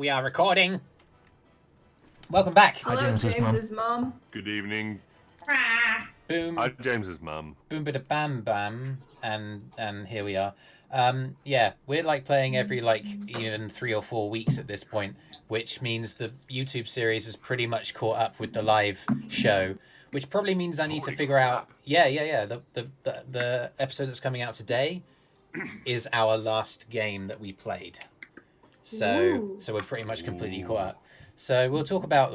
We are recording. Welcome back. Hello, James's mom. Good evening. Boom. Hi, James's mum. Boom, bada bam bam, and here we are. Yeah, we're like playing every even 3 or 4 weeks at this point, which means the YouTube series is pretty much caught up with the live show, which probably means I need to figure out. Yeah. The episode that's coming out today is our last game that we played. So we're pretty much completely caught up. So we'll talk about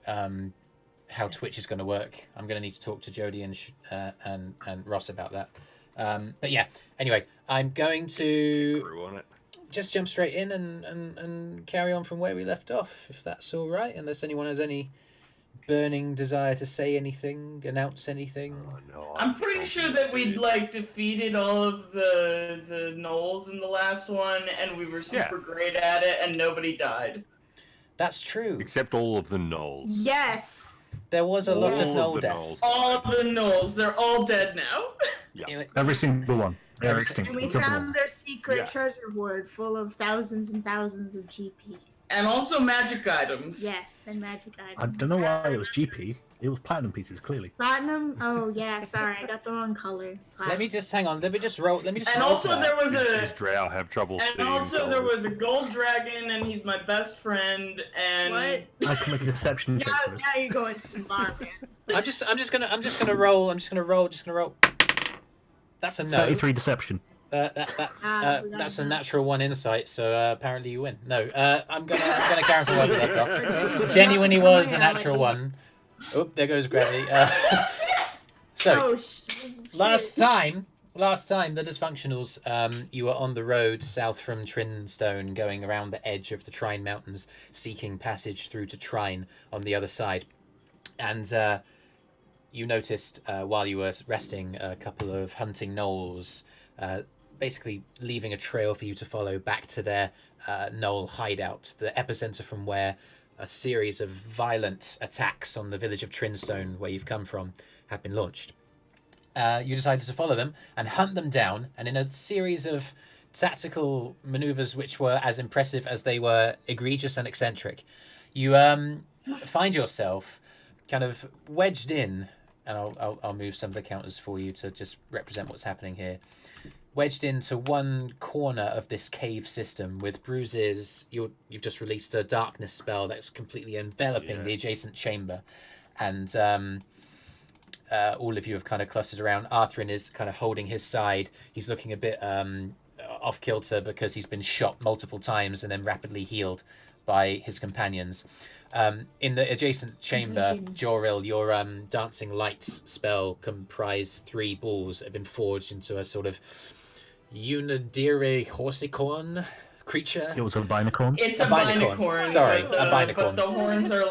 how Twitch is going to work. I'm going to need to talk to Jody and Ross about that. But yeah, anyway, I'm going to just jump straight in and carry on from where we left off, if that's all right, unless anyone has any burning desire to say anything, announce anything. No, I'm pretty sure that we'd defeated all of the Gnolls in the last one, and we were super great at it, and nobody died. That's true. Except all of the Gnolls. Yes. There was a lot of Gnoll death. All of the Gnolls. They're all dead now. Yeah. Every single one. They're extinct. And we found their secret treasure hoard full of thousands and thousands of GP. And also magic items. Yes, and magic items. I don't know why it was GP. It was platinum pieces, clearly. Platinum? Oh, yeah, sorry. I got the wrong color. Platinum. Let me just hang on. Let me just roll. And also there was These Drow have trouble seeing. And also there was a gold dragon, and he's my best friend, and... What? I can make a deception check for this. Now you're going to the bar, man. I'm just gonna roll. I'm just gonna roll. That's a no. 33 deception. That's a natural 1 insight, so apparently you win. No, I'm gonna carry on from where we left off. Genuinely was a natural 1. Oh, there goes gravity. Last time, the Dysfunctionals, you were on the road south from Trinstone, going around the edge of the Trine Mountains, seeking passage through to Trine on the other side, and you noticed while you were resting a couple of hunting gnolls. Basically leaving a trail for you to follow back to their Gnoll hideout, the epicenter from where a series of violent attacks on the village of Trinstone, where you've come from, have been launched. You decided to follow them and hunt them down, and in a series of tactical maneuvers which were as impressive as they were egregious and eccentric, you find yourself kind of wedged in, and I'll move some of the counters for you to just represent what's happening here. Wedged into one corner of this cave system with Brüz. You've just released a darkness spell that's completely enveloping the adjacent chamber, and all of you have kind of clustered around. Arthrin is kind of holding his side. He's looking a bit off kilter because he's been shot multiple times and then rapidly healed by his companions. In the adjacent chamber, Joril, your dancing lights spell comprised 3 balls that have been forged into a sort of Unidire horsicorn creature. It was a binacorn? It's a binacorn. Sorry, a binacorn. But the horns are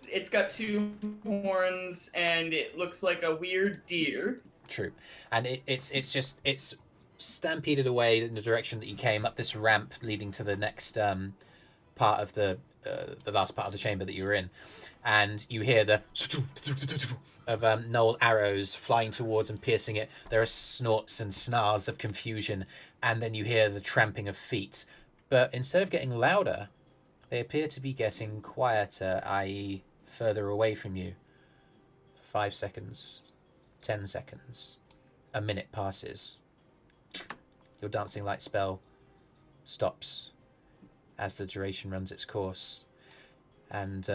it's got 2 horns, and it looks like a weird deer. True. And it's stampeded away in the direction that you came, up this ramp leading to the next part of the last part of the chamber that you were in, and you hear the of Gnoll arrows flying towards and piercing it. There are snorts and snarls of confusion, and then you hear the tramping of feet. But instead of getting louder, they appear to be getting quieter, i.e. further away from you. 5 seconds, 10 seconds, a minute passes. Your dancing light spell stops as the duration runs its course, and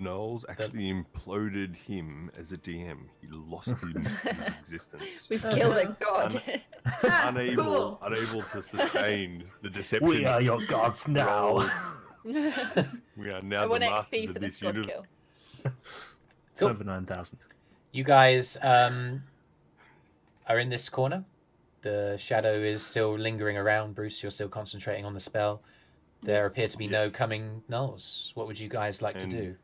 Gnolls actually imploded him as a DM. He lost his existence. We've killed a god. Unable to sustain the deception. We are your gods now. We are now the masters XP of for this this god universe. kill. Cool. Over 9,000. You guys are in this corner. The shadow is still lingering around. Brüz, you're still concentrating on the spell. There appear to be no coming Gnolls. What would you guys like to do?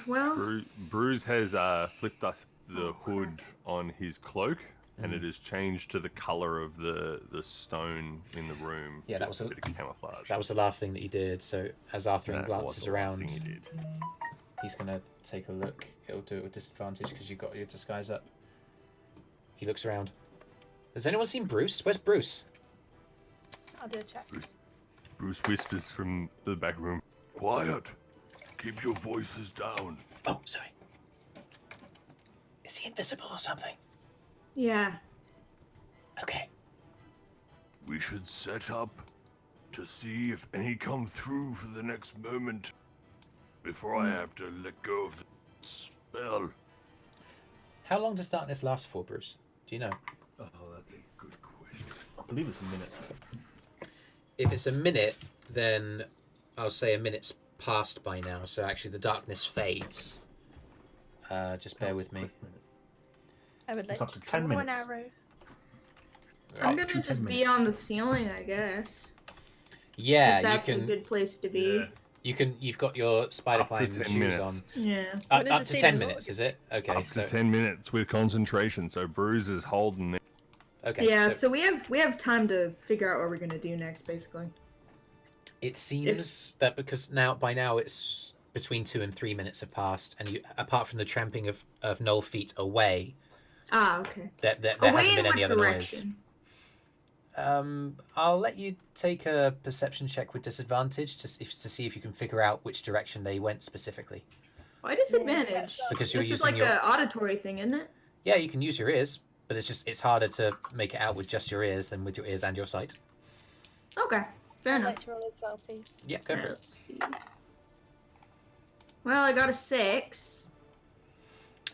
Well... Brüz has flipped us the hood on his cloak, and it has changed to the colour of the stone in the room. Yeah, that was a bit of camouflage. That was the last thing that he did. So as Arthrin glances around, he's going to take a look. It'll do it with disadvantage because you've got your disguise up. He looks around. Has anyone seen Brüz? Where's Brüz? I'll do a check. Brüz whispers from the back room. Quiet. Keep your voices down. Oh, sorry. Is he invisible or something? Yeah. Okay. We should set up to see if any come through for the next moment before I have to let go of the spell. How long does darkness last for, Brüz? Do you know? Oh, that's a good question. I believe it's a minute. If it's a minute, then I'll say a minute's passed by now. So actually, the darkness fades. Just bear with me. I would like It's up to to 10 draw an minutes. arrow. I'm Up gonna to just 10 be minutes. on the ceiling, I guess. Yeah, if that's you a can. good place to be. Yeah. You can. You've got your spider Up to climb 10 shoes minutes. on. Yeah. What Up does to it 10 say? minutes, is it? Okay. Up So to 10 minutes with concentration, so Brüz is holding it. okay. Yeah, So so we have time to figure out what we're gonna do next, basically. it seems that because by now it's between 2 and 3 minutes have passed, and you, apart from the tramping of Gnoll feet away, Ah, okay. there Away hasn't in been what any other noise. direction? I'll let you take a perception check with disadvantage to see if you can figure out which direction they went specifically. Why disadvantage? Because you're This is using like your an auditory thing, isn't it? yeah, you can use your ears, but it's harder to make it out with just your ears than with your ears and your sight. Okay, fair I'd enough. like to roll as well, please. Yeah, go for it. Let's see. Well, I got a 6.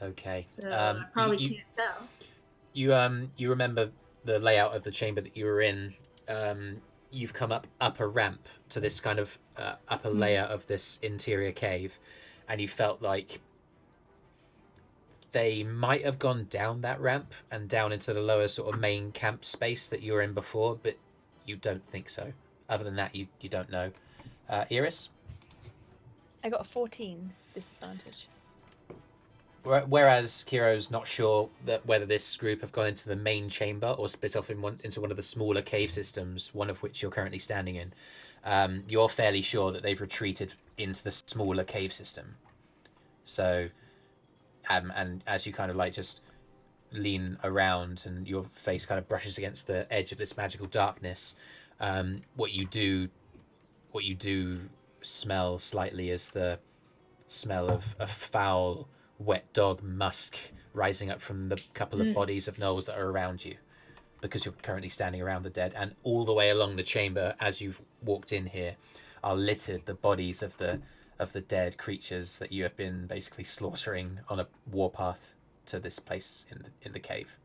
Okay. So I probably you, can't tell. you remember the layout of the chamber that you were in. You've come up a ramp to this kind of upper layer of this interior cave, and you felt like they might have gone down that ramp and down into the lower sort of main camp space that you were in before, but you don't think so. Other than that, you don't know. Eirys? I got a 14 disadvantage. Whereas Kyro's not sure that whether this group have gone into the main chamber or split off into one of the smaller cave systems, one of which you're currently standing in, you're fairly sure that they've retreated into the smaller cave system. So, and as you kind of like just lean around and your face kind of brushes against the edge of this magical darkness, what you do smell slightly is the smell of a foul, wet dog musk rising up from the couple of bodies of gnolls that are around you, because you're currently standing around the dead, and all the way along the chamber as you've walked in here are littered the bodies of the dead creatures that you have been basically slaughtering on a warpath to this place in the cave.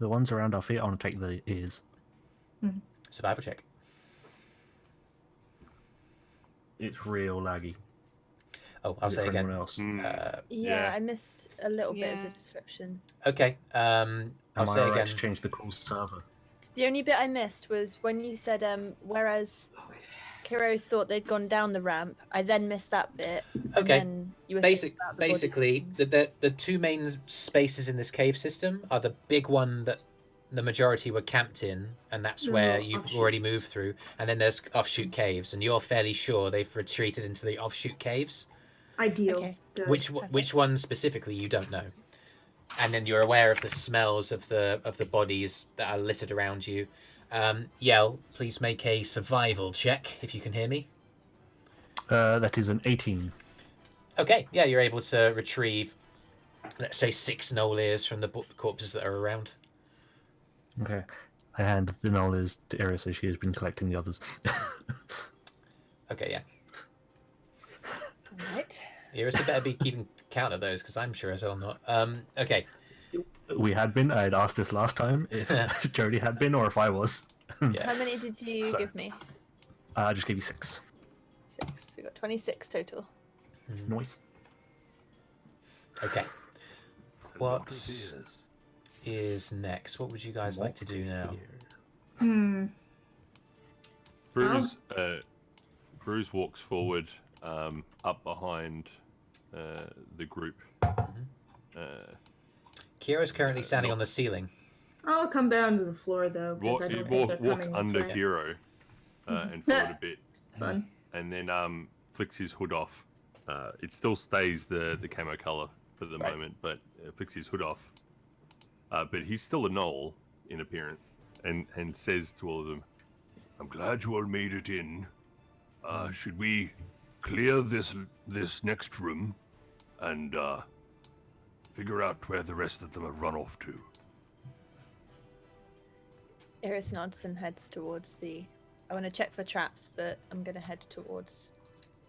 The ones around our feet, I want to take the ears. Survival check. It's real laggy. Oh, I'll Is it say for again. anyone else? Yeah, Yeah. I missed a little bit of the Yeah. description. Okay. I'll Am say I right again. to change the call server? The only bit I missed was when you said, whereas Kyro thought they'd gone down the ramp, I then missed that bit. and Okay. then you were saying about the body. Basically, the two main spaces in this cave system are the big one that the majority were camped in, and that's The where little you've already offshoots. moved through. And then there's offshoot caves, and you're fairly sure they've retreated into the offshoot caves. Ideal. Okay. Good. Which one specifically you don't know. And then you're aware of the smells of the bodies that are littered around you. Yell, please make a survival check if you can hear me. That is an 18. Okay, yeah, you're able to retrieve, let's say, 6 gnoll ears from the corpses that are around. Okay. I hand the Gnoll ears to Eirys as she has been collecting the others. Okay, yeah. Right. Eirys, you better be keeping count of those, because I'm sure as hell not. Okay. We had been. I had asked this last time if Jody had been or if I was. Yeah. How many did you So- give me? I just gave you 6. 6. We got 26 total. Noise. Okay. It's a lot of What ears. is next? What would you guys like to do now? Brüz, Brüz walks forward, up behind the group. Kira's currently standing on the ceiling. I'll come down to the floor though, because I He don't think they're walks coming under this way. Kyro and forward a bit, Fun. and then flicks his hood off. It still stays the camo color for the Right. moment, but flicks his hood off. But he's still a gnoll in appearance, and says to all of them, I'm glad you all made it in. Should we clear this next room and figure out where the rest of them have run off to? Eirys nods and heads towards the. I want to check for traps, but I'm going to head towards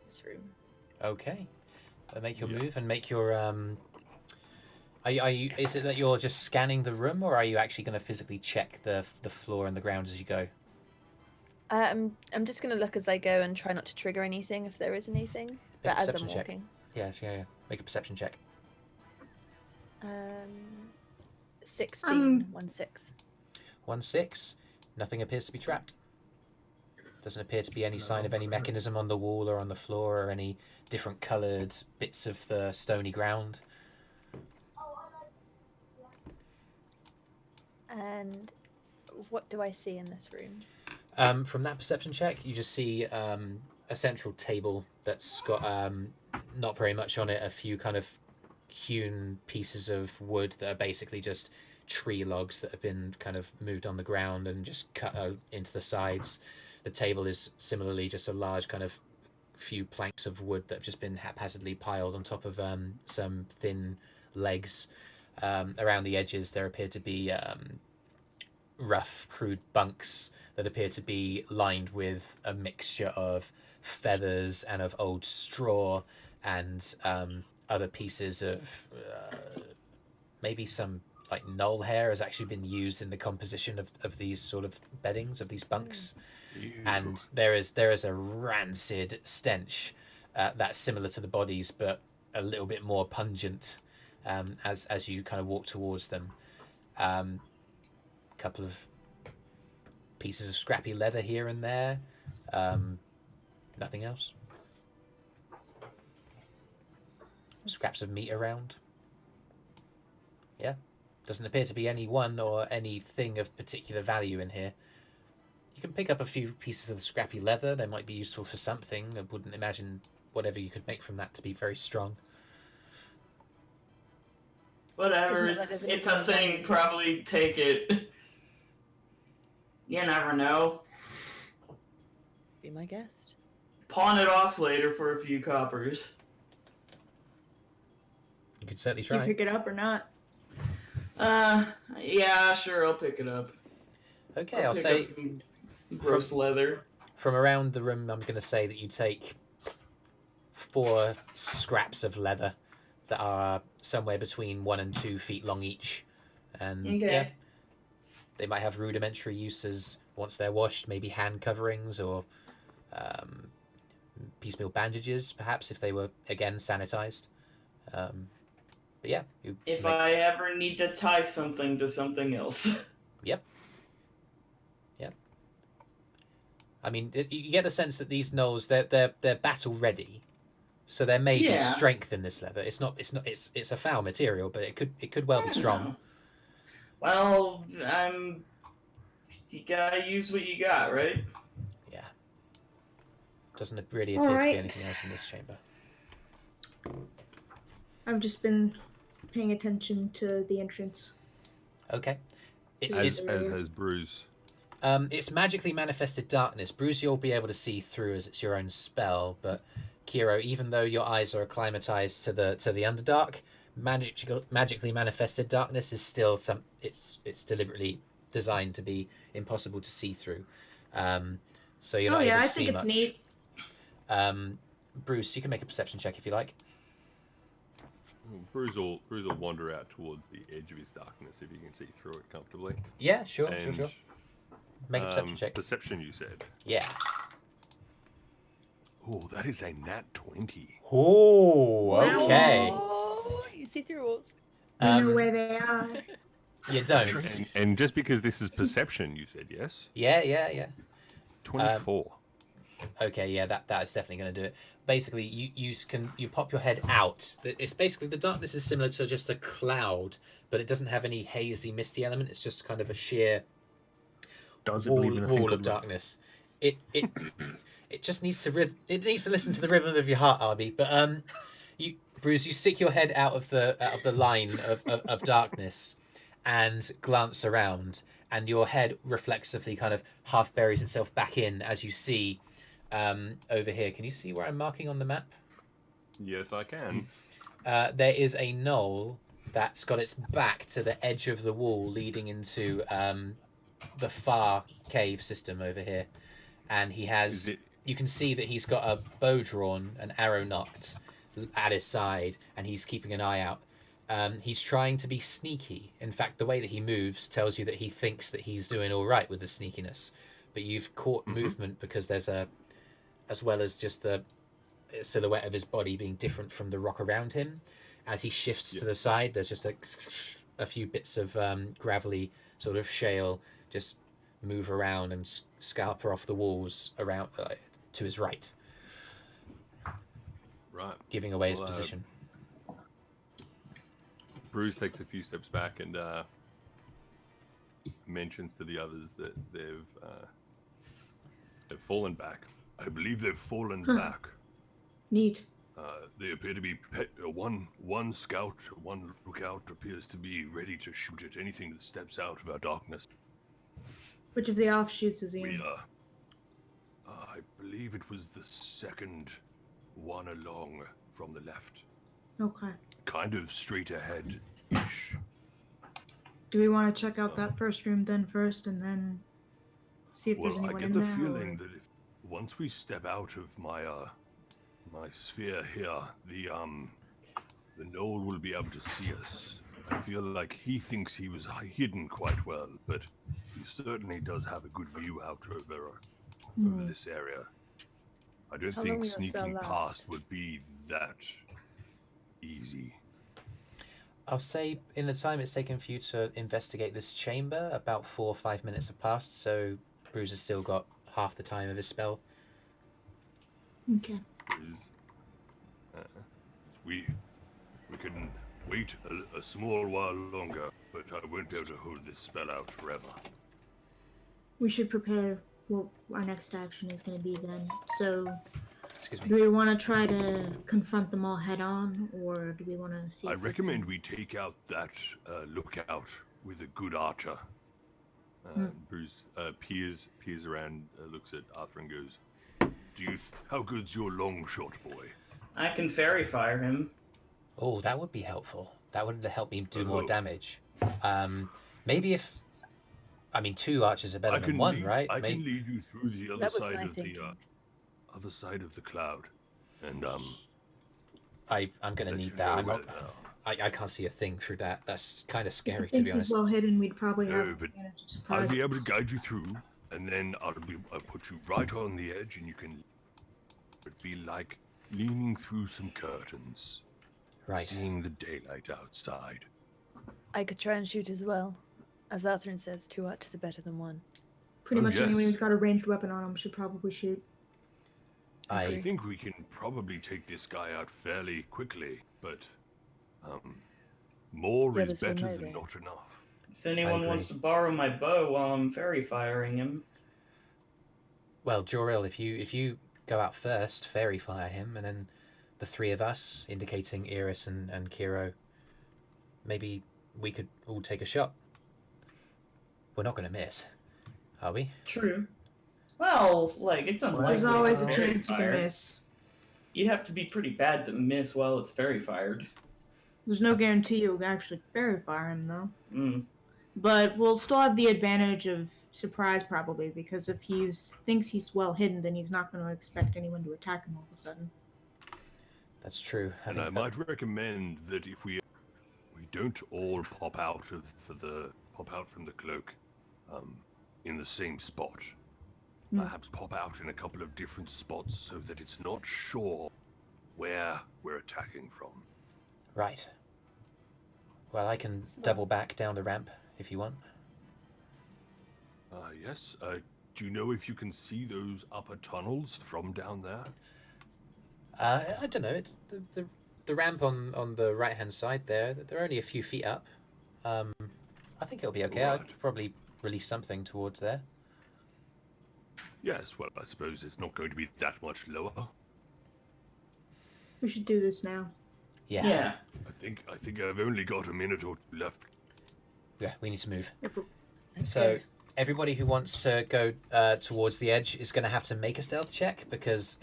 this room. Okay. Make your move and make your Are you? Is it that you're just scanning the room, or are you actually going to physically check the floor and the ground as you go? I'm just going to look as I go and try not to trigger anything if there is anything. But as I'm walking. Yeah. Make a perception check. 16. 1-6. 1-6. Nothing appears to be trapped. Doesn't appear to be any sign of any mechanism on the wall or on the floor, or any different coloured bits of the stony ground. And what do I see in this room? From that perception check, you just see a central table that's got not very much on it, a few kind of hewn pieces of wood that are basically just tree logs that have been kind of moved on the ground and just cut out into the sides. The table is similarly just a large kind of few planks of wood that have just been haphazardly piled on top of some thin legs. Around the edges there appear to be rough, crude bunks that appear to be lined with a mixture of feathers and of old straw and other pieces of maybe some like gnoll hair has actually been used in the composition of these sort of beddings, of these bunks. And there is a rancid stench that's similar to the bodies but a little bit more pungent as you kind of walk towards them. Couple of pieces of scrappy leather here and there. Nothing else. Scraps of meat around. Yeah. Doesn't appear to be any one or anything of particular value in here. You can pick up a few pieces of the scrappy leather. They might be useful for something. I wouldn't imagine whatever you could make from that to be very strong. Whatever, it's a thing. Probably take it. You never know. Be my guest. Pawn it off later for a few coppers. You could certainly Did you try. pick it up or not? Yeah, sure, I'll pick it up. Okay, I'll I'll say pick up some gross leather. from around the room, I'm going to say that you take 4 scraps of leather that are somewhere between 1 and 2 feet long each. And yeah, they might have rudimentary uses once they're washed, maybe hand coverings or piecemeal bandages, perhaps, if they were, again, sanitized. But yeah. If I ever need to tie something to something else. Yep. I mean, you get the sense that these gnolls, they're battle ready, so there may be strength in this leather. It's a foul material, but it could well be strong. Well, you gotta use what you got, right? Yeah. Doesn't really appear to be anything else in this chamber. I've just been paying attention to the entrance. Okay. As has Brüz. It's magically manifested darkness. Brüz, you'll be able to see through as it's your own spell, but Kyro, even though your eyes are acclimatized to the Underdark, magically manifested darkness is still it's deliberately designed to be impossible to see through. So you're not able to see much. I think it's neat. Brüz, you can make a perception check if you like. Brüz will wander out towards the edge of his darkness if you can see through it comfortably. Yeah, sure. Make a perception check. Perception, you said? Yeah. Oh, that is a nat 20. Oh, okay. Oh, you see through walls. You know where they are. You don't. And just because this is perception, you said, yes? Yeah. 24. Okay, yeah, that is definitely going to do it. Basically, you pop your head out. It's basically, the darkness is similar to just a cloud, but it doesn't have any hazy, misty element. It's just kind of a sheer wall of darkness. It just needs to listen to the rhythm of your heart, Arby. But Brüz, you stick your head out of the line of darkness and glance around, and your head reflexively kind of half buries itself back in as you see over here. Can you see where I'm marking on the map? Yes, I can. There is a knoll that's got its back to the edge of the wall leading into the far cave system over here, and he has. You can see that he's got a bow drawn, an arrow knocked at his side, and he's keeping an eye out. He's trying to be sneaky. In fact, the way that he moves tells you that he thinks that he's doing all right with the sneakiness. But you've caught movement because there's as well as just the silhouette of his body being different from the rock around him. As he shifts to the side, there's just a few bits of gravelly sort of shale just move around and scalper off the walls around to his right. Right. Giving away his position. Brüz takes a few steps back and mentions to the others that they've fallen back. I believe they've fallen back. Neat. They appear to be one scout, one lookout appears to be ready to shoot at anything that steps out of our darkness. Which of the offshoots is he in? I believe it was the second one along from the left. Okay. Kind of straight ahead-ish. Do we want to check out that first room then first, and then see if there's anyone in there? I get the feeling that once we step out of my sphere here, the Gnoll will be able to see us. I feel like he thinks he was hidden quite well, but he certainly does have a good view out over this area. I don't think sneaking past would be that easy. I'll say in the time it's taken for you to investigate this chamber, about 4 or 5 minutes have passed, so Brüz has still got half the time of his spell. Okay. We can wait a small while longer, but I won't be able to hold this spell out forever. We should prepare what our next action is going to be then. So, Excuse me. do we want to try to confront them all head on, or do we want to see? I recommend we take out that lookout with a good archer. Brüz peers around, looks at Arthrin and goes, how good's your long shot, boy? I can fairy fire him. Oh, that would be helpful. That would help me do more damage. Maybe if... I mean, 2 archers are better than 1, right? I can lead you through the other That was side my of thinking. other side of the cloud, and I'm going to need that. I can't see a thing through that. That's kind of scary, to be honest. If well hidden, we'd probably have No, but advantage of surprise. I'll be able to guide you through, and then I'll put you right on the edge, and you can be like leaning through some curtains, Right. seeing the daylight outside. I could try and shoot as well. As Arthrin says, 2 archers are better than 1. Pretty Oh, much yes. anyone who's got a ranged weapon on him should probably shoot. I think we can probably take this guy out fairly quickly, but more Yeah, is there's one better right than there. not enough. If anyone agree. wants to borrow my bow while I'm fairy firing him. Well, Joril, if you go out first, fairy fire him, and then the 3 of us, indicating Eirys and Kyro, maybe we could all take a shot. We're not going to miss, are we? True. Well, like, it's unlikely. There's always a to fairy chance you can fire. miss. You'd have to be pretty bad to miss while it's fairy fired. There's no guarantee you'll actually fairy fire him, though. Mm. But we'll still have the advantage of surprise, probably, because if he thinks he's well hidden, then he's not going to expect anyone to attack him all of a sudden. That's true. And I might recommend that if we don't all pop out from the cloak in the same spot. Perhaps pop out in a couple of different spots so that it's not sure where we're attacking from. Right. Well, I can double back down the ramp if you want. Yes. Do you know if you can see those upper tunnels from down there? I don't know. It's the ramp on the right hand side there. They're only a few feet up. I think it'll be okay. Right. I'd probably release something towards there. Yes. Well, I suppose it's not going to be that much lower. We should do this now. Yeah. I think I've only got a minute or two left. Yeah, we need to move. If we're So everybody who wants to go towards the edge is going to have to make a stealth check because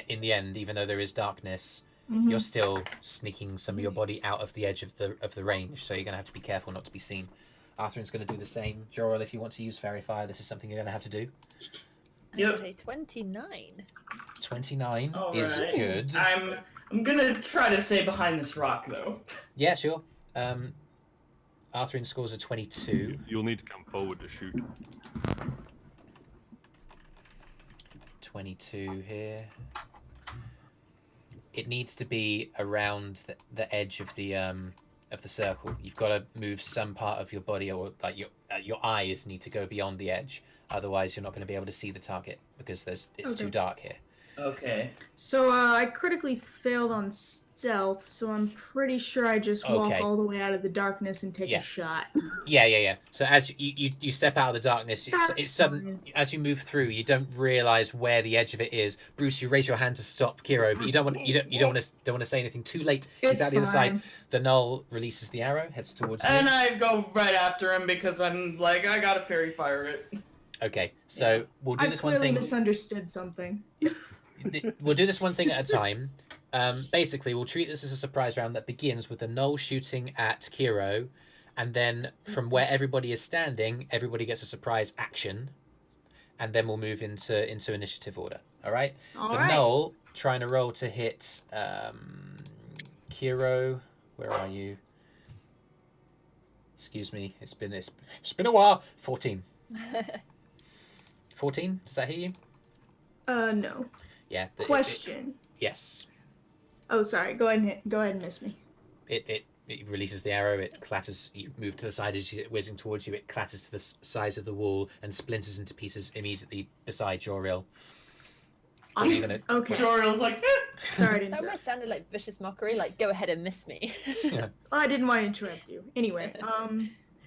in the end, even though there is darkness, you're still sneaking some of your body out of the edge of the range. So you're going to have to be careful not to be seen. Arthrin's going to do the same. Joril, if you want to use Fairy Fire, this is something you're going to have to do. Yep. Okay, 29. 29 All is right. good. I'm gonna try to stay behind this rock though. Yeah, sure. Arthrin scores a 22. You'll need to come forward to shoot. 22 here. It needs to be around the edge of the circle. You've got to move some part of your body, or like your eyes need to go beyond the edge. Otherwise, you're not going to be able to see the target because it's too dark here. Okay. So I critically failed on stealth, so I'm pretty sure I just walk all the way out of the darkness and take a shot. Yeah. So as you step out of the darkness, it's sudden. As you move through, you don't realize where the edge of it is. Brüz, you raise your hand to stop Kyro, but you don't want to say anything too late. He's out the other side. The Gnoll releases the arrow, heads towards you. And I go right after him because I'm like, I gotta fairy fire it. Okay, so we'll do this one thing. I misunderstood something. We'll do this one thing at a time. Basically, we'll treat this as a surprise round that begins with the Gnoll shooting at Kyro, and then from where everybody is standing, everybody gets a surprise action, and then we'll move into initiative order. All right? The Gnoll trying to roll to hit Kyro. Where are you? Excuse me. It's been a while. 14. 14? Does that hit you? No. Yeah. Question. Yes. Oh, sorry. Go ahead and miss me. It releases the arrow. It clatters. You move to the side as it's whizzing towards you. It clatters to the sides of the wall and splinters into pieces immediately beside Joril. Okay. Joril's like, Sorry to That interrupt. almost sounded like vicious mockery. Like, go ahead and miss me. Yeah. Well, I didn't want to interrupt you. Anyway,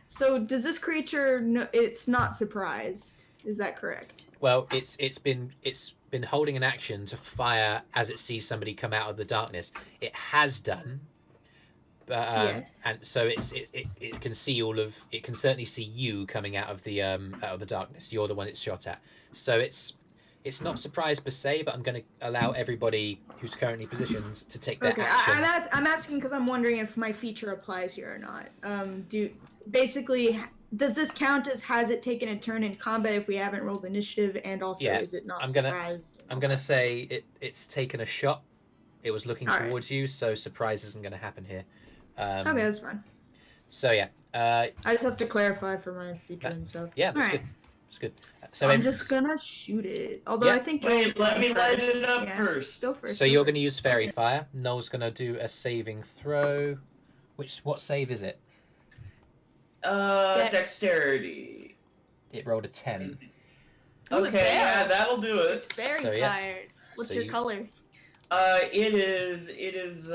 so does this creature know it's not surprised? Is that correct? Well, it's been holding an action to fire as it sees somebody come out of the darkness. It has done, and so it can see it can certainly see you coming out of the darkness. You're the one it's shot at. So it's not surprised per se, but I'm going to allow everybody who's currently positioned to take their action. I'm asking because I'm wondering if my feature applies here or not. Does this count as has it taken a turn in combat if we haven't rolled initiative, and also is it not surprised? I'm gonna say it's taken a shot. It was looking towards you, so surprise isn't gonna happen here. Okay, that's fine. So yeah. I just have to clarify for my feature and stuff. Yeah, that's good. It's good. So I'm just gonna shoot it. Although I think wait, let me light it up first. Go first. So you're gonna use Fairy Fire. Noel's gonna do a saving throw. What save is it? Dexterity. It rolled a 10. Okay, yeah, that'll do it. It's fairy So, yeah. fired. What's So your you- color? It is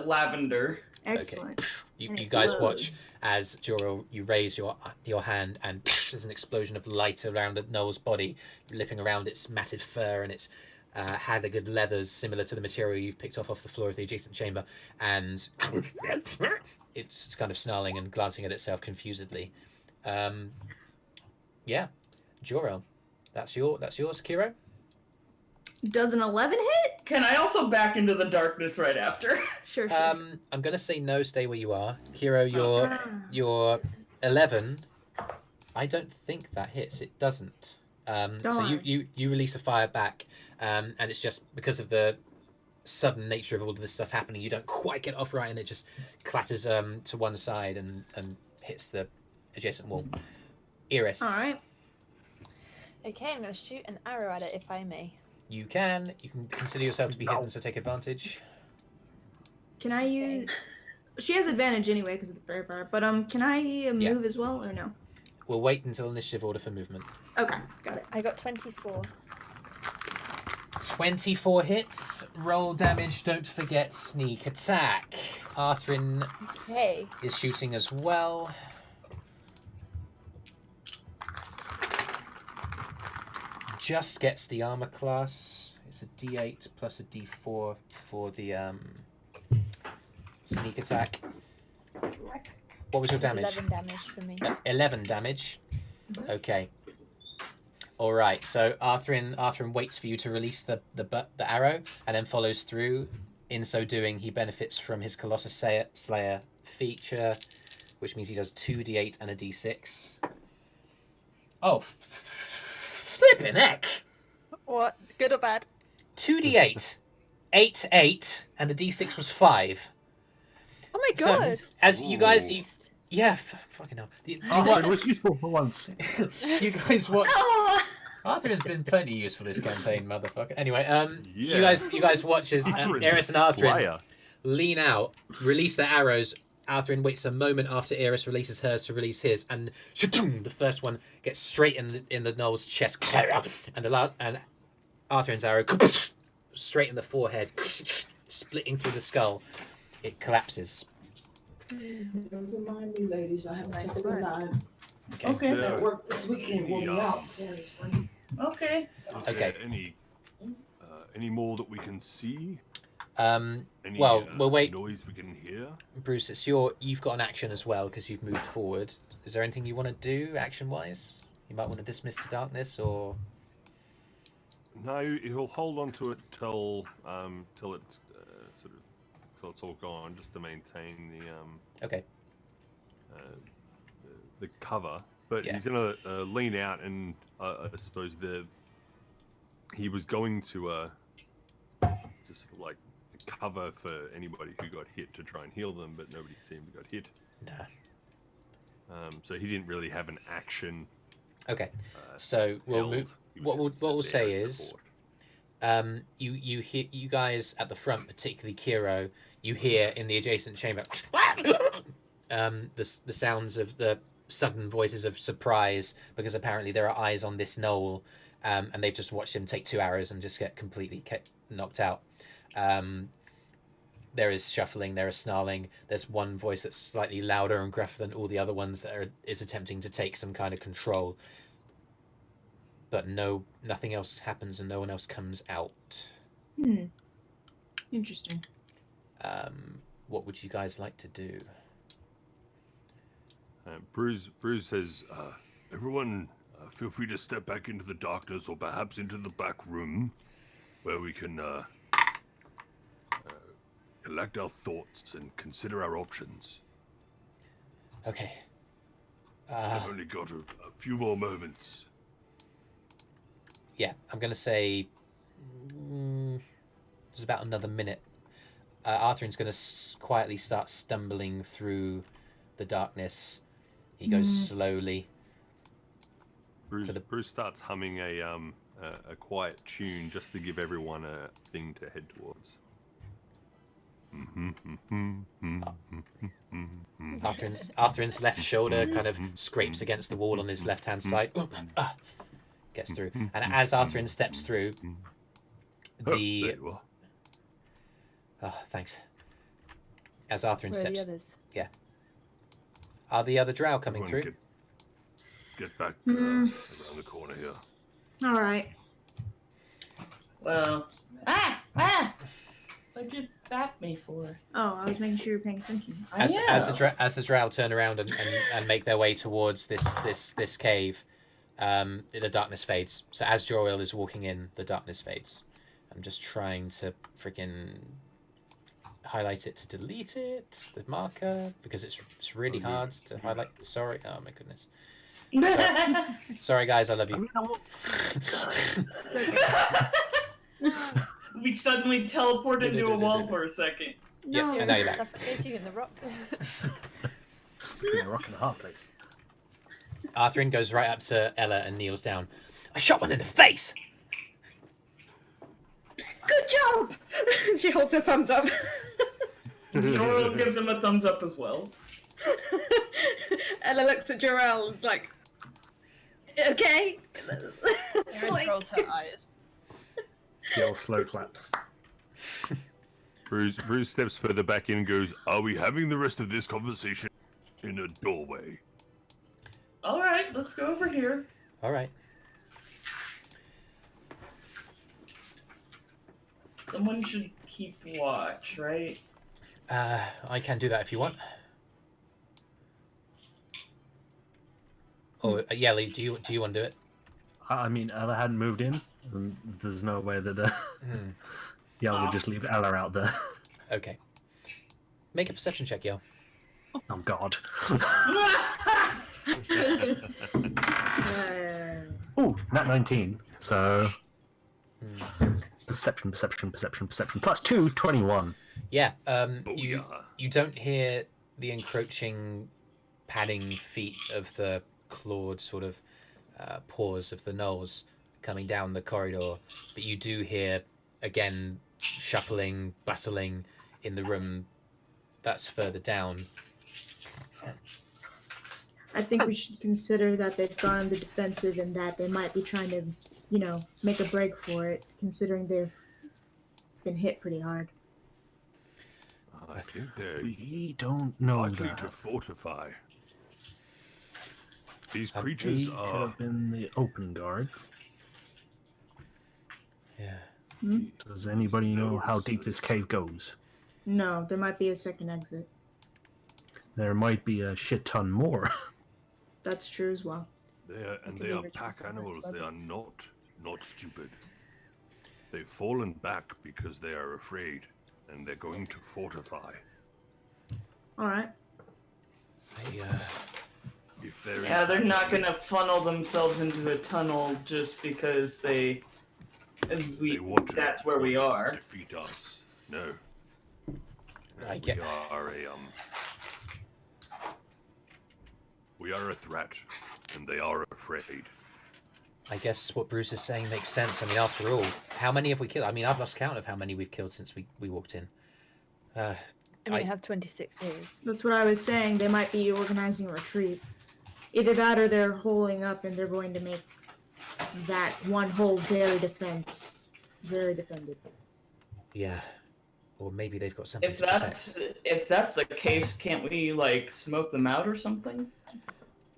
lavender. Excellent. You And it guys glows. watch as Joril, you raise your hand and there's an explosion of light around the Gnoll's body, lipping around its matted fur and its haggard leathers, similar to the material you've picked off the floor of the adjacent chamber, and it's kind of snarling and glancing at itself confusedly. Yeah, Joril, that's yours, Kyro. Does an 11 hit? Can I also back into the darkness right after? Sure. I'm gonna say no. Stay where you are, Kyro. Ah. Your 11. I don't think that hits. It doesn't. So you release a fire back, and it's just because of the sudden nature of all of this stuff happening, you don't quite get off right, and it just clatters to one side and hits the adjacent wall. Eirys. All right. Okay, I'm going to shoot an arrow at it if I may. You can consider yourself to be hidden, so take advantage. Can I use? She has advantage anyway because of the fairy fire. But can I move as well or no? We'll wait until initiative order for movement. Okay, got it. I got 24. 24 hits. Roll damage. Don't forget sneak attack. Arthrin Okay. is shooting as well. Just gets the armor class. It's a D8 plus a D4 for the sneak attack. What was your It's damage? 11 damage for me. 11 damage. Okay. All right. So Arthrin waits for you to release the arrow, and then follows through. In so doing, he benefits from his Colossus Slayer feature, which means he does 2d8 and a d6. Oh, flippin' heck! What? Good or bad? 2d8, 8, and the d6 was 5. Oh my So, god! as you guys, Ooh. yeah, fucking hell. Oh, it was useful for once. You guys watch. Oh, Arthrin's been plenty useful this campaign, motherfucker. Anyway, Yeah. you guys watch as Arthrin's Eirys and a Arthrin slayer. lean out, release their arrows. Arthrin waits a moment after Eirys releases hers to release his, and the first one gets straight in the Gnoll's chest, and Arthrin's arrow straight in the forehead, splitting through the skull. It collapses. Don't remind me, ladies. I haven't Nice taken work. a nine. Okay. That work this weekend wore me Yeah. out, seriously. Okay. Is Okay. there any more that we can see? Any Well, we'll wait. noise we can hear? Brüz, you've got an action as well because you've moved forward. Is there anything you want to do action-wise? You might want to dismiss the darkness, or No, he'll hold on to it till it's sort of till it's all gone, just to maintain okay. the cover. But Yeah. he's gonna lean out, and I suppose he was going to just sort of like cover for anybody who got hit to try and heal them, but nobody seemed to got hit. Nah. So he didn't really have an action. Okay. So we'll held. move. He was What we'll just what we'll there say as is, support. you guys at the front, particularly Kyro, you hear in the adjacent chamber, the sounds of the sudden voices of surprise, because apparently there are eyes on this Gnoll, and they've just watched him take 2 arrows and just get completely knocked out. There is shuffling, there is snarling. There's one voice that's slightly louder and gruffer than all the other ones that is attempting to take some kind of control. But nothing else happens and no one else comes out. interesting. What would you guys like to do? Brüz says, everyone, feel free to step back into the darkness, or perhaps into the back room, where we can collect our thoughts and consider our options. Okay. I've only got a few more moments. Yeah, I'm going to say there's about another minute. Arthrin's going to quietly start stumbling through the darkness. He goes slowly. Brüz starts humming a quiet tune just to give everyone a thing to head towards. Arthrin's left shoulder kind of scrapes against the wall on his left-hand side. Gets through. And as Arthrin steps through, There you are. Oh, thanks. As Arthrin Where are the steps... others? Are the other Drow coming Everyone through? Get back around the corner here. All right. Well. What'd you back me for? Oh, I was making sure you were paying attention. As the Drow turn around and make their way towards this cave, the darkness fades. So as Joril is walking in, the darkness fades. I'm just trying to freaking highlight it to delete it, the marker, because it's really hard to highlight. Sorry, oh my goodness. Sorry guys, I love you. We suddenly teleported into a wall for a second. Yeah, No. I know you're back. Suffocating in the rock. Between a rock and a hard place. Arthrin goes right up to Ella and kneels down. I shot one in the face! Good job! She holds her thumbs up. Joril gives him a thumbs up as well. Ella looks at Joril and is like, okay. Eirys rolls her eyes. Yell slow claps. Brüz steps further back in and goes, "Are we having the rest of this conversation in a doorway?" Alright, let's go over here. All right. Someone should keep watch, right? I can do that if you want. Or Yelly, do you want to do it? I mean, Ella hadn't moved in. And there's no way that Yell would just leave Ella out there. Okay. Make a perception check, Yell. Oh God. Oh, nat 19. So perception plus 2, 21. Yeah. You don't hear the encroaching padding feet of the clawed sort of paws of the gnolls coming down the corridor, but you do hear again shuffling, bustling in the room that's further down. I think we should consider that they've gone on the defensive and that they might be trying to, you know, make a break for it, considering they've been hit pretty hard. I think they're We don't know likely that. to fortify. These They creatures could are. have been the opening guard. Yeah. Does anybody know how deep this cave goes? No, there might be a second exit. There might be a shit ton more. That's true as well. They are pack animals. They are not stupid. They've fallen back because they are afraid, and they're going to fortify. All right. If there Yeah, is they're not something- gonna funnel themselves into a tunnel just because They want to, that's where we want to are. defeat us. No. I get- We are a threat, and they are afraid. I guess what Brüz is saying makes sense. I mean, after all, how many have we killed? I mean, I've lost count of how many we've killed since we walked in. And we have 26 years. That's what I was saying. They might be organizing a retreat. Either that or they're holding up and they're going to make that one whole very defended. Yeah. Or maybe they've got something If to protect. that's the case, can't we like smoke them out or something?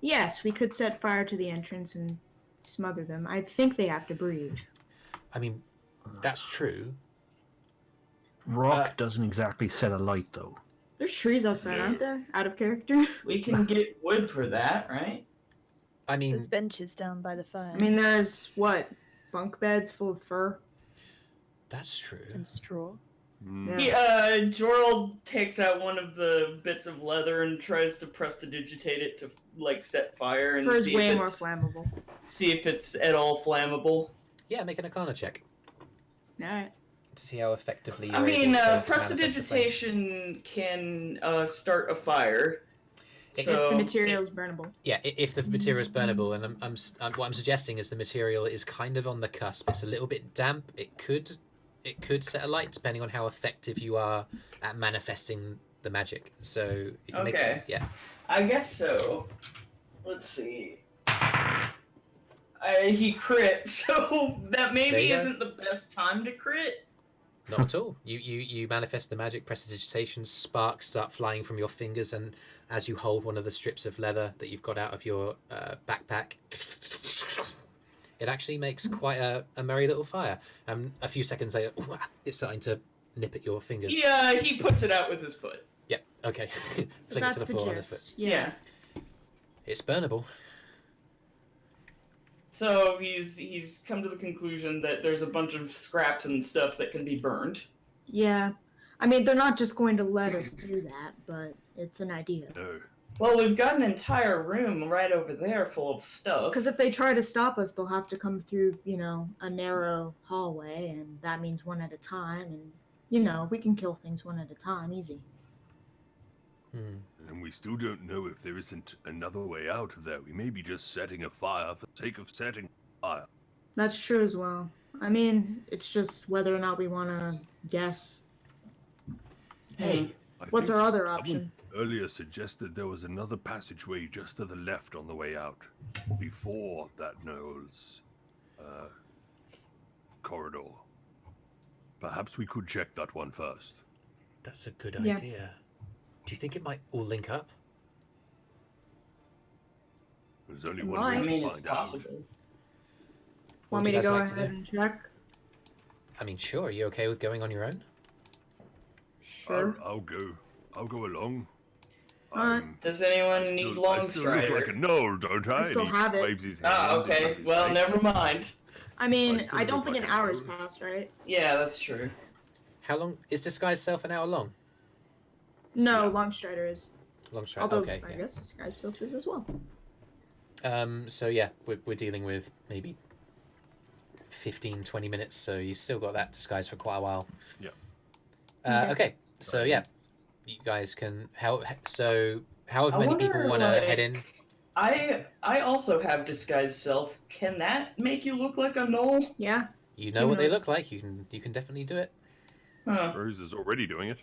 Yes, we could set fire to the entrance and smother them. I think they have to breathe. I mean, that's true. Rock doesn't exactly set a light, though. There's trees outside, aren't there? Out of character. We can get wood for that, right? I mean, There's benches down by the fire. I mean, there's what? Bunk beds full of fur. that's true. and straw. Yeah. Joril takes out one of the bits of leather and tries to prestidigitate it to like set fire and Fur is see way if more it's flammable. see if it's at all flammable. Yeah, make an Arcana check Alright. to see how effectively you're I mean, able to manifest the flame. prestidigitation can start a fire. If So The material is burnable. Yeah, if the material is burnable, and what I'm suggesting is the material is kind of on the cusp. It's a little bit damp. It could set alight depending on how effective you are at manifesting the magic. So if you Okay. yeah, I guess so. Let's see. He crit, so that There maybe you go. isn't the best time to crit. not at all. You manifest the magic, prestidigitation, sparks start flying from your fingers, and as you hold one of the strips of leather that you've got out of your backpack, it actually makes quite a merry little fire. A few seconds later, it's starting to nip at your fingers. He puts it out with his foot. Yep. Okay. But Fling it that's to the the floor on his foot. gist. Yeah. It's burnable. So he's come to the conclusion that there's a bunch of scraps and stuff that can be burned. Yeah. I mean, they're not just going to let us do that, but it's an idea. No. Well, we've got an entire room right over there full of stuff. Because if they try to stop us, they'll have to come through, you know, a narrow hallway, and that means one at a time. And, you know, we can kill things one at a time, easy. And we still don't know if there isn't another way out of there. We may be just setting a fire for the sake of setting a fire. That's true as well. I mean, it's just whether or not we want to guess. Hey, I What's think our other someone option? Earlier suggested there was another passageway just to the left on the way out, before that Gnoll's corridor. Perhaps we could check that one first. that's a good Yeah. idea. Do you think it might all link up? There's only Why? one I way mean, to it's find out. possible. What Want would me you to guys go like to ahead do? and check? I mean, sure. Are you okay with going on your own? Sure. I'll go along. Does anyone I need still, long I still look like a gnoll, don't I? I still And he have it. waves his hand Ah, in front okay. of his Well, face. never mind. I mean, still I don't look think like an a hour's node. passed, right? Yeah, that's true. How long is disguise self? An hour long? No, Yeah. Longstrider is. Long stride. Although, Okay. I Yeah. guess disguise self is as well. So yeah, we're dealing with maybe 15, 20 minutes. So you still got that disguise for quite a while. Yeah. Okay. So yeah, you guys can however I many people wonder, want to like, head in. I also have disguise self. Can that make you look like a gnoll? Yeah. You know what they humanoid. look like. You can definitely do it. Huh. Brüz is already doing it.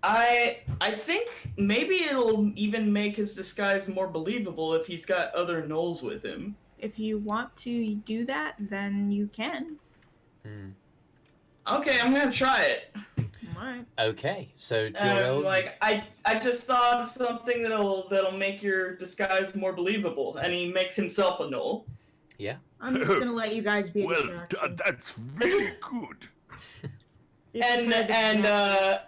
I think maybe it'll even make his disguise more believable if he's got other gnolls with him. If you want to do that, then you can. Hmm. Okay, I'm gonna try it. Alright. Okay. So Joril, Like I just thought of something that'll make your disguise more believable, and he makes himself a gnoll. I'm just gonna let you guys be a Well distraction. done, that's really good. Be prepared to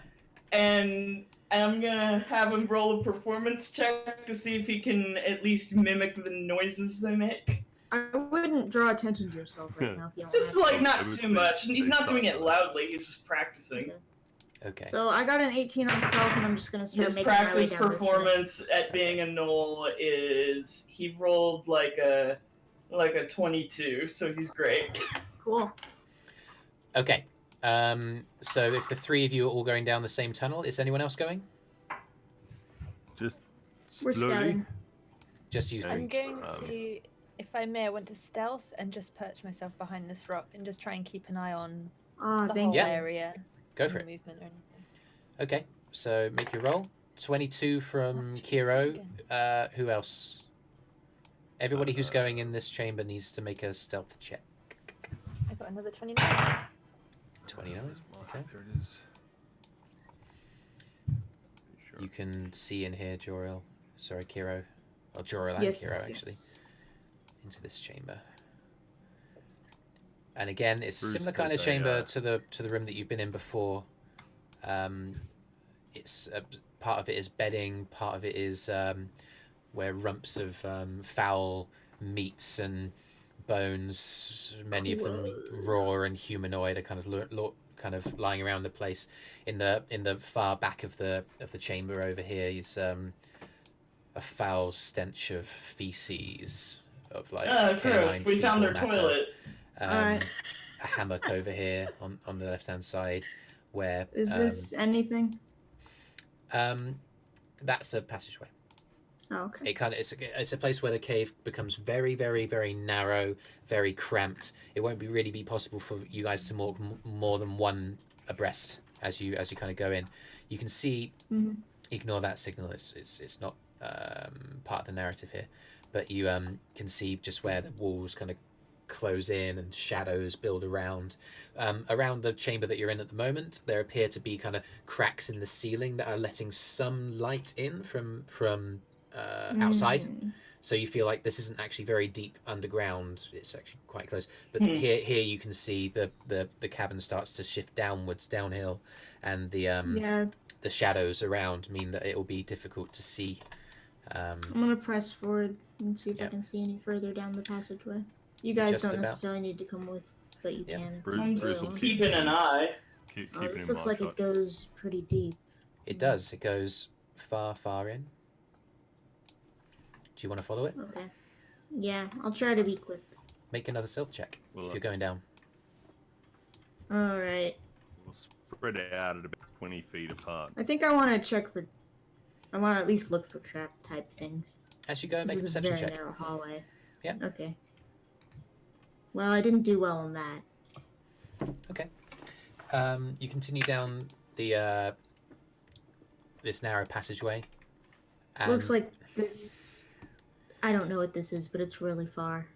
And I'm gonna have him roll a performance check to see if he can at least mimic the noises they make. I wouldn't draw attention to yourself right now if you don't Just want like I not would too say much. And he's they not doing suck. it loudly. He's just practicing. okay. So I got an 18 on stealth, and I'm just gonna start His making my way practice down this way. performance at being a gnoll is he rolled like a 22, so he's great. Cool. Okay. So if the three of you are all going down the same tunnel, is anyone else going? Just We're slowly. scouting. Just you Okay. three. I'm going Um, to, if I may, I want to stealth and just perch myself behind this rock and just try and keep an eye on Ah, the thank whole you. area. Go for and it. Movement or anything. Okay. So make your roll. 22 from Kyro. Who else? Everybody who's going in this chamber needs to make a stealth check. I got another 29. 29. Okay. There it is. Sure. You can see in here, Joril. Sorry, Kyro. Or Joril and Yes, Kyro, actually. Into this chamber. And again, it's a Brüz similar kind of has a, chamber to the room that you've been in before. It's part of it is bedding, part of it is where rumps of foul meats and bones, many of them raw and humanoid, are kind of lying around the place. In the far back of the chamber over here is a foul stench of feces of like Gross. canine We found their fecal matter. toilet. Alright. A hammock over here on the left hand side where Is this anything? that's a passageway. Oh, okay. It's a place where the cave becomes very, very, very narrow, very cramped. It won't really be possible for you guys to walk more than one abreast as you kind of go in. You can see. Mhm. Ignore that signal. It's not part of the narrative here, but you can see just where the walls kind of close in and shadows build around the chamber that you're in at the moment. There appear to be kind of cracks in the ceiling that are letting some light in from outside. So you feel like this isn't actually very deep underground. It's actually quite close. But here you can see the cavern starts to shift downhill, and the shadows around mean that it will be difficult to see. I'm gonna press forward and see if I can see any further down the passageway. You guys Just don't about. necessarily need to come with, but you can. I'm Brüz just will keeping an eye. keep Oh, keeping this him looks like marked it goes pretty deep. It does. It goes far, far in. Do you want to follow it? Okay. Yeah, I'll try to be quick. Make another stealth check Well, if you're going down. Alright. We'll spread it out at about 20 feet apart. I think I want to check for... I want to at least look for trap type things. As you go, make a This is a perception very check. narrow hallway. Yeah. Okay. Well, I didn't do well on that. You continue down the this narrow passageway. And Looks like this... I don't know what this is, but it's really far.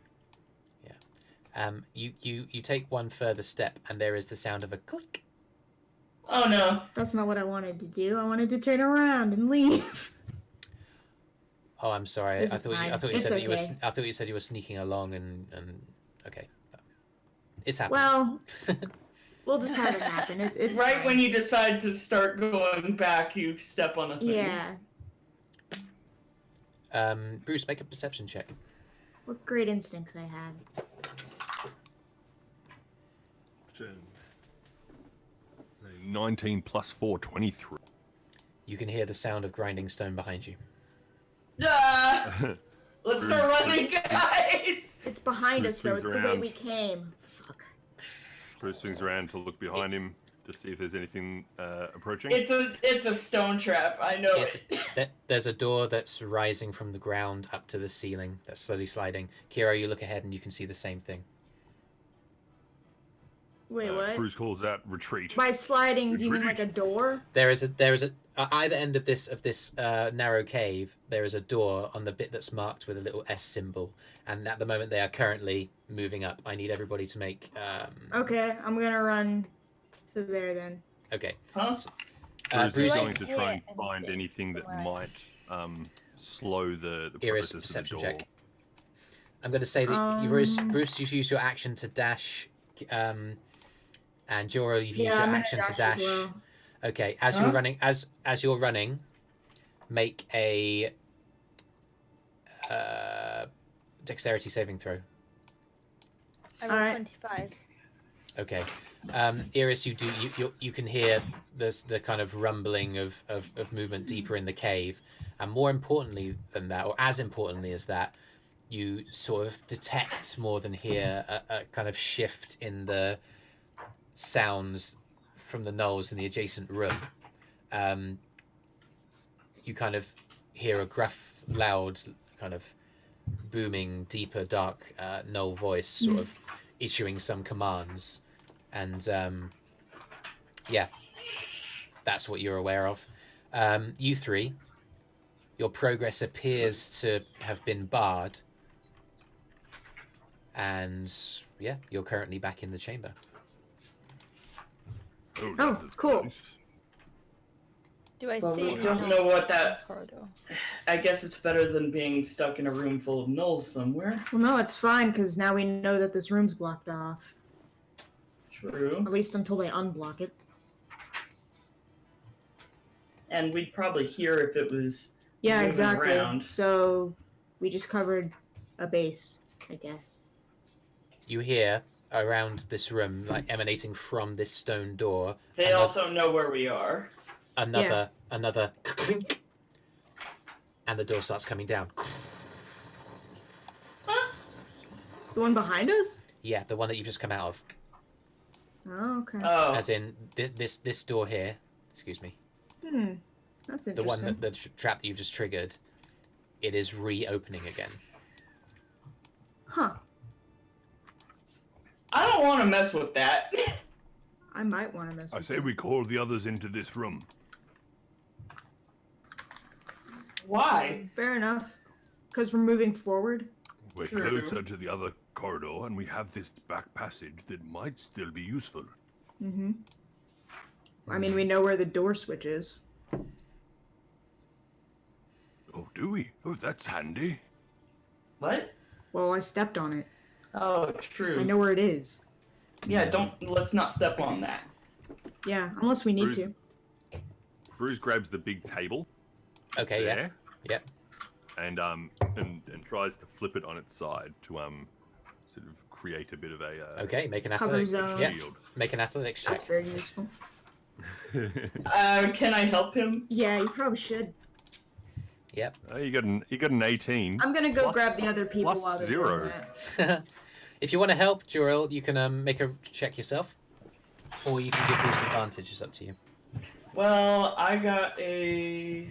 you take one further step, and there is the sound of a click. Oh no. That's not what I wanted to do. I wanted to turn around and leave. Oh, I'm sorry. This I is thought fine. I thought you It's said that you were. okay. I thought you said you were sneaking along and okay. It's happening. Well, we'll just have it happen. It's Right fine. when you decide to start going back, you step on a thing. Yeah. Brüz, make a perception check. What great instincts I had. 19 plus 4, 23. You can hear the sound of grinding stone behind you. Ah! Let's start running, guys! It's behind Bruce us, though. It's swings the way around. we came. Fuck. Bruce swings around to look behind him to see if there's anything approaching. It's a stone trap. I know Yes, it. there's a door that's rising from the ground up to the ceiling that's slowly sliding. Kyro, you look ahead and you can see the same thing. Wait, what? Bruce calls out retreat. By sliding, do you mean like a Retreat. door? There is a either end of this narrow cave. There is a door on the bit that's marked with a little S symbol, and at the moment they are currently moving up. I need everybody to make. Okay, I'm gonna run to there then. Okay. Huh? Bruce Bruce, is like going to hear try and find anything anything that from where- might slow the Eirys, process of the perception door. check. I'm going to say that Bruce, you've used your action to dash, and Joril, you've used your I'm gonna action to as dash. well. Okay, as you're running, as you're running, make a dexterity saving throw. I rolled Alright. 25. Okay, Eirys, you can hear the kind of rumbling of movement deeper in the cave, and more importantly than that, or as importantly as that, you sort of detect more than hear a kind of shift in the sounds from the gnolls in the adjacent room. You kind of hear a gruff, loud, kind of booming, deeper, dark gnoll voice sort of issuing some commands. And yeah, that's what you're aware of. You three, your progress appears to have been barred. And yeah, you're currently back in the chamber. Oh, Oh, that's cool. nice. Do I Well, see we it? don't in know what the that- corridor? I guess it's better than being stuck in a room full of gnolls somewhere. Well, no, it's fine because now we know that this room's blocked off. True. At least until they unblock it. And we'd probably hear if it was Yeah, moving exactly. around. So we just covered a base, I guess. You hear around this room, like emanating from this stone door, They another- also know where we are. another clink, and the door starts coming down. The one behind us? Yeah, the one that you've just come out of, Oh, okay. Oh. as in this door here. Excuse me, That's the interesting. one that the trap that you've just triggered. It is reopening again. Huh. I don't want to mess with that. I might want to mess I with say it. we call the others into this room. Why? Fair enough. Because we're moving forward. We're True. closer to the other corridor, and we have this back passage that might still be useful. Mm-hmm. I mean, we know where the door switch is. Oh, do we? Oh, that's handy. What? Well, I stepped on it. Oh, true. I know where it is. Yeah, let's not step on that. Yeah, unless we need Bruce- to. Bruce grabs the big table. Okay, yeah, there, yep. and tries to flip it on its side to sort of create a bit of a Okay, make an Cover athletics. zone. Yeah, shield. make an athletics check. That's very useful. Can I help him? Yeah, you probably should. Yep. Oh, you got an 18. I'm gonna go Plus- grab the other people plus while they're 0. doing that. If you want to help, Joril, you can make a check yourself, or you can give Bruce advantage. It's up to you. Well, I got a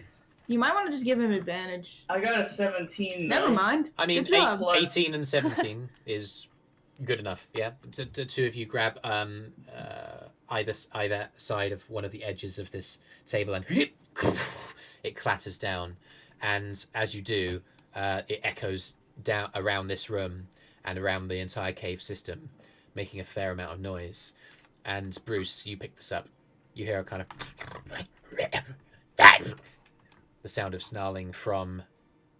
You might want to just give him advantage. 17. Never though. mind. I mean, Good job. Plus- 18 and 17 is good enough. Yeah, the two of you grab either side of one of the edges of this table, and it clatters down. And as you do, it echoes down around this room and around the entire cave system, making a fair amount of noise. And Bruce, you pick this up. You hear a kind of the sound of snarling from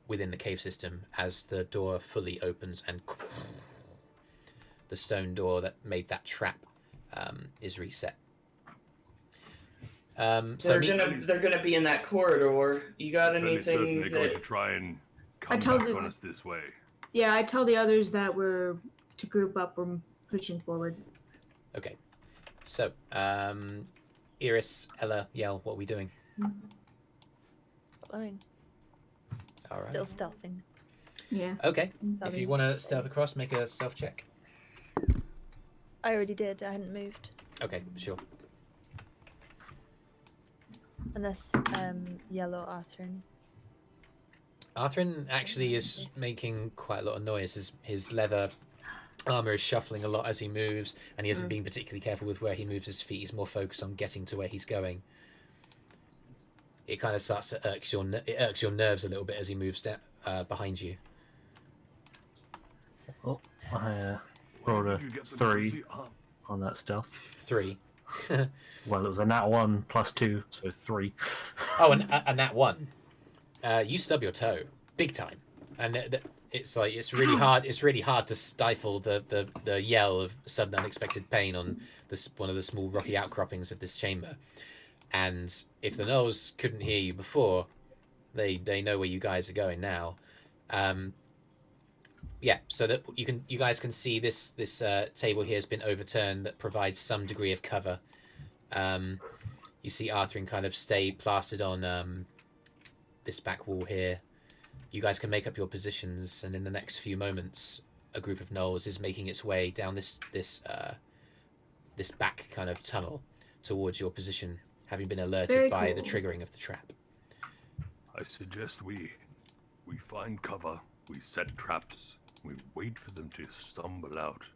within the cave system as the door fully opens and the stone door that made that trap is reset. They're gonna be in that corridor. You got Fairly anything certain they're going that? to try and come told back them- on us this way. Yeah, I tell the others that we're to group up. We're pushing forward. Okay. So, Eirys, Ella, Yell, what are we doing? Following. All right. Still stealthing. Yeah. Okay. If you want to stealth across, make a stealth check. I already did. I hadn't moved. Okay, sure. Unless Yellow Arthrin. Arthrin actually is making quite a lot of noise. His leather armor is shuffling a lot as he moves, and he isn't being particularly careful with where he moves his feet. He's more focused on getting to where he's going. It kind of starts to irks your nerves a little bit as he moves behind you. Oh, I rolled a Did you get the 3 cozy arm? on that stealth. 3. Well, it was a nat 1 plus 2, so 3. Oh, and that one. You stub your toe, big time, and it's like it's really hard. It's really hard to stifle the yell of sudden unexpected pain on one of the small rocky outcroppings of this chamber. And if the gnolls couldn't hear you before, they know where you guys are going now. Yeah, so that you guys can see this table here has been overturned that provides some degree of cover. You see Arthrin kind of stay plastered on this back wall here. You guys can make up your positions, and in the next few moments, a group of gnolls is making its way down this back kind of tunnel towards your position, having been alerted Very by the cool. triggering of the trap. I suggest we find cover, we set traps, we wait for them to stumble out.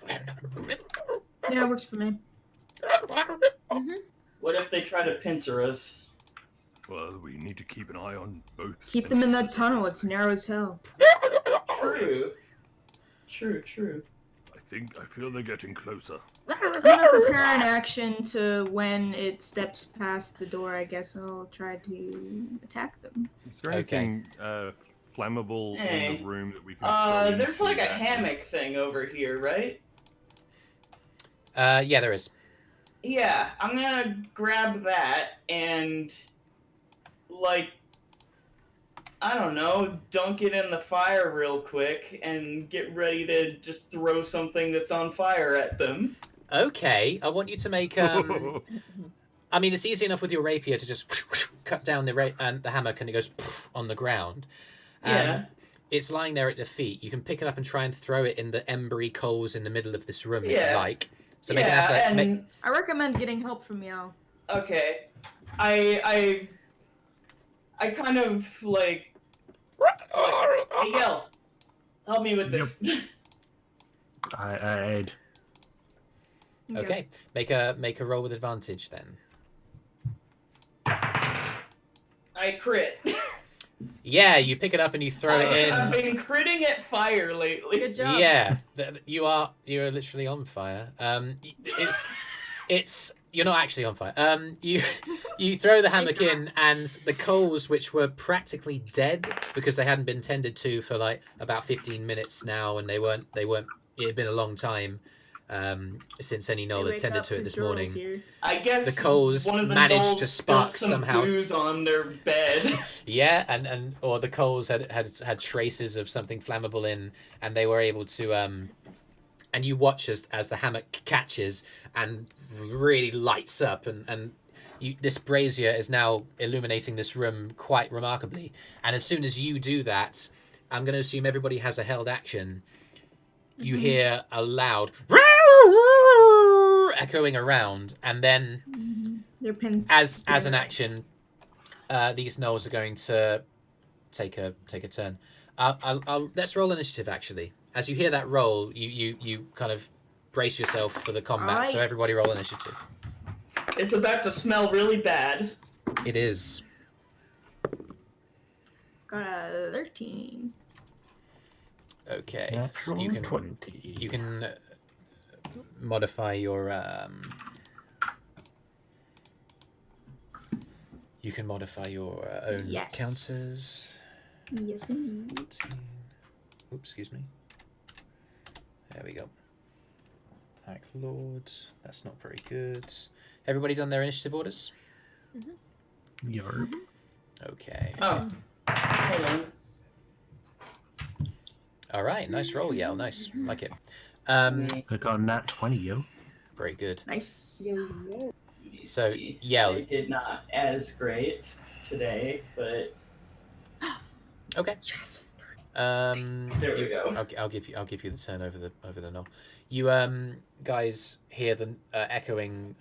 Yeah, it works for me. What if they try to pincer us? Well, we need to keep an eye on both. Keep them in that tunnel. It's narrow as hell. True. True. I feel they're getting closer. I'm gonna prepare an action to when it steps past the door. I guess I'll try to attack them. Is there Okay. anything flammable in Hey. the room that we can throw There's into like a that? hammock thing over here, right? Yeah, there is. Yeah, I'm gonna grab that and, like, I don't know, dunk it in the fire real quick and get ready to just throw something that's on fire at them. Okay, I want you to make. I mean, it's easy enough with your rapier to just cut down the hammock and it goes on the ground. Yeah. It's lying there at your feet. You can pick it up and try and throw it in the embery coals in the middle of this room if you Yeah. like. So make an Yeah, effort. and I recommend getting help from y'all. okay, I kind of like, hey, Yell, help me with this. I aid. Okay, make a roll with advantage then. I crit. Yeah, you pick it up and you throw it in. I've been critting at fire lately. Good job. Yeah, you're literally on fire. It's you're not actually on fire. You throw the hammock in, and the coals, which were practically dead because they hadn't been tended to for like about 15 minutes now, and they weren't. It had been a long time since any gnoll had tended to it this morning. I guess The coals one of the managed gnolls to spilled spark some somehow. booze on their bed. Yeah, and or the coals had traces of something flammable in, and they were able to and you watch as the hammock catches and really lights up, and this brazier is now illuminating this room quite remarkably. And as soon as you do that, I'm going to assume everybody has a held action. You hear a loud echoing around, and then Their pins. as an action, these gnolls are going to take a turn. Let's roll initiative. Actually, as you hear that roll, you kind of brace yourself for the combat. So Right. everybody roll initiative. It's about to smell really bad. It is. Got a 13. Okay. Natural You can 20. you can modify your own Yes. counters. Yes, indeed. 14. Oops, excuse me. There we go. Hack Lord. That's not very good. Everybody done their initiative orders? Yarp. Okay. Oh, Hold on. All right, nice roll, Yell. Nice, like it. I got a nat 20, yo. Very good. Nice. So, Yell. I did not as great today, but Okay. there we go. I'll give you the turn over the Gnoll. You guys hear the echoing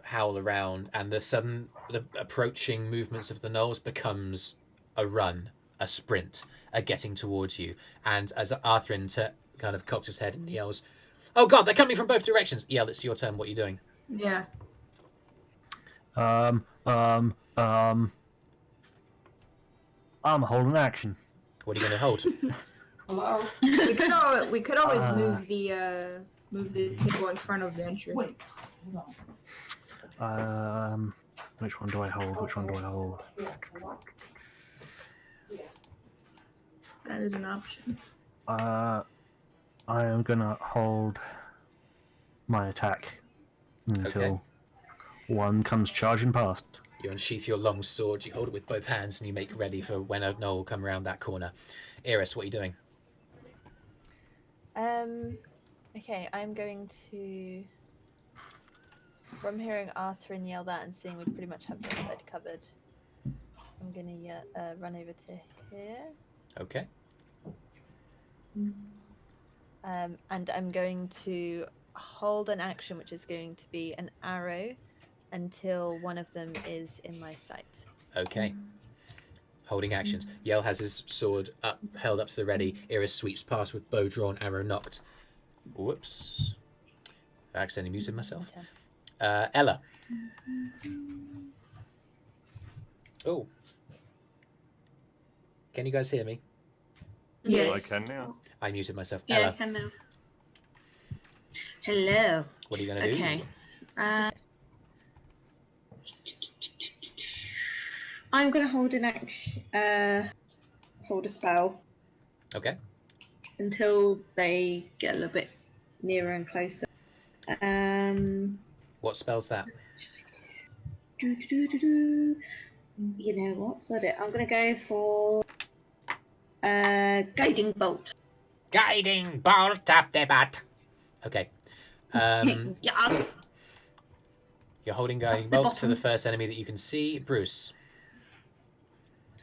howl around, and the approaching movements of the Gnolls becomes a run, a sprint, a getting towards you. And as Arthrin kind of cocks his head and yells, "Oh God, they're coming from both directions!" Yell, it's your turn. What are you doing? Yeah. I'm holding action. What are you going to hold? Hello? We could always move the table in front of the entry. Wait, hold on. Which one do I hold? Which one do I hold? That is an option. I am gonna hold my attack until one comes charging past. You unsheath your long sword, you hold it with both hands, and you make ready for when a Gnoll will come around that corner. Eirys, what are you doing? Okay, I'm going to... From hearing Arthrin yell that and seeing we pretty much have this side covered, I'm going to run over to here. Okay. And I'm going to hold an action, which is going to be an arrow, until one of them is in my sight. Okay. Holding actions. Yell has his sword held up to the ready. Eirys sweeps past with bow drawn, arrow knocked. Whoops. I accidentally muted myself. Ella. Oh. Can you guys hear me? Yes. I can now. I muted myself. Yeah, I Ella, can now. Hello. what are you going to do? Okay. I'm going to hold an action, hold a spell Okay. until they get a little bit nearer and closer. What spell's that? You know what? Sod it. I'm going to go for guiding bolt. Guiding bolt up the butt. Okay. Yes. You're holding guiding bolt to the first enemy that you can see. Brüz.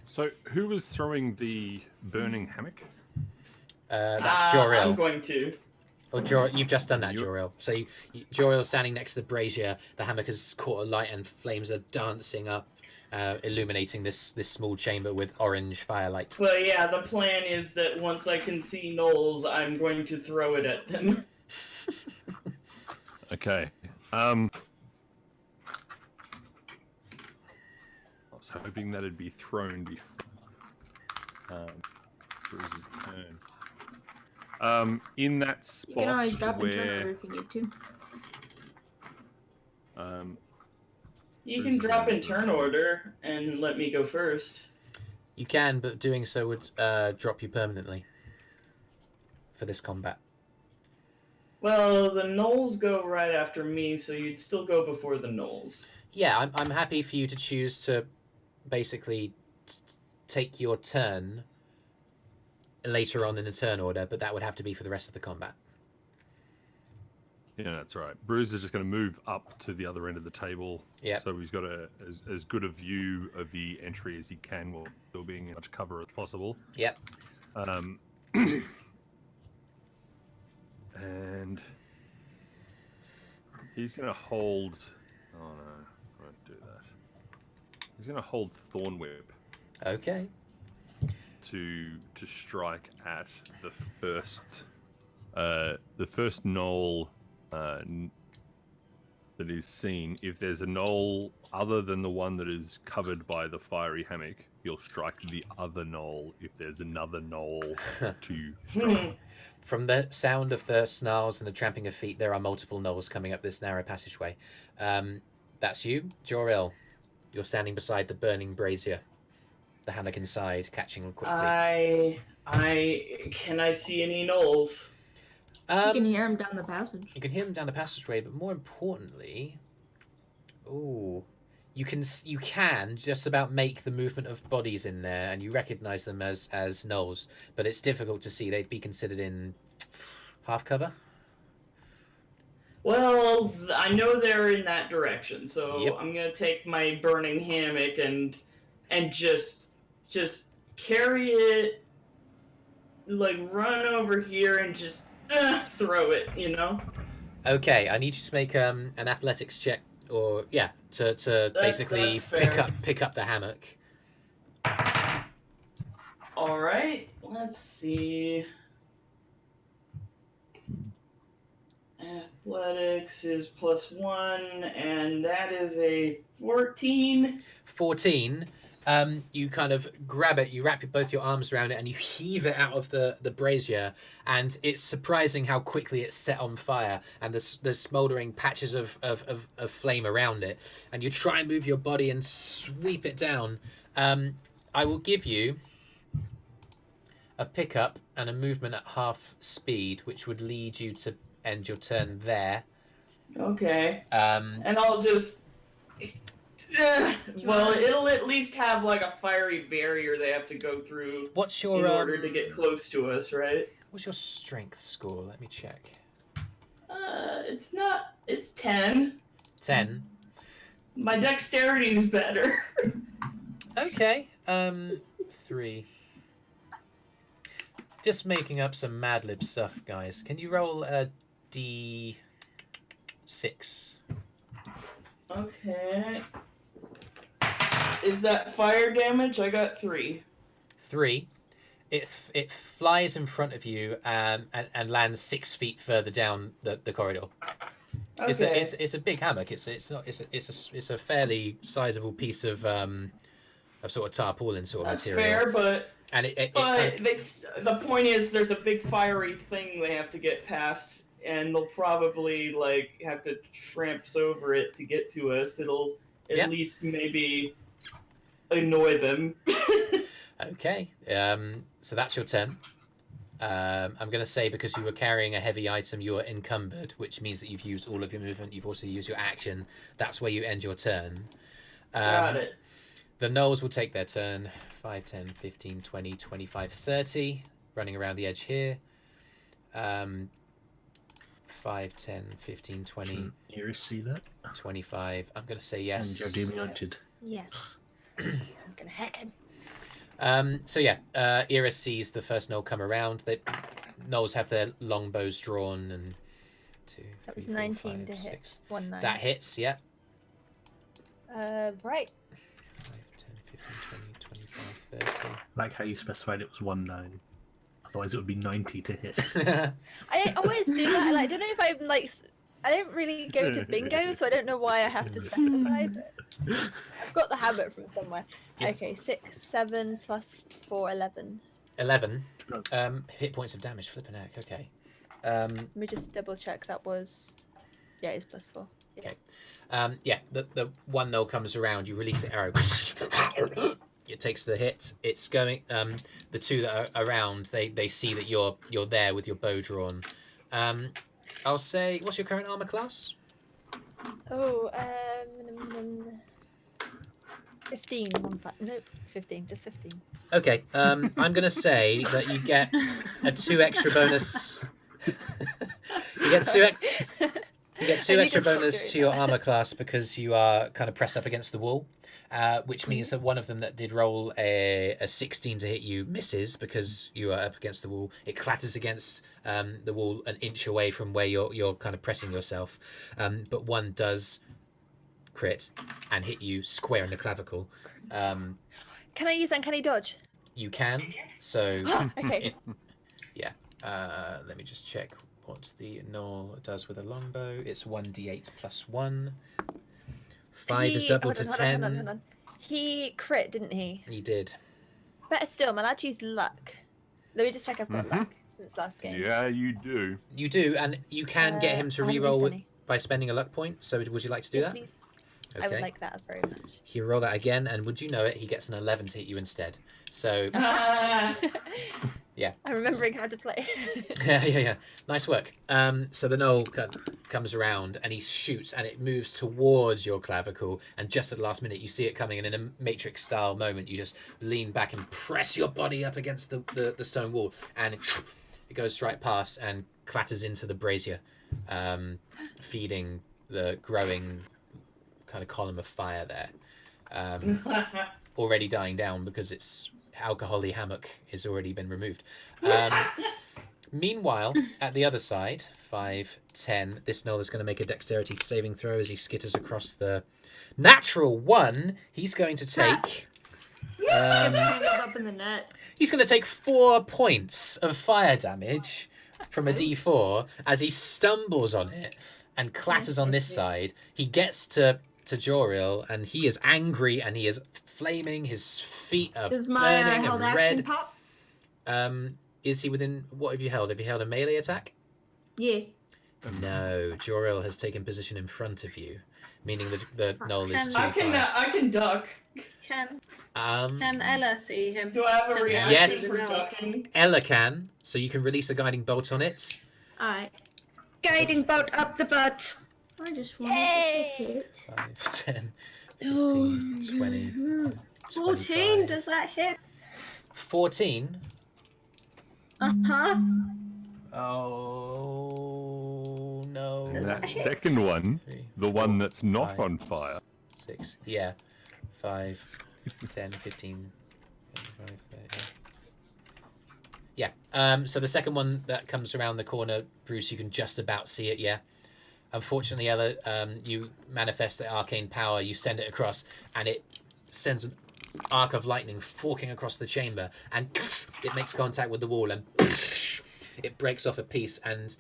So, who was throwing the burning hammock? That's I'm Joril. going to. Or you've just done that, Joril. So Joril's standing next to the brazier. The hammock has caught a light and flames are dancing up, illuminating this small chamber with orange firelight. But yeah, the plan is that once I can see Gnolls, I'm going to throw it at them. Okay. I was hoping that it'd be thrown before Brüz's turn. In that spot You can always drop and turn where over if you need to. You can drop in turn order and let me go first. You can, but doing so would drop you permanently for this combat. Well, the Gnolls go right after me, so you'd still go before the Gnolls. Yeah, I'm happy for you to choose to basically take your turn later on in the turn order, but that would have to be for the rest of the combat. Yeah, that's right. Brüz is just going to move up to the other end of the table. Yep. So he's got as good a view of the entry as he can while still being in as much cover as possible. Yep. And he's going to hold... Oh, no. I won't do that. He's going to hold Thorn Whip Okay. to strike at the first Gnoll that is seen. If there's a Gnoll other than the one that is covered by the fiery hammock, he'll strike the other Gnoll if there's another Gnoll to strike. From the sound of the snarls and the tramping of feet, there are multiple Gnolls coming up this narrow passageway. That's you, Joril. You're standing beside the burning brazier. The hammock inside, catching quickly. Can I see any Gnolls? You can hear him down the passage. You can hear them down the passageway, but more importantly, you can just about make the movement of bodies in there, and you recognise them as gnolls, but it's difficult to see. They'd be considered in half cover. Well, I know they're in that direction, so Yep. I'm gonna take my burning hammock and just carry it, like run over here and just throw it, you know? Okay, I need you to make an athletics check, or to basically that's fair. pick up the hammock. All right, let's see. Athletics is +1, and that is a 14. 14. You kind of grab it, you wrap both your arms around it, and you heave it out of the brazier, and it's surprising how quickly it's set on fire, and there's smouldering patches of flame around it, and you try and move your body and sweep it down. I will give you a pickup and a movement at half speed, which would lead you to end your turn there. Okay. And I'll just... well, it'll at least have like a fiery barrier they have to go through What's your in order to get close to us, right? What's your strength score? Let me check. It's 10. 10. My dexterity is better. Okay. 3. Just making up some Mad Lib stuff, guys. Can you roll a D6? Okay. Is that fire damage? I got 3. 3. It flies in front of you and lands 6 feet further down the corridor. Okay. It's a big hammock. It's a fairly sizable piece of sort of tarpaulin sort of That's material. fair, but And the point is there's a big fiery thing they have to get past, and they'll probably like have to tramps over it to get to us. It'll at least maybe annoy them. Okay. So that's your turn. I'm going to say because you were carrying a heavy item, you are encumbered, which means that you've used all of your movement. You've also used your action. That's where you end your turn. Got it. The gnolls will take their turn. 5, 10, 15, 20, 25, 30. Running around the edge here. 5, 10, 15, 20. Eirys see that? 25. I'm going to say yes. And you're demoted. Yeah. I'm gonna hack him. So yeah, Eirys sees the first gnoll come around. Gnolls have their long bows drawn and 2, That 3, was 4, 19 5, to 6. hit. 1 9. That hits, yeah. Right. 5, 10, 15, 20, 25, 30. Like how you specified it was 1-9. Otherwise it would be 90 to hit. I always do that. Like, I don't know if I'm like. I don't really go to bingo, so I don't know why I have to specify. But I've got the habit from somewhere. Yeah. Okay, 6, 7 plus 4, 11. 11. Hit points of damage. Flipping heck. Okay. Let me just double check. That was. Yeah, it's plus 4. Yeah. Okay. Yeah. The one gnoll comes around. You release the arrow. It takes the hit. It's going. The two that are around, they see that you're there with your bow drawn. I'll say, what's your current armor class? Oh, 15. No, 15. Just 15. Okay. I'm gonna say that you get a 2 extra bonus. You get 2 extra bonus to your armor class because you are kind of pressed up against the wall, which means that one of them that did roll a 16 to hit you misses because you are up against the wall. It clatters against the wall an inch away from where you're kind of pressing yourself, but one does crit and hit you square in the clavicle. Can I use Uncanny Dodge? You can. So Okay. let me just check what the gnoll does with a longbow. It's 1d8 plus 1. 5 is double to 10. Hold on. He crit, didn't he? He did. Better still, man. I'd use luck. Let me just check I've got luck since last game. Yeah, you do. You do, and you can get him to I haven't reroll used any. by spending a luck point. So would you like to do Yes, that? please. I would like that very much. He roll that again, and would you know it, he gets an 11 to hit you instead. So Yeah. I'm remembering how to play. Yeah. Nice work. So the Gnoll comes around and he shoots and it moves towards your clavicle. And just at the last minute, you see it coming, and in a Matrix-style moment, you just lean back and press your body up against the stone wall, and it goes straight past and clatters into the brazier, feeding the growing kind of column of fire there. Already dying down because its alcohol-y hammock has already been removed. Meanwhile, at the other side, 5, 10, this Gnoll is going to make a dexterity saving throw as he skitters across the natural 1. He's going to take... up in the net. He's going to take 4 points of fire damage from a d4 as he stumbles on it and clatters on this side. He gets to Joril, and he is angry and he is flaming. His feet are Does my burning held and action red. pop? Is he within... What have you held? Have you held a melee attack? Yeah. No. Joril has taken position in front of you, meaning the Gnoll is too I can duck. Can far. Ella see him? Do I have a reaction Yes. for ducking? Ella can, so you can release a guiding bolt on it. Alright. Guiding bolt up the butt. I just wanted to hit it. 5, 10, Oh, 15, 20, 14, 25. does that hit? 14. Uh-huh. Oh, no. And that second one, 3, the one that's not 5, on fire. 6. Yeah. 5, 10, 15, 25, 30. Yeah. So the second one that comes around the corner, Brüz, you can just about see it, yeah. Unfortunately, Ella, you manifest the arcane power, you send it across, and it sends an arc of lightning forking across the chamber, and it makes contact with the wall, and it breaks off a piece, and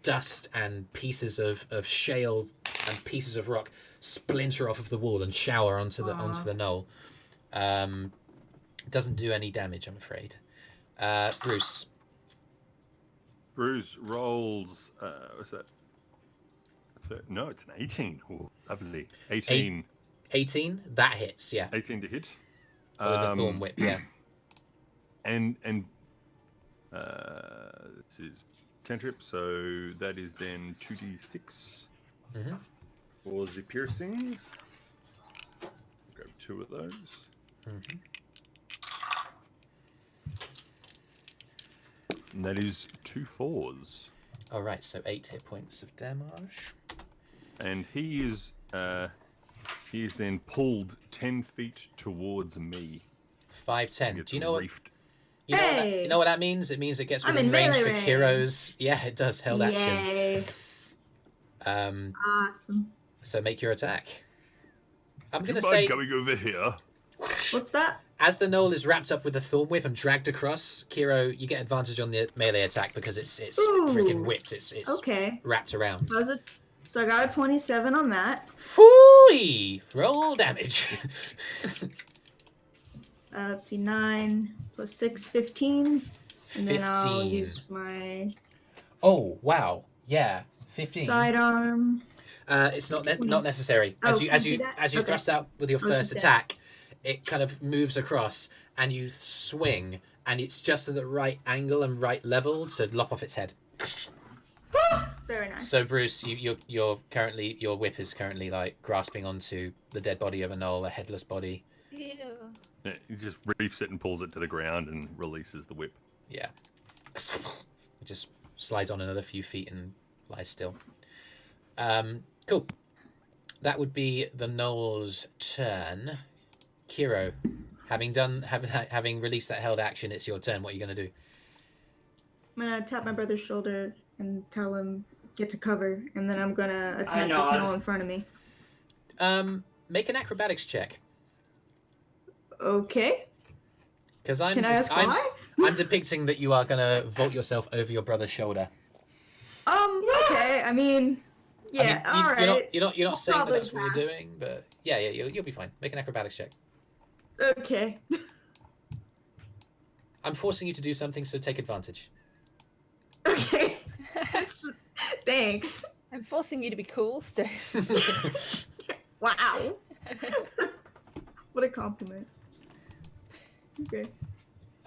dust and pieces of shale and pieces of rock splinter off of the wall and shower onto the Gnoll. Doesn't do any damage, I'm afraid. Brüz. Brüz rolls. What's that? No, it's an 18. Ooh, lovely. 18. 18. That hits. Yeah. 18 to hit. With the thorn whip. Yeah. And this is cantrip, so that is then 2d6 for the piercing. Grab 2 of those. And that is 2 4s. All right, so 8 hit points of damage. And he is then pulled 10 feet towards me. 5, 10. Gets Do you know what? reefed. You know, Hey! you know what that means? It means it gets I'm within in range melee for range. Kyro's. Yeah, it does. Held action. Yay. Awesome. So make your attack. I'm Do going you to mind say, going over here? What's that? as the Gnoll is wrapped up with the thorn whip and dragged across, Kyro, you get advantage on the melee attack because it's Ooh. freaking whipped. It's Okay. wrapped around. That was so I got a 27 on that. Phooey! Roll damage. Let's see, 9 plus 6, 15. And then I'll 15. use my Oh, wow. Yeah. 15. sidearm. It's not necessary. As Oh, you can as I you do that? as you Okay. thrust out with your I was first just saying. attack, it kind of moves across and you swing, and it's just at the right angle and right level to lop off its head. Very nice. So Brüz, you're currently, your whip is currently like grasping onto the dead body of a Gnoll, a headless body. Ew. Yeah, he just reefs it and pulls it to the ground and releases the whip. Yeah. It just slides on another few feet and lies still. Cool. That would be the Gnoll's turn. Kyro, having released that held action, it's your turn. What are you going to do? I'm gonna tap my brother's shoulder and tell him get to cover, and then I'm gonna attack this nod. Gnoll in front of me. Make an acrobatics check. Okay. Because Can I ask why? I'm depicting that you are going to vault yourself over your brother's shoulder. Okay. I mean, yeah. I mean, all right. You're not I'll saying that probably that's what you're pass. doing, but yeah, you'll be fine. Make an acrobatics check. Okay. I'm forcing you to do something, so take advantage. Okay. Thanks. I'm forcing you to be cool, so. Wow. What a compliment. Okay.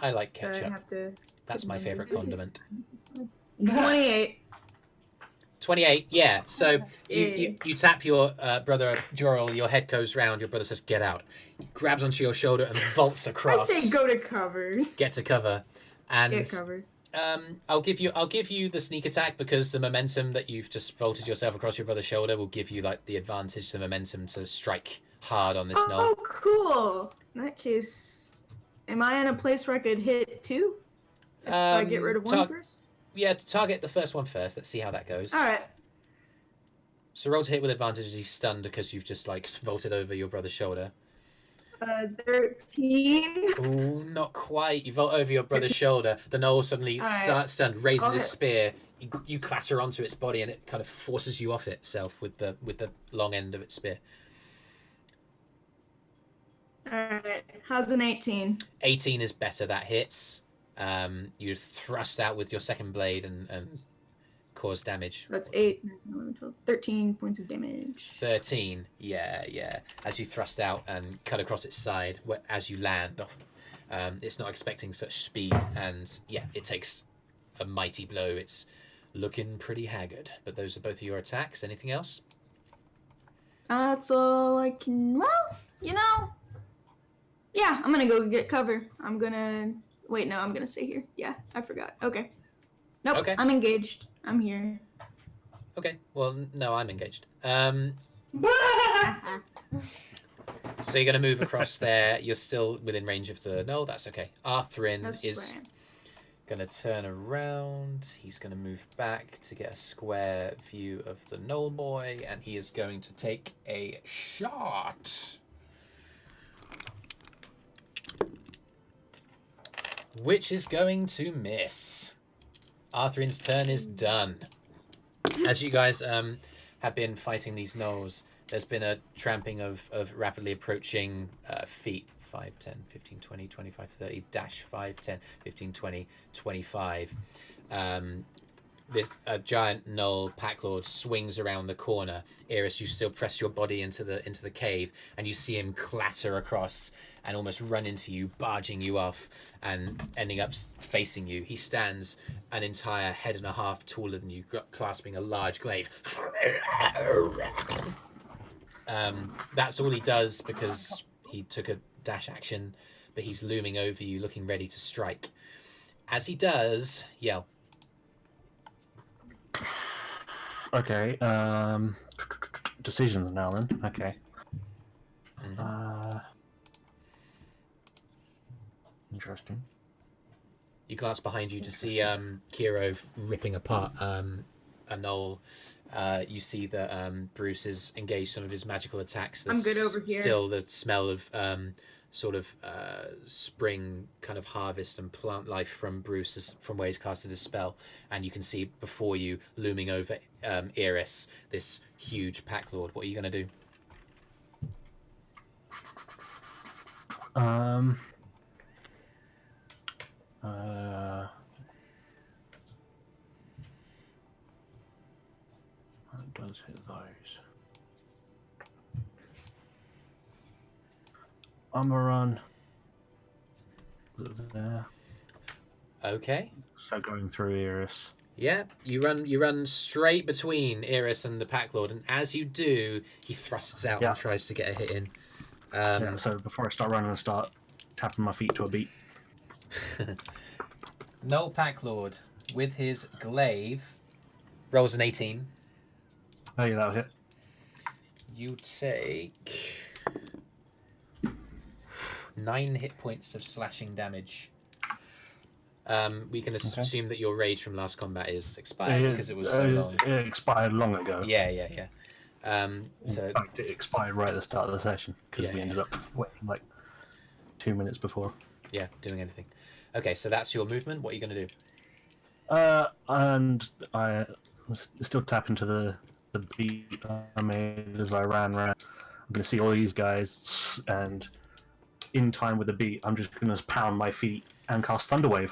I like So I ketchup. have to. That's my favorite condiment. 28. 28, yeah. So you tap your brother Joril, your head goes round, your brother says, get out. He grabs onto your shoulder and vaults I across. say go to cover. Get to cover. And Get covered. I'll give you the sneak attack because the momentum that you've just vaulted yourself across your brother's shoulder will give you like the advantage, the momentum to strike hard on this gnoll. Oh, cool. In that case, am I in a place where I could hit 2? If I get rid of one first? Yeah, target the first one first. Let's see how that goes. All right. So roll to hit with advantage as he's stunned because you've just like vaulted over your brother's shoulder. 13. Ooh, not quite. You vault over your brother's shoulder. The gnoll suddenly stunned, raises his spear. You clatter onto its body, and it kind of forces you off itself with the long end of its spear. All right. How's an 18? 18 is better. That hits. You thrust out with your second blade and cause damage. So that's 8, 9, 11, 12, 13 points of damage. 13, yeah. As you thrust out and cut across its side, as you land off, it's not expecting such speed, and yeah, it takes a mighty blow. It's looking pretty haggard. But those are both of your attacks. Anything else? That's all I can. Well, yeah, I'm gonna go get cover. I'm gonna stay here. Yeah, I forgot. Okay. Nope. Okay. I'm engaged. I'm here. Okay. Well, no, I'm engaged. So you're going to move across there. You're still within range of the... No, that's okay. Arthrin is going to turn around. He's going to move back to get a square view of the Gnoll boy, and he is going to take a shot. Which is going to miss. Arthrin's turn is done. As you guys have been fighting these gnolls, there's been a tramping of rapidly approaching feet. 5, 10, 15, 20, 25, 30, dash 5, 10, 15, 20, 25. This giant gnoll packlord swings around the corner. Eirys, you still press your body into the cave, and you see him clatter across and almost run into you, barging you off and ending up facing you. He stands an entire head and a half taller than you, clasping a large glaive. That's all he does because he took a dash action, but he's looming over you, looking ready to strike. As he does, yell. Okay, decisions now then. Okay. Interesting. You glance behind you to see Kyro ripping apart a gnoll. You see that Brüz has engaged some of his magical attacks. I'm good over here. Still the smell of spring kind of harvest and plant life from Brüz from where he's casted his spell, and you can see before you looming over Eirys, this huge pack lord. What are you going to do? That does hit those. I'm gonna run there. Okay. So going through Eirys. Yeah, you run straight between Eirys and the pack lord, and as you do, he thrusts out and tries to get a hit in. So before I start running, I start tapping my feet to a beat. Gnoll pack lord with his glaive rolls an 18. Oh yeah, that'll hit. You take 9 hit points of slashing damage. We can assume that your rage from last combat is expired because it was so long. It expired long ago. Yeah. So in fact, it expired right at the start of the session because we ended up waiting like 2 minutes before. Yeah, doing anything. Okay, so that's your movement. What are you going to do? And I was still tapping to the beat I made as I ran around. I'm going to see all these guys, and in time with the beat, I'm just going to pound my feet and cast Thunderwave.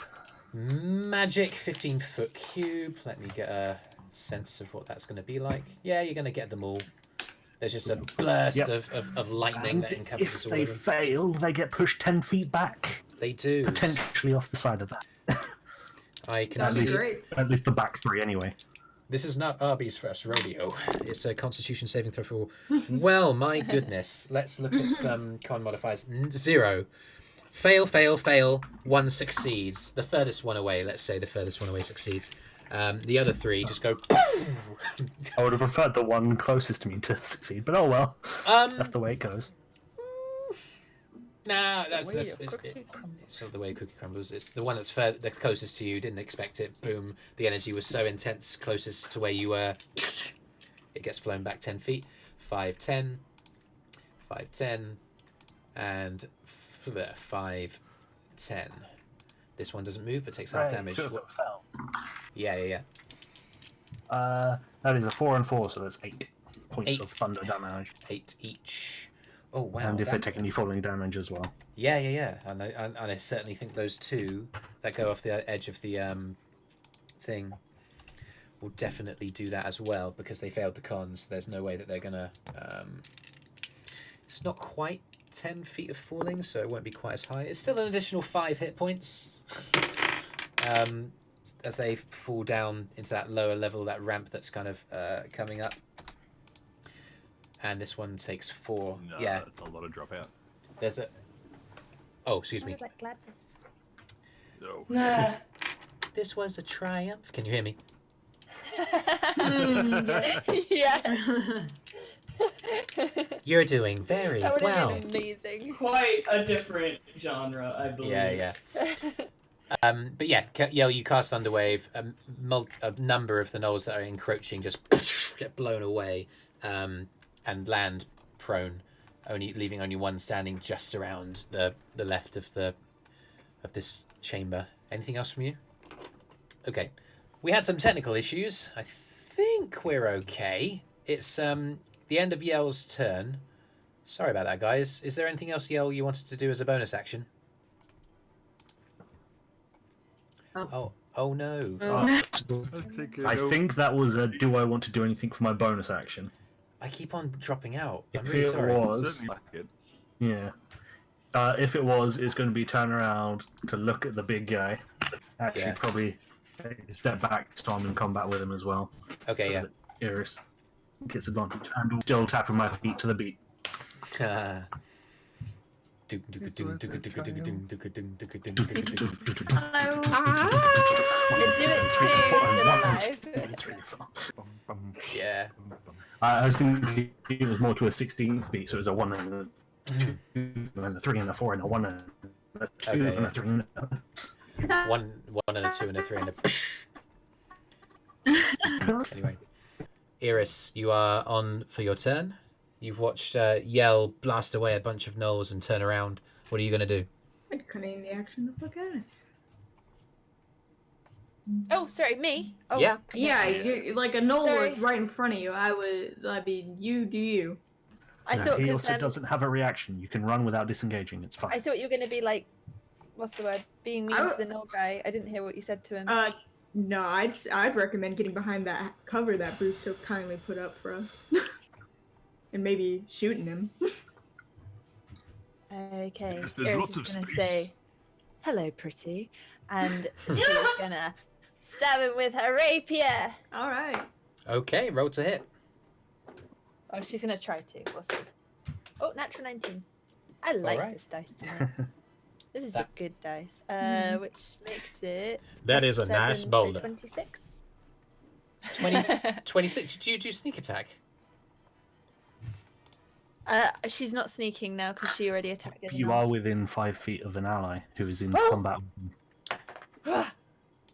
Magic 15-foot cube. Let me get a sense of what that's going to be like. Yeah, you're going to get them all. There's just a burst of lightning that encompasses all of them. If they fail, they get pushed 10 feet back. They do. Potentially off the side of that. I can At see. least, Great. at least the back three, anyway. This is not Arby's first rodeo. It's a Constitution saving throw for. Well, my goodness. Let's look at some con modifiers. 0. Fail, fail, fail. 1 succeeds. The furthest one away. Let's say the furthest one away succeeds. The other 3 just go. I would have preferred the one closest to me to succeed, but oh well. That's the way it goes. Nah, that's way it's your cookie crumbles. not the way cookie crumbles. It's the one that's the closest to you. Didn't expect it. Boom! The energy was so intense, closest to where you were. It gets flown back 10 feet. 5, 10, 5, 10, and 5, 10. This one doesn't move, but takes half damage. Two of them fell. Yeah. That is a 4 and 4, so that's 8 points 8. of thunder damage. 8 each. Oh wow! And if that- they're taking any falling damage as well. Yeah. And I certainly think those 2 that go off the edge of the thing will definitely do that as well because they failed the cons. There's no way that they're gonna. It's not quite 10 feet of falling, so it won't be quite as high. It's still an additional 5 hit points. As they fall down into that lower level, that ramp that's kind of coming up. And this one takes 4. No, Yeah, that's a lot of dropout. there's a. Oh, excuse me. Sounded like gladness. No. Nah. This was a triumph. Can you hear me? Yeah. You're doing very That would have well. been amazing. Quite a different genre, I believe. Yeah. But yeah, you cast Thunderwave. A number of the gnolls that are encroaching just get blown away and land prone, leaving only one standing just around the left of this chamber. Anything else from you? Okay, we had some technical issues. I think we're okay. It's the end of Yell's turn. Sorry about that, guys. Is there anything else, Yell, you wanted to do as a bonus action? Oh no. Let's take a I note. think that was a do I want to do anything for my bonus action? I keep on dropping out. I'm If really it sorry. was- Certainly like it. Yeah. If it was, it's going to be turn around to look at the big guy. Actually, Yeah. probably take a step back to I'm in combat with him as well. Okay, so yeah. that Eirys gets advantage. And still tapping my feet to the beat. Hello. Yeah. I was thinking it was more to a 16th beat, so it was a 1 and a 2 and a 3 and a 4 and a 1 and a 2 Okay, and yeah. a 3 and a... One and a 2 and a 3 and a. Anyway, Eirys, you are on for your turn. You've watched Yell blast away a bunch of gnolls and turn around. What are you going to do? I'd cut in the action the fuck out of it. Oh, sorry, me. Oh, Yeah. Yeah, like a gnoll Sorry. was right in front of you. I mean, you do you. I No, thought he because also doesn't have a reaction. You can run without disengaging. It's fine. I thought you were going to be like, what's the word? Being mean I to the null guy. I didn't hear what you said to him. No, I'd recommend getting behind that cover that Brüz so kindly put up for us, and maybe shooting him. Okay. Yes, there's Eirys lots is of gonna space. say, "Hello, pretty," and she's gonna stab him with her rapier. All right. Okay, roll to hit. Oh, she's gonna try to. We'll see. Oh, natural 19. I like Alright. this dice tonight. This is That- a good dice. Which makes it. That is a nice 7, boulder. So 26. 26. Did you do sneak attack? She's not sneaking now because she already attacked the other You are gnolls. within 5 feet of an ally who is in Oh! combat.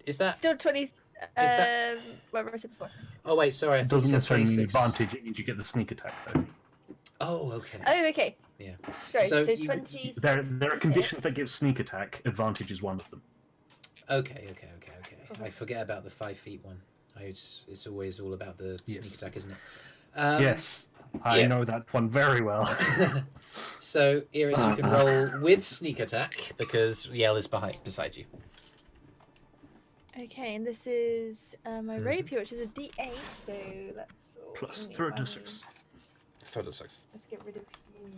Is that? Still 20. that- What I said before. Oh wait, sorry. I It thought you doesn't said necessarily mean 26. advantage, it means you get the sneak attack though. Oh, okay. Oh, okay. Yeah. Sorry, So so, you- 20. There are conditions that give sneak attack, advantage is one of them. Okay. I forget about the 5 feet one. It's always all about the sneak Yes. attack, isn't it? Yes, I yeah. know that one very well. So, Eirys, you can roll with sneak attack because Yell is beside you. Okay, and this is my rapier, which is a D8. So let's. Plus give me 36. Total 6. Let's get rid of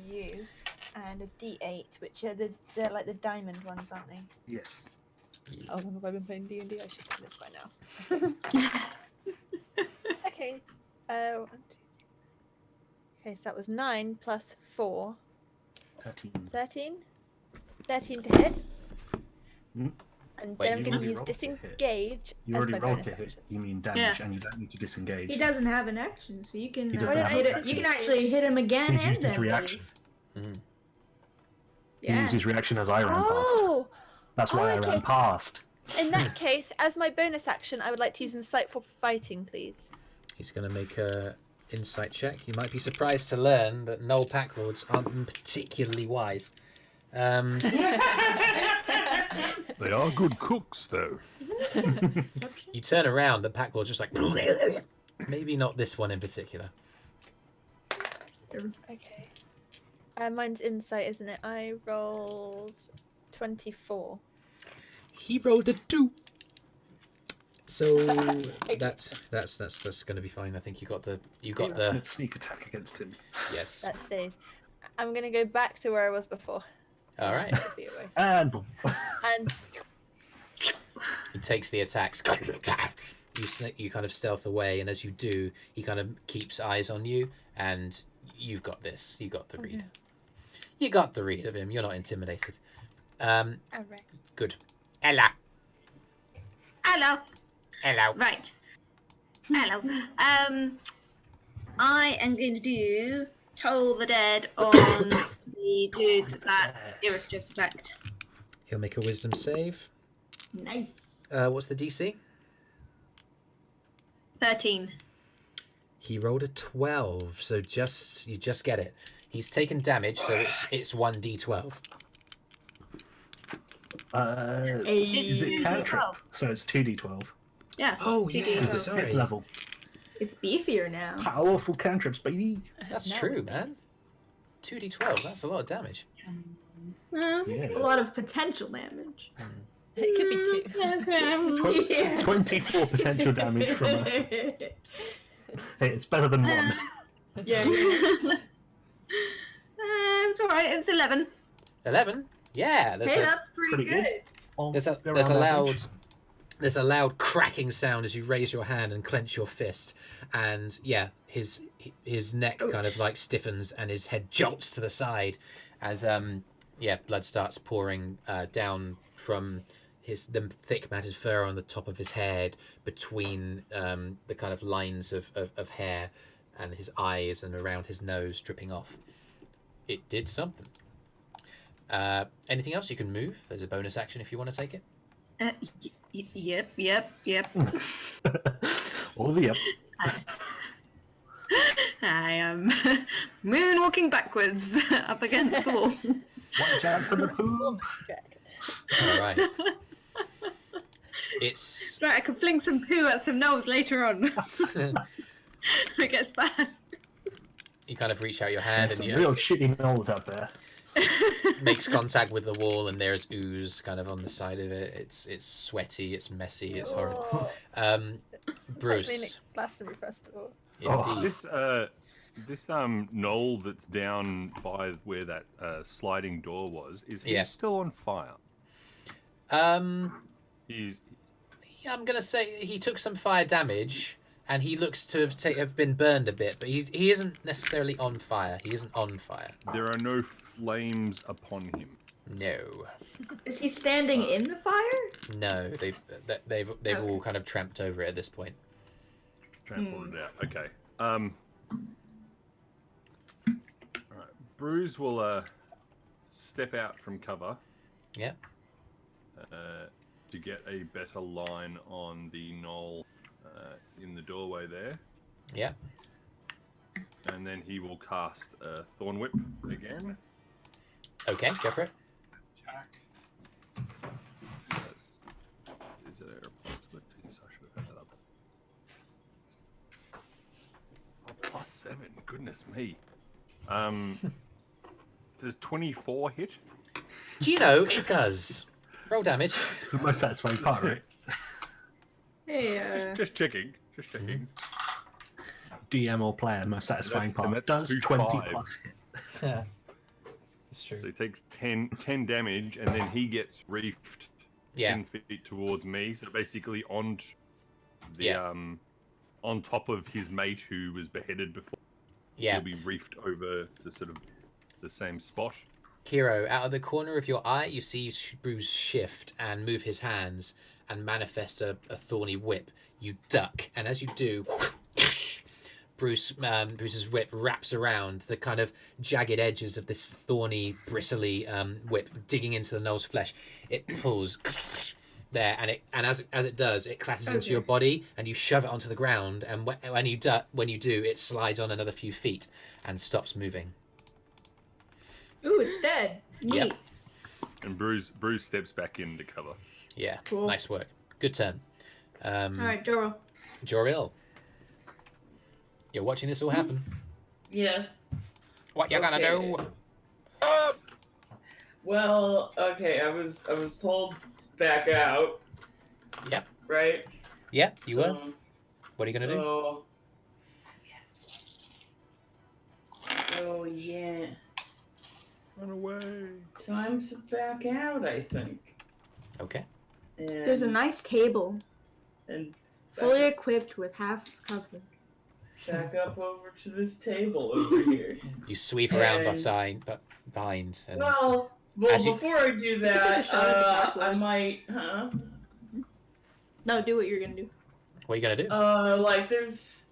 you. and a D8, which are they're like the diamond ones, aren't they? Yes. Oh, have I been playing D&D? I should know this by now. Okay. 1, 2, 3. Okay, so that was 9 plus 4. 13. 13? 13 to hit. Mm. And Wait, then I'm you going to already use rolled to hit. disengage You as already my rolled bonus to hit. action. You mean damage, and you don't need to disengage. He doesn't have an action, so you can He doesn't have hit an it. You can action. actually hit him again He used and his then reaction. leave. Mhm. He Yeah. used his reaction as I ran past. Oh! That's why I okay. ran past. In that case, as my bonus action, I would like to use Insightful Fighting, please. He's going to make a insight check. You might be surprised to learn that Gnoll Packlords aren't particularly wise. They are good cooks, though. You turn around, the Packlord's just like... Maybe not this one in particular. Okay. Mine's Insight, isn't it? I rolled 24. He rolled a 2. So that's going to be fine. I think you got the Sneak attack against him. yes. That stays. I'm going to go back to where I was before. All right. And boom. And He takes the attacks. You kind of stealth away, and as you do, he kind of keeps eyes on you, and you've got this. You got the read. Okay. You got the read of him. You're not intimidated. all right. Good. Ella. Hello. Hello. Right. Hello. I am going to do Toll the Dead on the dude that Eirys just attacked. He'll make a wisdom save. Nice. What's the DC? 13. He rolled a 12, so you just get it. He's taken damage, so it's 1d12. Is it 2d12. cantrip? So it's 2d12. Yeah. Oh, yeah, 2d12. sorry. Fifth level. It's beefier now. Powerful cantrips, baby. That's Now true, it- man. 2d12, that's a lot of damage. Yeah. A lot of potential damage. It could be 2. Okay. Yeah. 24 potential damage from a... Hey, it's better than 1. Yeah. It's alright, it was 11. 11? Yeah, Hey, that's pretty Pretty good. good. Well, there's around a average. loud cracking sound as you raise your hand and clench your fist, and yeah, his neck kind of like stiffens and his head jolts to the side as blood starts pouring down from the thick matted fur on the top of his head, between the kind of lines of hair and his eyes and around his nose dripping off. It did something. Anything else? You can move. There's a bonus action if you want to take it. Yep. All the up. I am moonwalking backwards up against the wall. Watch out for the poo. All right. It's Right, I can fling some poo at some gnolls later on. If it gets bad. you kind of reach out your hand There's and some you real shitty gnolls out there. makes contact with the wall, and there's ooze kind of on the side of it. It's sweaty, it's messy, it's horrid. Brüz. Glastonbury Festival. Indeed. This Gnoll that's down by where that sliding door was, is he Yeah. still on fire? He's I'm gonna say he took some fire damage, and he looks to have been burned a bit, but he isn't necessarily on fire. He isn't on fire. there are no flames upon him. No, Is he standing in the fire? no. They've all kind of tramped over it at this point. Trampled it out. Okay. All right. Brüz will step out from cover. Yeah. To get a better line on the Gnoll in the doorway there, Yeah. and then he will cast a Thorn Whip again. Okay, go for it. Attack. Is there a plus to it? Yes, I should have had that up. Oh, +7. Goodness me. Does 24 hit? Do you know it does? Roll damage. It's the most satisfying part, right? Hey, Just checking. Just checking. DM or player, most satisfying And part. that's Does 2, 20 5. plus hit? It's true. So he takes 10 damage, and then he gets reefed 10 feet towards me. So basically on the on top of his mate who was beheaded before. Yeah. He'll be reefed over to sort of the same spot. Kyro, out of the corner of your eye, you see Brüz shift and move his hands and manifest a thorny whip. You duck, and as you do, Brüz's whip wraps around the kind of jagged edges of this thorny, bristly whip, digging into the Gnoll's flesh. It pulls there, and as it does, it clatters into your body, and you shove it onto the ground. And when you do, it slides on another few feet and stops moving. Ooh, it's dead. Neat. Yep. And Brüz steps back in to cover. Yeah, Cool. Nice work. Good turn. All right, Joril. Joril. You're watching this all happen. Yeah. What you gonna do? Well, okay, I was told to back out. Yep. Right? Yep, you were. What are you gonna do? Oh yeah. Run away. Time to back out, I think. Okay. And, There's a nice table, and fully equipped with half cover. back up over to this table over here. You sweep around And- behind. And Well, As you- before I do take a that, shot at the dark I one. might, No, do what you're gonna do. what are you gonna do? like there's.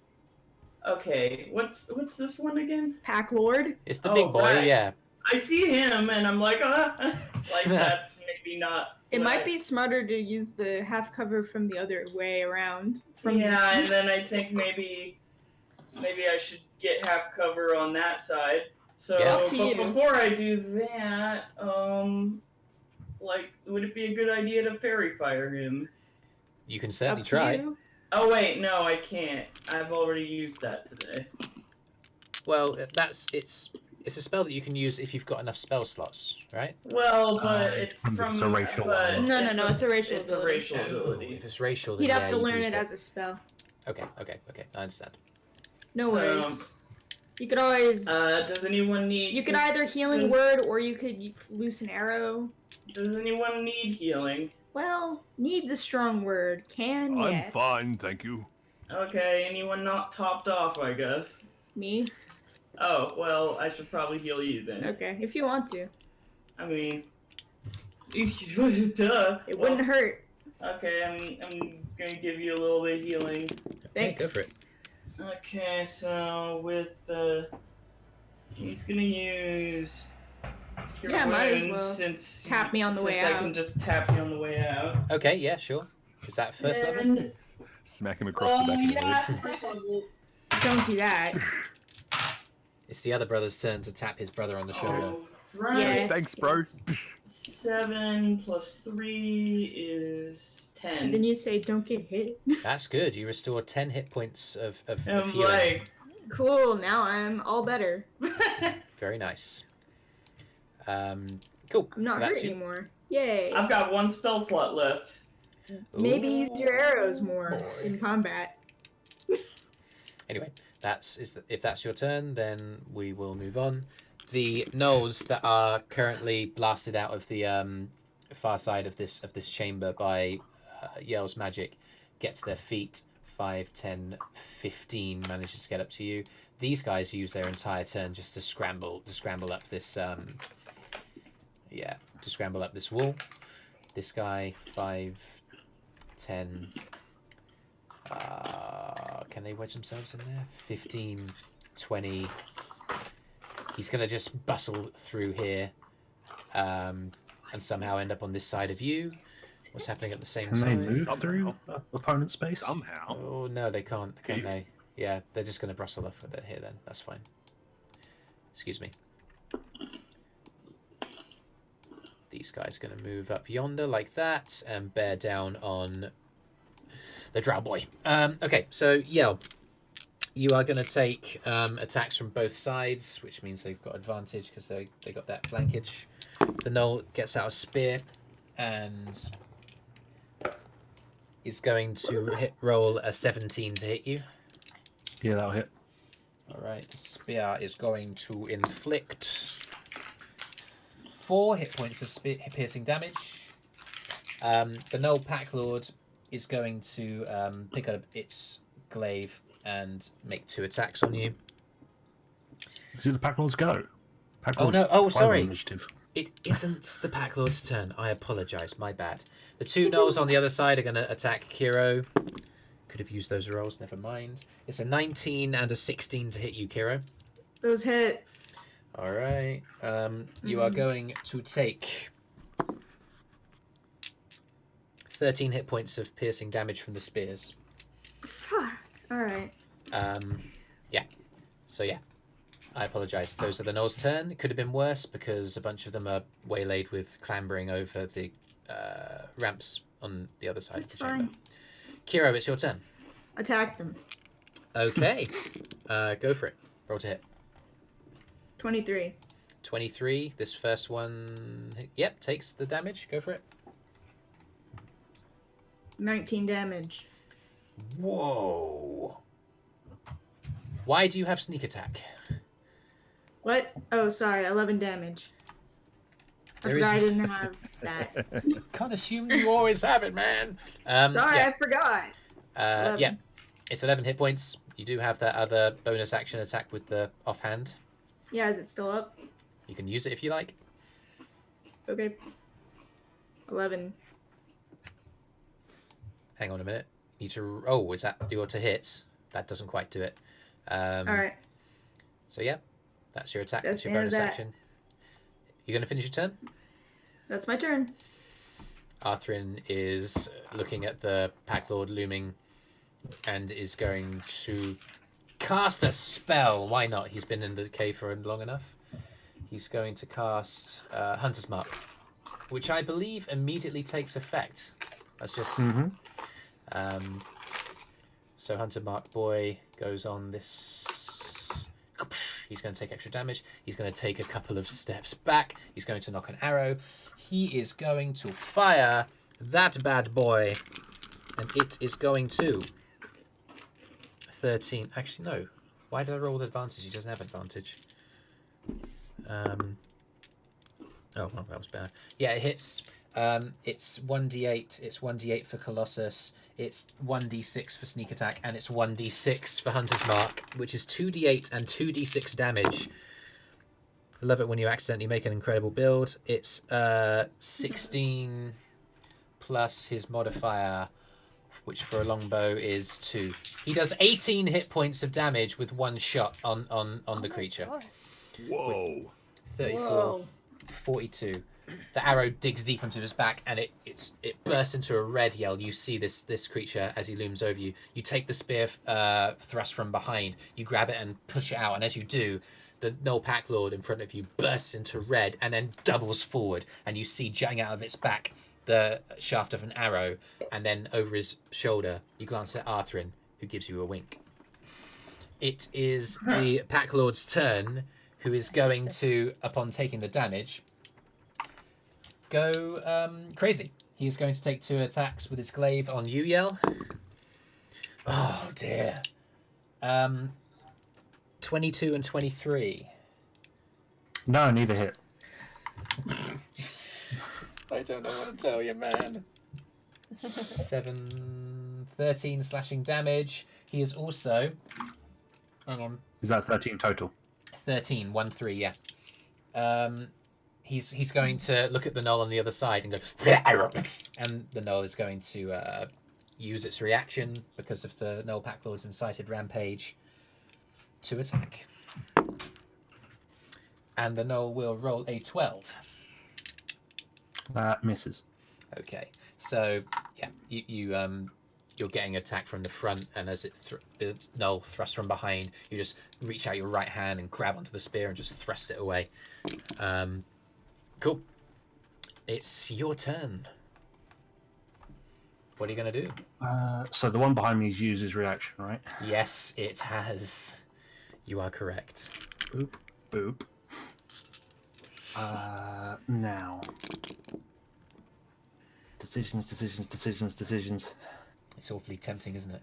Okay, what's this one again? Pack Lord. It's the big boy, right. yeah. I see him and I'm like, like that's maybe not. It what might I- be smarter to use the half cover from the other way around. From Yeah, and then I think maybe I should get half cover on that side. So, Yeah. Up to you. but before I do that, like, would it be a good idea to fairy fire him? You can Up certainly to try. you. Oh wait, no, I can't. I've already used that today. Well, it's a spell that you can use if you've got enough spell slots, right? Well, but it's it's from a racial but one. No, it's a racial It's a ability. racial ability. If it's racial, then He'd yeah, have to you've learn used it as a spell. Okay, I understand. No So, worries. You could always. Does anyone need? You could either healing does- word or you could loose an arrow. Does anyone need healing? Well, needs a strong word. Can I'm yes. fine, thank you. Okay, anyone not topped off, I guess. Me? Oh, well, I should probably heal you then. Okay, if you want to. I mean, duh. It wouldn't hurt. Okay, I'm gonna give you a little bit of healing. Thanks. Go for it. Okay, so with he's gonna use Cure Yeah, might as Wounds well. since Tap me on the way I out. can just tap you on the way out. Okay, yeah, sure. Is that first level? And, Smack him across the back of the yeah, head. first level. Don't do that. It's the other brother's turn to tap his brother on the shoulder. Right. Yeah. Thanks, bro. 7 plus 3 is 10. And then you say, don't get hit. That's good. You restore 10 hit points of I'm healing. like, Cool, now I'm all better. Very nice. Cool. I'm So not that's hurt you. anymore. Yay. I've got 1 spell slot left. Maybe Ooh. use your arrows more in combat. Anyway, if that's your turn, then we will move on. The gnolls that are currently blasted out of the far side of this chamber by Yell's magic get to their feet. 5, 10, 15 manages to get up to you. These guys use their entire turn just to scramble up this to scramble up this wall. This guy 5, 10. Can they wedge themselves in there? 15, 20. He's going to just bustle through here and somehow end up on this side of you. What's happening at the same Can they time? move Somehow. through opponent space? Somehow. Oh, no, they can't, can they? Yeah, they're just going to bustle up with it here then. That's fine. Excuse me. These guys are going to move up yonder like that and bear down on the Drow boy. Okay, so Yell, you are going to take attacks from both sides, which means they've got advantage because they got that flankage. The Gnoll gets out a spear and is going to roll a 17 to hit you. Yeah, that'll hit. All right, the spear is going to inflict 4 hit points of piercing damage. The Gnoll Packlord is going to pick up its glaive and make 2 attacks on you. Is it the Packlord's go? Oh no! Oh, sorry. Initiative. It isn't the Packlord's turn. I apologise. My bad. The 2 Gnolls on the other side are going to attack Kyro. Could have used those rolls. Never mind. It's a 19 and a 16 to hit you, Kyro. Those hit. All right. You are going to take 13 hit points of piercing damage from the spears. Fuck. All right. Yeah. So yeah. I apologise. Those are the Gnoll's turn. It could have been worse because a bunch of them are waylaid with clambering over the ramps on the other side That's of the chamber. fine. Kyro, it's your turn. Attack them. Okay. Go for it. Roll to hit. 23. 23. This first one, yep, takes the damage. Go for it. 19 damage. Whoa. Why do you have sneak attack? What? Oh, sorry. 11 damage. I There forgot I is- didn't have that. Can't assume you always have it, man. Sorry, Yeah. I forgot. 11. Yeah. It's 11 hit points. You do have that other bonus action attack with the offhand. Yeah, is it still up? You can use it if you like. Okay. 11. Hang on a minute. Need to. Oh, is that your to hit? That doesn't quite do it. All right. So yeah, that's your attack. That's That's your the end of bonus that. action. You gonna finish your turn? That's my turn. Arthrin is looking at the Packlord looming, and is going to cast a spell. Why not? He's been in the cave for long enough. He's going to cast Hunter's Mark, which I believe immediately takes effect. That's just. So Hunter Mark Boy goes on this. He's going to take extra damage. He's going to take a couple of steps back. He's going to knock an arrow. He is going to fire that bad boy, and it is going to 13. Actually, no. Why did I roll with advantage? He doesn't have advantage. Oh, well, that was bad. Yeah, it hits. It's 1d8. It's 1d8 for Colossus. It's 1d6 for sneak attack, and it's 1d6 for Hunter's Mark, which is 2d8 and 2d6 damage. I love it when you accidentally make an incredible build. It's 16 plus his modifier, which for a longbow is 2. He does 18 hit points of damage with one shot on the creature. God. Whoa. 34, Whoa. 42. The arrow digs deep into his back, and it bursts into a red yell. You see this creature as he looms over you. You take the spear thrust from behind. You grab it and push it out, and as you do, the Gnoll Packlord in front of you bursts into red and then doubles forward, and you see jutting out of its back the shaft of an arrow, and then over his shoulder you glance at Arthrin, who gives you a wink. It is the Packlord's turn, who is going to, upon taking the damage, go crazy. He is going to take 2 attacks with his glaive on you, Yell. Oh dear. 22 and 23. No, neither hit. I don't know what to tell you, man. 13 slashing damage. He is also... Hang on. Is that 13 total? 13, 1-3, yeah. He's going to look at the Gnoll on the other side and go... And the Gnoll is going to use its reaction, because of the Gnoll Packlord's incited rampage, to attack. And the Gnoll will roll a 12. That misses. Okay, so yeah, you're getting attacked from the front, and as the Gnoll thrusts from behind, you just reach out your right hand and grab onto the spear and just thrust it away. Cool. It's your turn. What are you gonna do? So the one behind me has used his reaction, right? Yes, it has. You are correct. Boop, boop. Now. Decisions. It's awfully tempting, isn't it?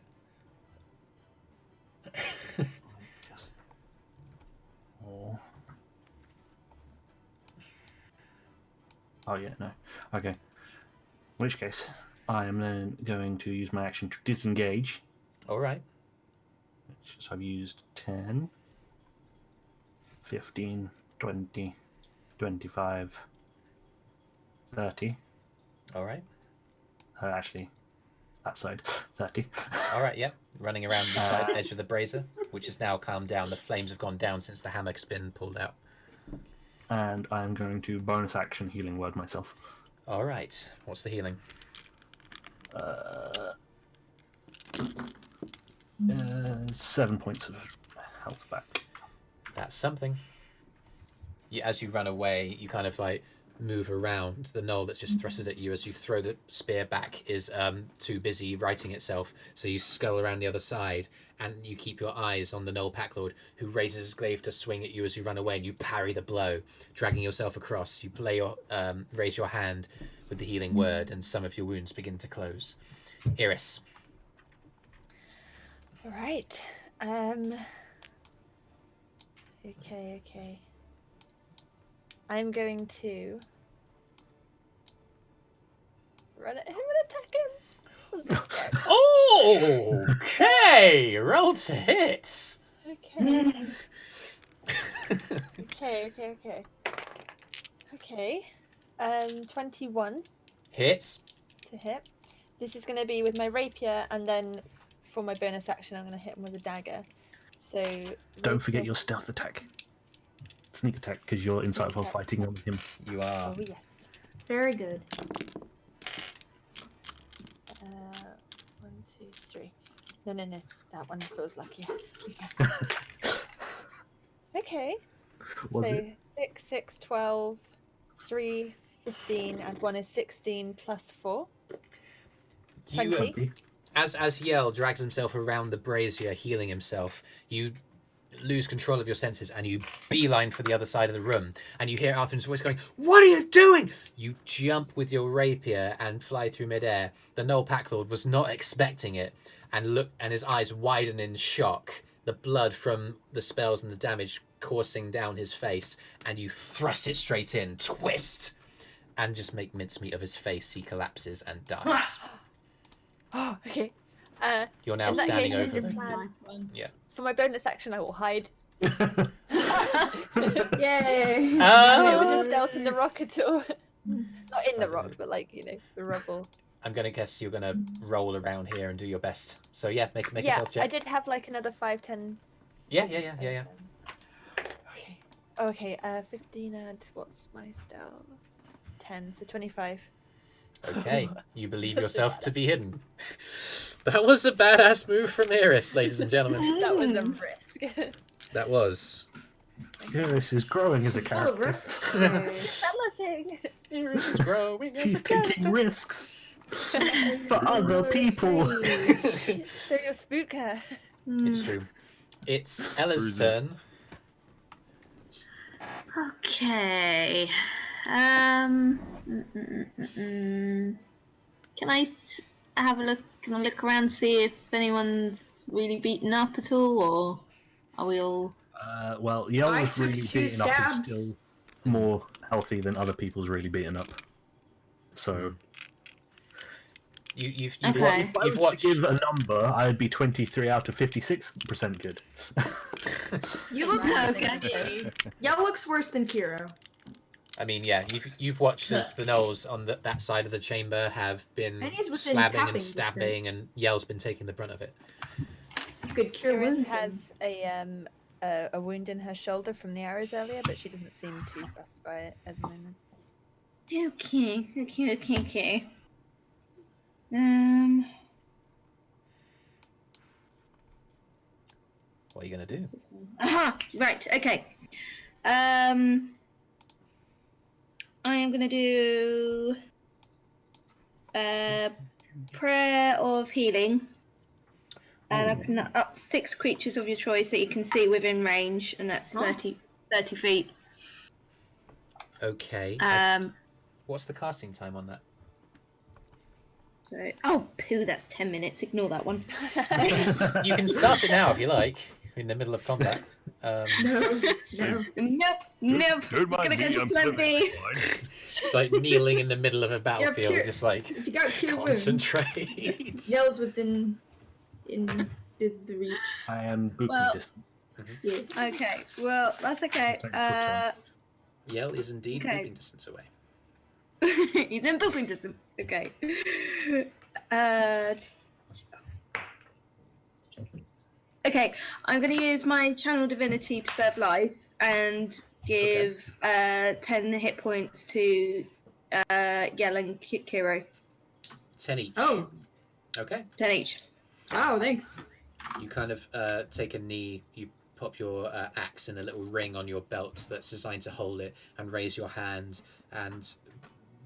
Just... Oh. Oh yeah, no. Okay. In which case, I am then going to use my action to disengage. All right. So I've used 10, 15, 20, 25, 30. All right. Actually, that side, 30. All right. Yep. Running around the side edge of the brazier, which has now calmed down. The flames have gone down since the hammock's been pulled out. And I'm going to bonus action healing word myself. All right. What's the healing? 7 points of health back. That's something. As you run away, you kind of like move around. The gnoll that's just thrusted at you as you throw the spear back is too busy righting itself, so you scuttle around the other side, and you keep your eyes on the gnoll packlord, who raises his glaive to swing at you as you run away, and you parry the blow, dragging yourself across. You raise your hand with the healing word, and some of your wounds begin to close. Eirys. All right. Okay. I'm going to run at him and attack him. I'm so scared. Oh, okay. Roll to hit. Okay. Okay. 21 Hits. to hit. This is going to be with my rapier, and then for my bonus action, I'm going to hit him with a dagger. So Don't forget your stealth attack. Sneak attack, because you're inside while fighting with him. You are. Oh yes. Very good. 1, 2, 3. No. That one feels lucky. Okay. Was so it? 6, 6, 12, 3, 15, and 1 is 16 plus 4. 20. As Yell drags himself around the brazier, healing himself, you lose control of your senses and you beeline for the other side of the room, and you hear Arthrin's voice going, "What are you doing?" You jump with your rapier and fly through midair. The Gnoll Packlord was not expecting it, and his eyes widen in shock, the blood from the spells and the damage coursing down his face, and you thrust it straight in, twist, and just make mincemeat of his face. He collapses and dies. Oh, okay. You're now in that standing case, over change of him. plan. Nice one. Yeah. For my bonus action, I will hide. Yay! It would just stealth in the rock at all. Not in the rock, but like, the rubble. I'm gonna guess you're gonna roll around here and do your best. So yeah, make a Yeah, stealth check. I did have like another 5, 10. Yeah. Okay. 15 and what's my stealth? 10, so 25. Okay, you believe yourself to be hidden. That was a badass move from Eirys, ladies and gentlemen. That was a risk. That was. Eirys is growing as a Full of character. risks. Developing. Eirys is growing as She's a character. taking risks for other people. So you'll spook her. It's true. It's Ella's turn. Okay. Can I have a look? Can I look around, see if anyone's really beaten up at all, or are we all? Well, Yell I was took really 2 beaten up and stabs. still more healthy than other people's really beaten up. So You've Okay. if I was watched. to give a number, I'd be 23 out of 56% good. You look Okay. Y'all looks worse than Kyro. I mean, yeah, you've watched as the gnolls on that side of the chamber have been And he's within slabbing tapping and stabbing, distance. and Yell's been taking the brunt of it. You could cure Eirys wounds. has a wound in her shoulder from the arrows earlier, but she doesn't seem too fussed by it at the moment. Okay. What are you gonna do? What's this one? Aha! Right. Okay. I am gonna do prayer of healing, and I can up 6 creatures of your choice that you can see within range, and that's 30 feet. Okay. What's the casting time on that? So, oh, poo, that's 10 minutes. Ignore that one. You can start it now if you like. in the middle of combat. No. Nope, nope. Don't mind Gonna go me, to I'm plan B. fine. Just like kneeling in the middle of a battlefield, cure- just like If you got cure wounds, concentrate. Yell's within the reach. I am booping Well- distance. Yeah. Okay, well, that's okay. Take a Yell is indeed Okay. moving distance away. He's in booping distance. Okay. Okay, I'm going to use my Channel Divinity Preserve Life and give 10 hit points to Yell and Kyro. 10 each. Oh. Okay. 10 each. Wow. Thanks. You kind of take a knee, you pop your axe in a little ring on your belt that's designed to hold it, and raise your hand and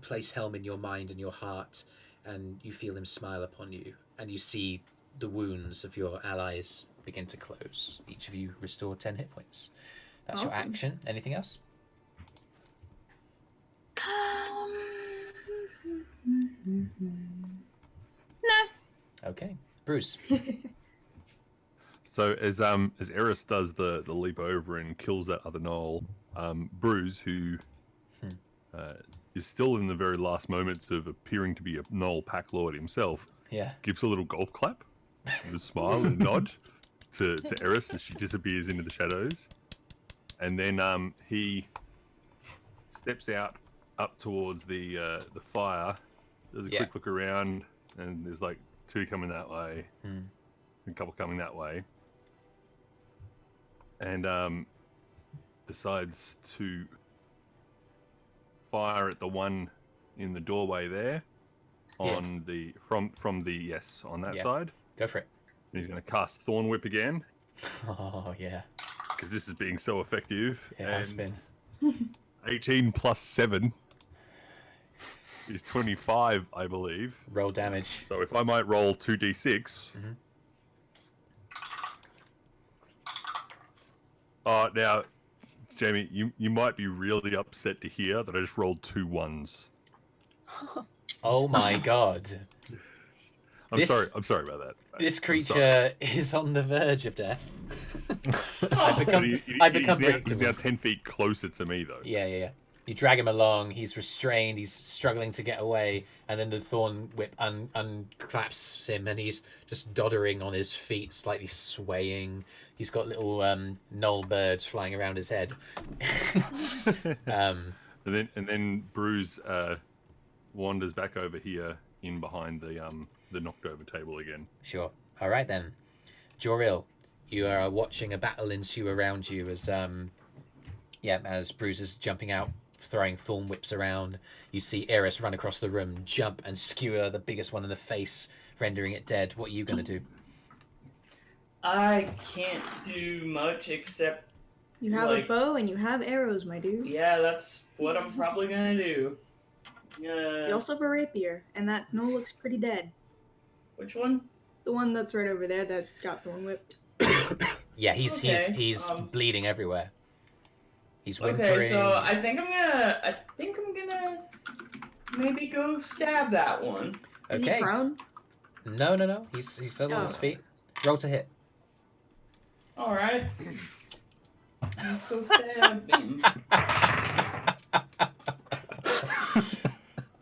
place Helm in your mind and your heart, and you feel him smile upon you, and you see the wounds of your allies begin to close. Each of you restore 10 hit points. That's your Awesome. action. Anything else? No. Okay. Brüz. So as Eirys does the leap over and kills that other Gnoll, Brüz, who is still in the very last moments of appearing to be a Gnoll pack lord himself, Yeah. gives a little golf clap, with a smile and nod to Eirys as she disappears into the shadows, and then he steps out up towards the fire, does a quick look around, and there's like 2 coming that way, a couple coming that way. And decides to fire at the one in the doorway there, on the from the on that side. Go for it. And he's going to cast Thorn Whip again, Oh, yeah. because this is being so effective. It has been. 18 plus 7 is 25, I believe. Roll damage. So if I might roll 2d6. Now, Jamie, you might be really upset to hear that I just rolled 2 1s. Oh my god. I'm This- sorry about that. This I'm sorry. creature is on the verge of death. I But become he's predictable. now 10 feet closer to me, though. Yeah. You drag him along, he's restrained, he's struggling to get away, and then the thorn whip unclaps him, and he's just doddering on his feet, slightly swaying. He's got little Gnoll birds flying around his head. And then Brüz wanders back over here in behind the knocked over table again. Sure. All right then. Joril, you are watching a battle ensue around you as as Brüz is jumping out, throwing thorn whips around. You see Eirys run across the room, jump and skewer the biggest one in the face, rendering it dead. What are you going to do? I can't do much except, You have a bow and you have arrows, my dude. yeah, that's what I'm probably gonna do. You also have a rapier, and that Gnoll looks pretty dead. Which one? The one that's right over there that got thorn whipped. Yeah, he's bleeding everywhere. He's whimpering. Okay, so I think I'm gonna maybe go stab that one. Is he prone? No. He's still on his feet. Roll to hit. All right. Let's go stab him.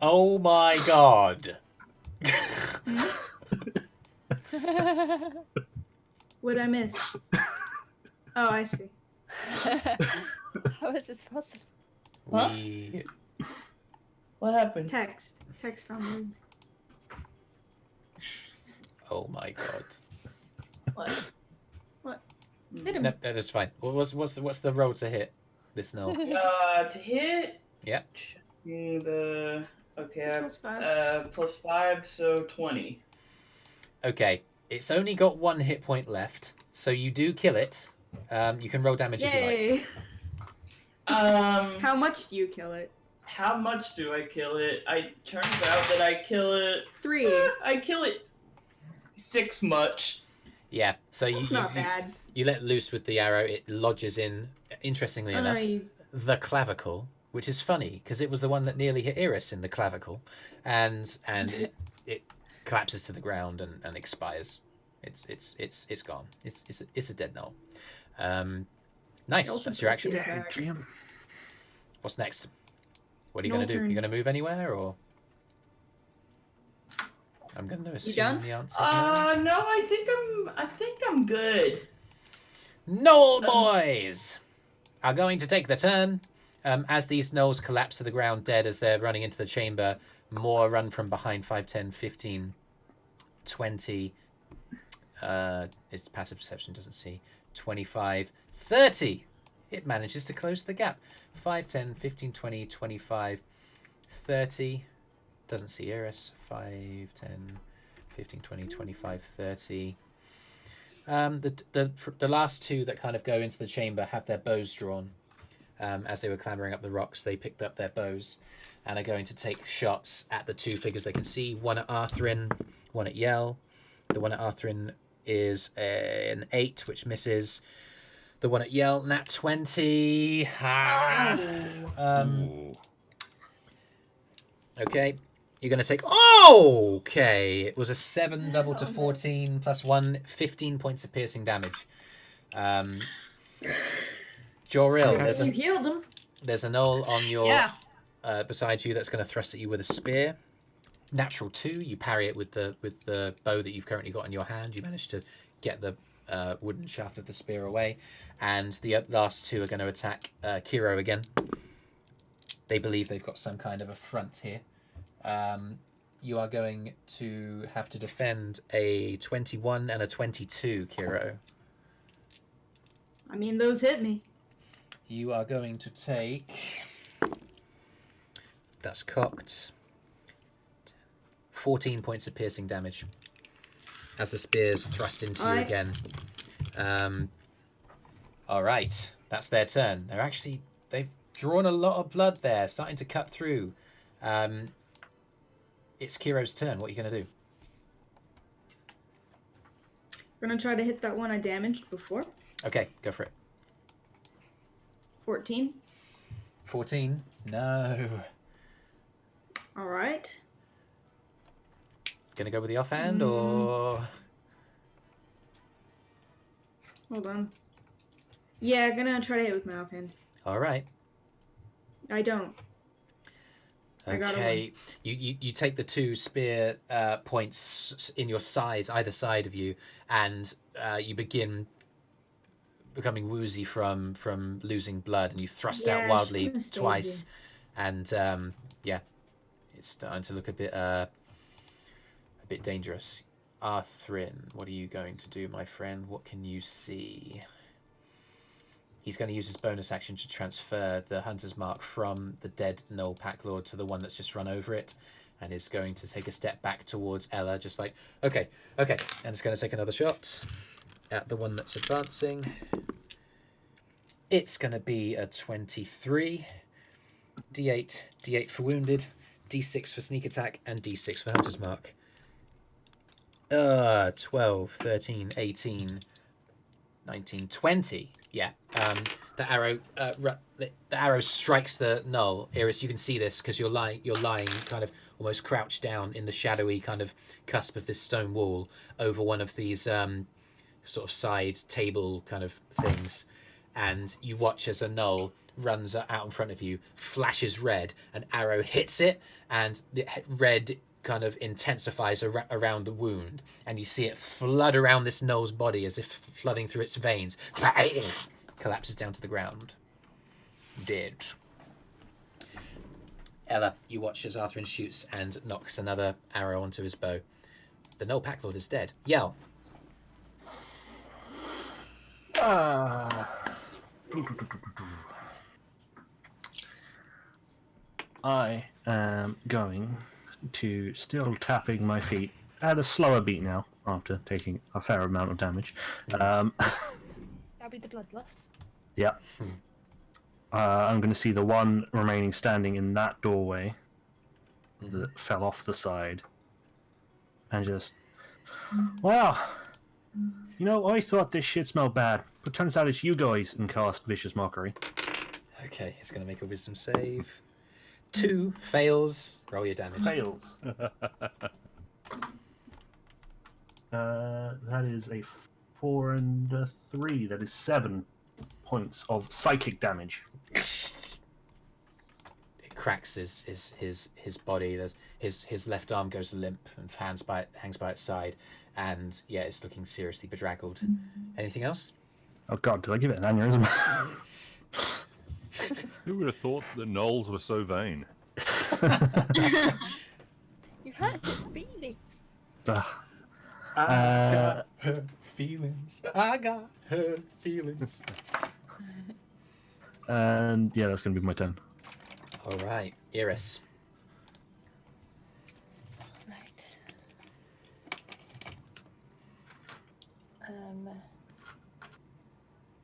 Oh my god. What'd I miss? Oh, I see. How is this possible? Huh? What happened? Text on me. Oh my god. What? Hit him. No, that is fine. What's the roll to hit this Gnoll? To hit. Yeah. Plus 5, so 20. Okay, it's only got 1 hit point left, so you do kill it. You can roll damage if you like. Yay! How much do you kill it? How much do I kill it? Turns out that I kill it 3. I kill it 6 much. Yeah, so That's not bad. You let loose with the arrow, it lodges in, interestingly enough, the clavicle, which is funny, because it was the one that nearly hit Eirys in the clavicle, and it collapses to the ground and expires. It's gone. It's a dead Gnoll. Nice. Also That's your push the action. attack. What's next? What are you Gnoll gonna do? turn. You gonna move anywhere, or? I'm gonna assume done? the answer's no. No, I think I'm good. Gnoll boys are going to take the turn. As these gnolls collapse to the ground dead as they're running into the chamber, more run from behind. 5, 10, 15, 20. Its passive perception doesn't see. 25, 30. It manages to close the gap. 5, 10, 15, 20, 25, 30. Doesn't see Eirys. 5, 10, 15, 20, 25, 30. The last two that kind of go into the chamber have their bows drawn. As they were clambering up the rocks, they picked up their bows and are going to take shots at the two figures they can see. One at Arthrin, one at Yell. The one at Arthrin is an 8, which misses. The one at Yell, nat 20. Okay. You're going to take... Oh! Okay. It was a 7 double to 14 plus 1, 15 points of piercing damage. Joril, You healed him. there's a gnoll on your beside you that's going to thrust at you with a spear. Natural 2, you parry it with the bow that you've currently got in your hand. You manage to get the wooden shaft of the spear away. And the last two are going to attack Kyro again. They believe they've got some kind of a front here. You are going to have to defend a 21 and a 22, Kyro. I mean, those hit me. You are going to take... That's cocked. 14 points of piercing damage as the spears thrust into you again. All right, that's their turn. They've drawn a lot of blood there, starting to cut through. It's Kyro's turn. What are you going to do? I'm gonna try to hit that one I damaged before. Okay, go for it. 14. 14. No. All right. Gonna go with the offhand or? Hold on. Yeah, gonna try to hit with my offhand. All right. I don't. I got a Okay. You take the 2 spear points in your sides, either side of you, and you begin becoming woozy from losing blood, and you thrust out wildly twice, and yeah, it's starting to look a bit dangerous. Arthrin, what are you going to do, my friend? What can you see? He's going to use his bonus action to transfer the Hunter's Mark from the dead Gnoll Pack Lord to the one that's just run over it, and is going to take a step back towards Ella, just like, okay, and it's going to take another shot at the one that's advancing. It's going to be a 23. D8 for wounded, D6 for sneak attack, and D6 for Hunter's Mark. 12, 13, 18, 19, 20. Yeah. The arrow strikes the Gnoll. Eirys, you can see this because you're lying kind of almost crouched down in the shadowy kind of cusp of this stone wall over one of these sort of side table kind of things, and you watch as a Gnoll runs out in front of you, flashes red, an arrow hits it, and the red kind of intensifies around the wound, and you see it flood around this Gnoll's body as if flooding through its veins. Collapses down to the ground. Dead. Ella, you watch as Arthrin shoots and knocks another arrow onto his bow. The Gnoll Pack Lord is dead. Yell. I am going to, still tapping my feet at a slower beat now after taking a fair amount of damage. That'll be the blood loss. Yeah. I'm going to see the one remaining standing in that doorway that fell off the side, and just, wow, you know, I thought this shit smelled bad, but turns out it's you guys, and cast Vicious Mockery. Okay, he's going to make a wisdom save. 2 fails. Roll your damage. Fails. That is a 4 and a 3. That is 7 points of psychic damage. It cracks his body. His left arm goes limp and hangs by its side, and yeah, it's looking seriously bedraggled. Anything else? Oh god, did I give it an aneurysm? Who would have thought that gnolls were so vain? You hurt his feelings. I got hurt feelings. I got hurt feelings. And yeah, that's going to be my turn. All right, Eirys. Right.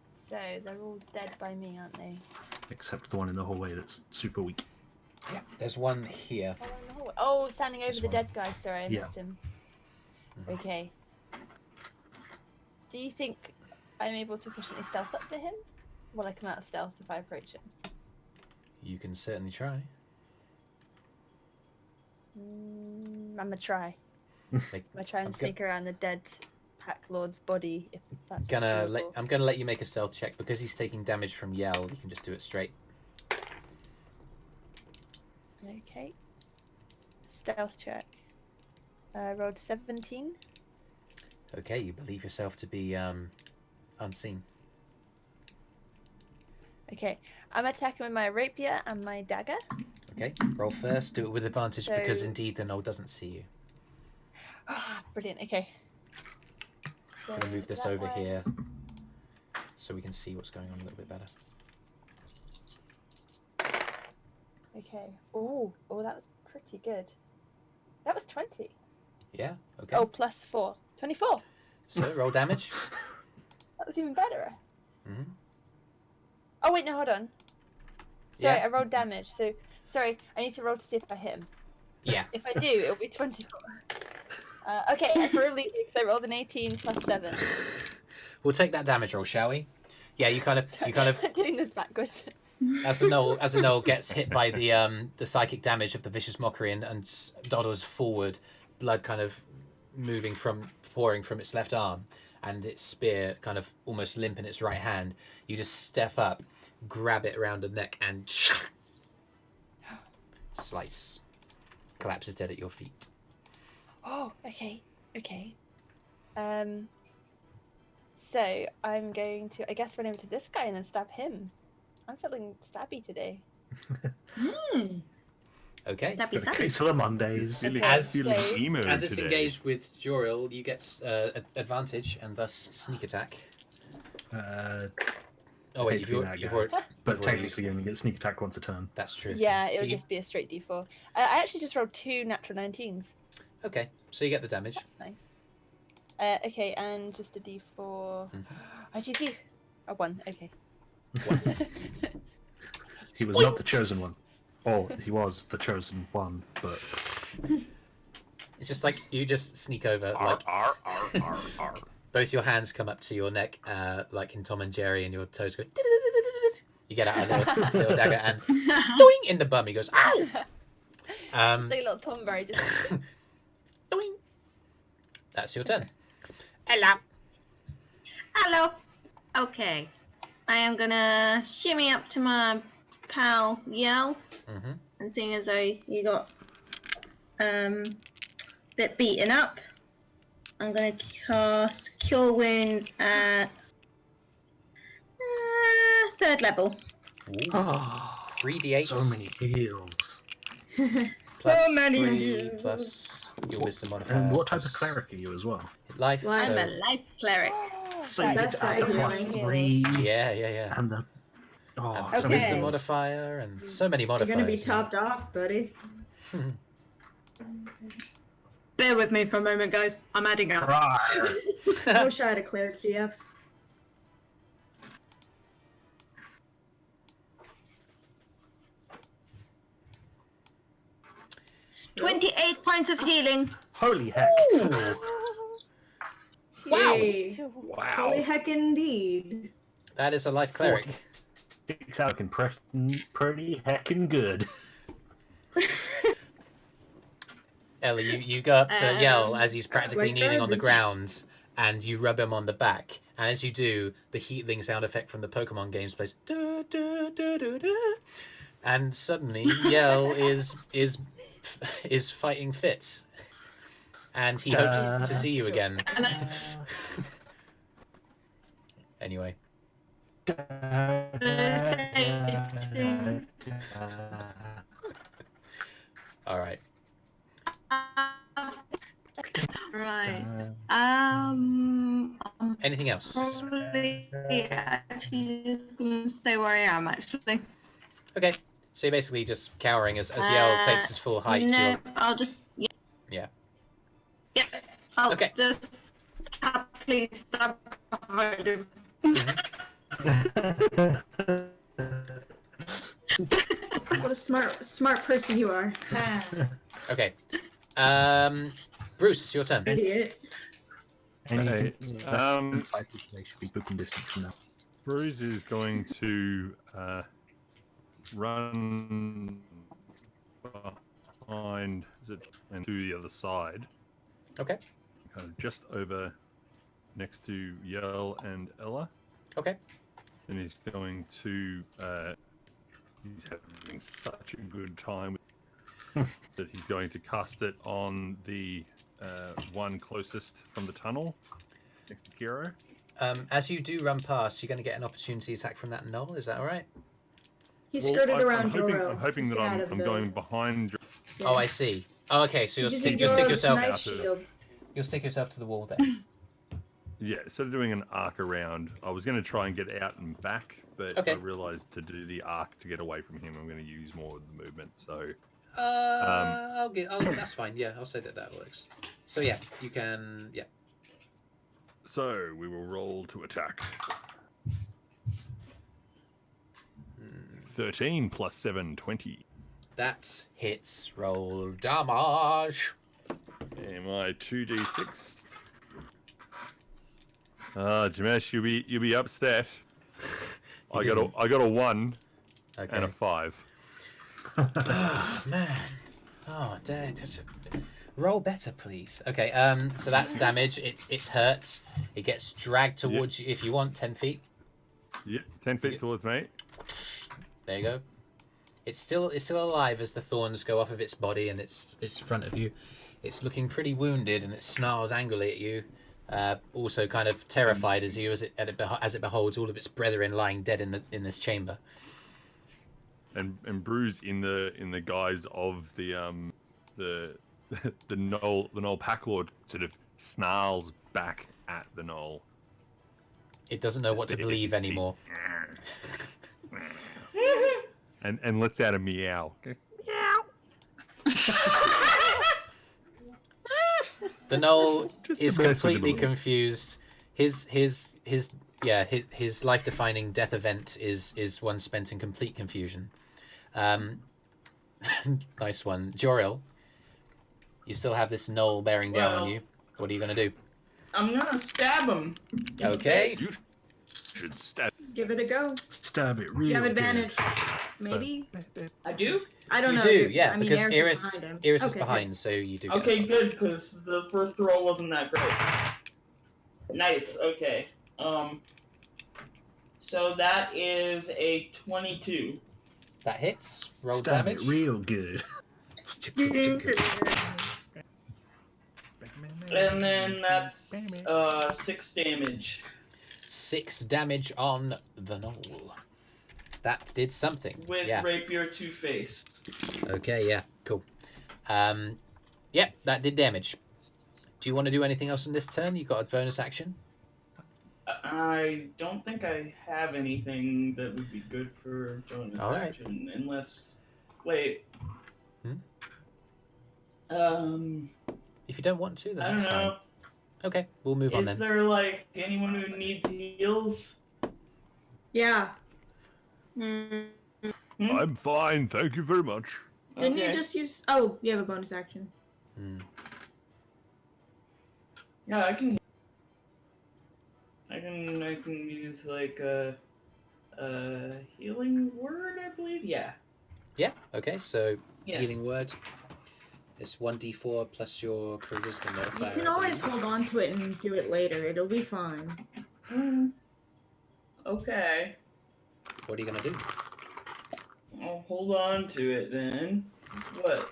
So they're all dead by me, aren't they? Except the one in the hallway that's super weak. Yeah, there's one here. Oh, in the hallway. Oh, standing over This the one. dead guy. Sorry, I Yeah. missed him. Okay. Do you think I'm able to efficiently stealth up to him? Will I come out of stealth if I approach him? You can certainly try. I'm gonna try. Like, I'm gonna try and I'm go- sneak around the dead pack lord's body if that's I'm gonna let you make a stealth check because he's taking damage from yell. You can just do it straight. Okay. Stealth check. Rolled 17. Okay, you believe yourself to be unseen. Okay, I'm attacking with my rapier and my dagger. Okay, roll first. Do it with advantage because So- indeed the gnoll doesn't see you. Ah, brilliant. Okay. I'm gonna move this that over way. here so we can see what's going on a little bit better. Okay. Oh, that was pretty good. That was 20. Yeah. Okay. Oh, plus 4. 24. So roll damage. That was even better. Mhm. Oh, wait, no, hold on. Sorry, Yeah. I rolled damage. So, sorry, I need to roll to see if I hit him. Yeah. If I do, it'll be 24. Okay, I probably do because I rolled an 18 plus 7. We'll take that damage roll, shall we? Yeah. You kind of I'm doing this backwards. as the gnoll gets hit by the psychic damage of the vicious mockery and dawdles forward, blood kind of pouring from its left arm, and its spear kind of almost limp in its right hand. You just step up, grab it around the neck, and slice. Collapses dead at your feet. Oh, okay. So I'm going to, I guess, run over to this guy and then stab him. I'm feeling stabby today. Okay. Stabby, stabby. Case of the Mondays. Feeling, Okay, feeling so- emo As it's today. engaged with Joril, you get advantage and thus sneak attack. Oh wait, Hate to be that you've guy. already, But you've already used technically, you only get sneak attack once a turn. that's true. Yeah, it But would you- just be a straight d4. I actually just rolled 2 natural 19s. Okay, so you get the damage. That's nice. Okay, and just a d4. As you see, a 1. Okay. He was not the chosen one. Or he was the chosen one, but It's just like you just sneak over, like both your hands come up to your neck, like in Tom and Jerry, and your toes go. You get out a little dagger and doing in the bum. He goes, ow. Just like a little Tomberry, just. Doing. That's your turn. Hello. Hello. Okay. I am gonna shimmy up to my pal Yell, Mm-hmm. and seeing as though you got bit beaten up, I'm gonna cast Cure Wounds at 3rd level. 3d8 so many heals. plus so many 3 heals. plus your wisdom modifier. And what type of plus cleric are you as well? Life. Life. I'm So, a life cleric. So you That's get to add the side plus healing. 3 yeah. and the And so Okay. many wisdom heals. modifier and so many You're modifiers. gonna be man. topped off, buddy. Bear with me for a moment, guys. I'm adding up. Rawr. I wish I had a cleric GF. Nope. 28 points of healing. Holy heck! Wow. Yay. Wow. Holy heck indeed. That is a life cleric. Sticks out looking pretty heckin' good. Ellie, you go up to Yell as he's practically like kneeling on the garbage. ground, and you rub him on the back. And as you do, the heatling sound effect from the Pokemon games plays. Du, du, du, du, du. And suddenly, Yell is fighting fit, and he hopes to see you again. Anyway. All right. Right. Anything else? Probably actually just gonna stay where I am. Actually. Okay. So you're basically just cowering as Yell takes his full height. No, So I'll just yeah. yeah. I'll Okay. just happily stop behind him. What a smart person you are. Okay. Brüz, it's your turn. Idiot. Anything? Okay, They should be booking distance from now. Brüz is going to run behind and to the other side. Okay. Kind of just over next to Yell and Ella. Okay. And he's going to he's having such a good time that he's going to cast it on the one closest from the tunnel next to Kyro. As you do run past, you're going to get an opportunity attack from that Gnoll. Is that all right? He skirted around I'm hoping, Joril. I'm hoping to that stay out I'm, of I'm the- going behind. Yeah. Oh, I see. Oh, okay. So you'll He's stick using Joril's yourself. nice out of- shield. You'll stick yourself to the wall there. Yeah, instead of doing an arc around, I was going to try and get out and back, but Okay. I realized to do the arc to get away from him, I'm going to use more of the movement. So That's fine. Yeah, I'll say that works. So yeah, you can. Yeah. So we will roll to attack. 13 plus 7, 20. That hits. Roll damage. And my 2d6. Jameeesh, you'll be upset. I got a 1 Okay. and a 5. Oh man. Oh, dang. Roll better, please. Okay. So that's damage. It's hurt. It gets dragged towards you. If you want, 10 feet. Yeah, 10 feet towards me. There you go. It's still alive as the thorns go off of its body and it's in front of you. It's looking pretty wounded and it snarls angrily at you. Also kind of terrified as it beholds all of its brethren lying dead in this chamber. And Brüz in the guise of the Gnoll pack lord sort of snarls back at the Gnoll. It doesn't know what to believe anymore. and lets out a meow. The Gnoll Just is to mess with him a completely little. confused. His life-defining death event is one spent in complete confusion. Nice one, Joril. You still have this Gnoll bearing down on you. What are you gonna do? I'm gonna stab him. Okay. You should stab. Give it a go. Stab it real You have good. advantage. Maybe. I do? I don't You know. do, yeah, I mean, because Eirys Eirys is is behind him. behind, so you do. Get Okay, it. good, because the first roll wasn't that great. Nice, okay. So that is a 22. That hits. Roll Stab damage. it real good. And then that's 6 damage. 6 damage on the Gnoll. That did something. With yeah. Rapier Two-Face. Okay, yeah, cool. Yeah, that did damage. Do you want to do anything else in this turn? You got a bonus action? I don't think I have anything that would be good for bonus All right. action, unless... Wait. If you don't want to, then I that's don't know. fine. Okay, we'll move on Is then. there, like, anyone who needs heals? Yeah. I'm fine, thank you very much. Didn't you just use? Oh, you have a bonus action. Yeah, I can use like a healing word, I believe. Yeah. Yeah. Okay. So Yeah. healing word It's 1d4 plus your charisma modifier. You can always hold on to it and do it later. It'll be fine. Okay. What are you gonna do? I'll hold on to it then. What?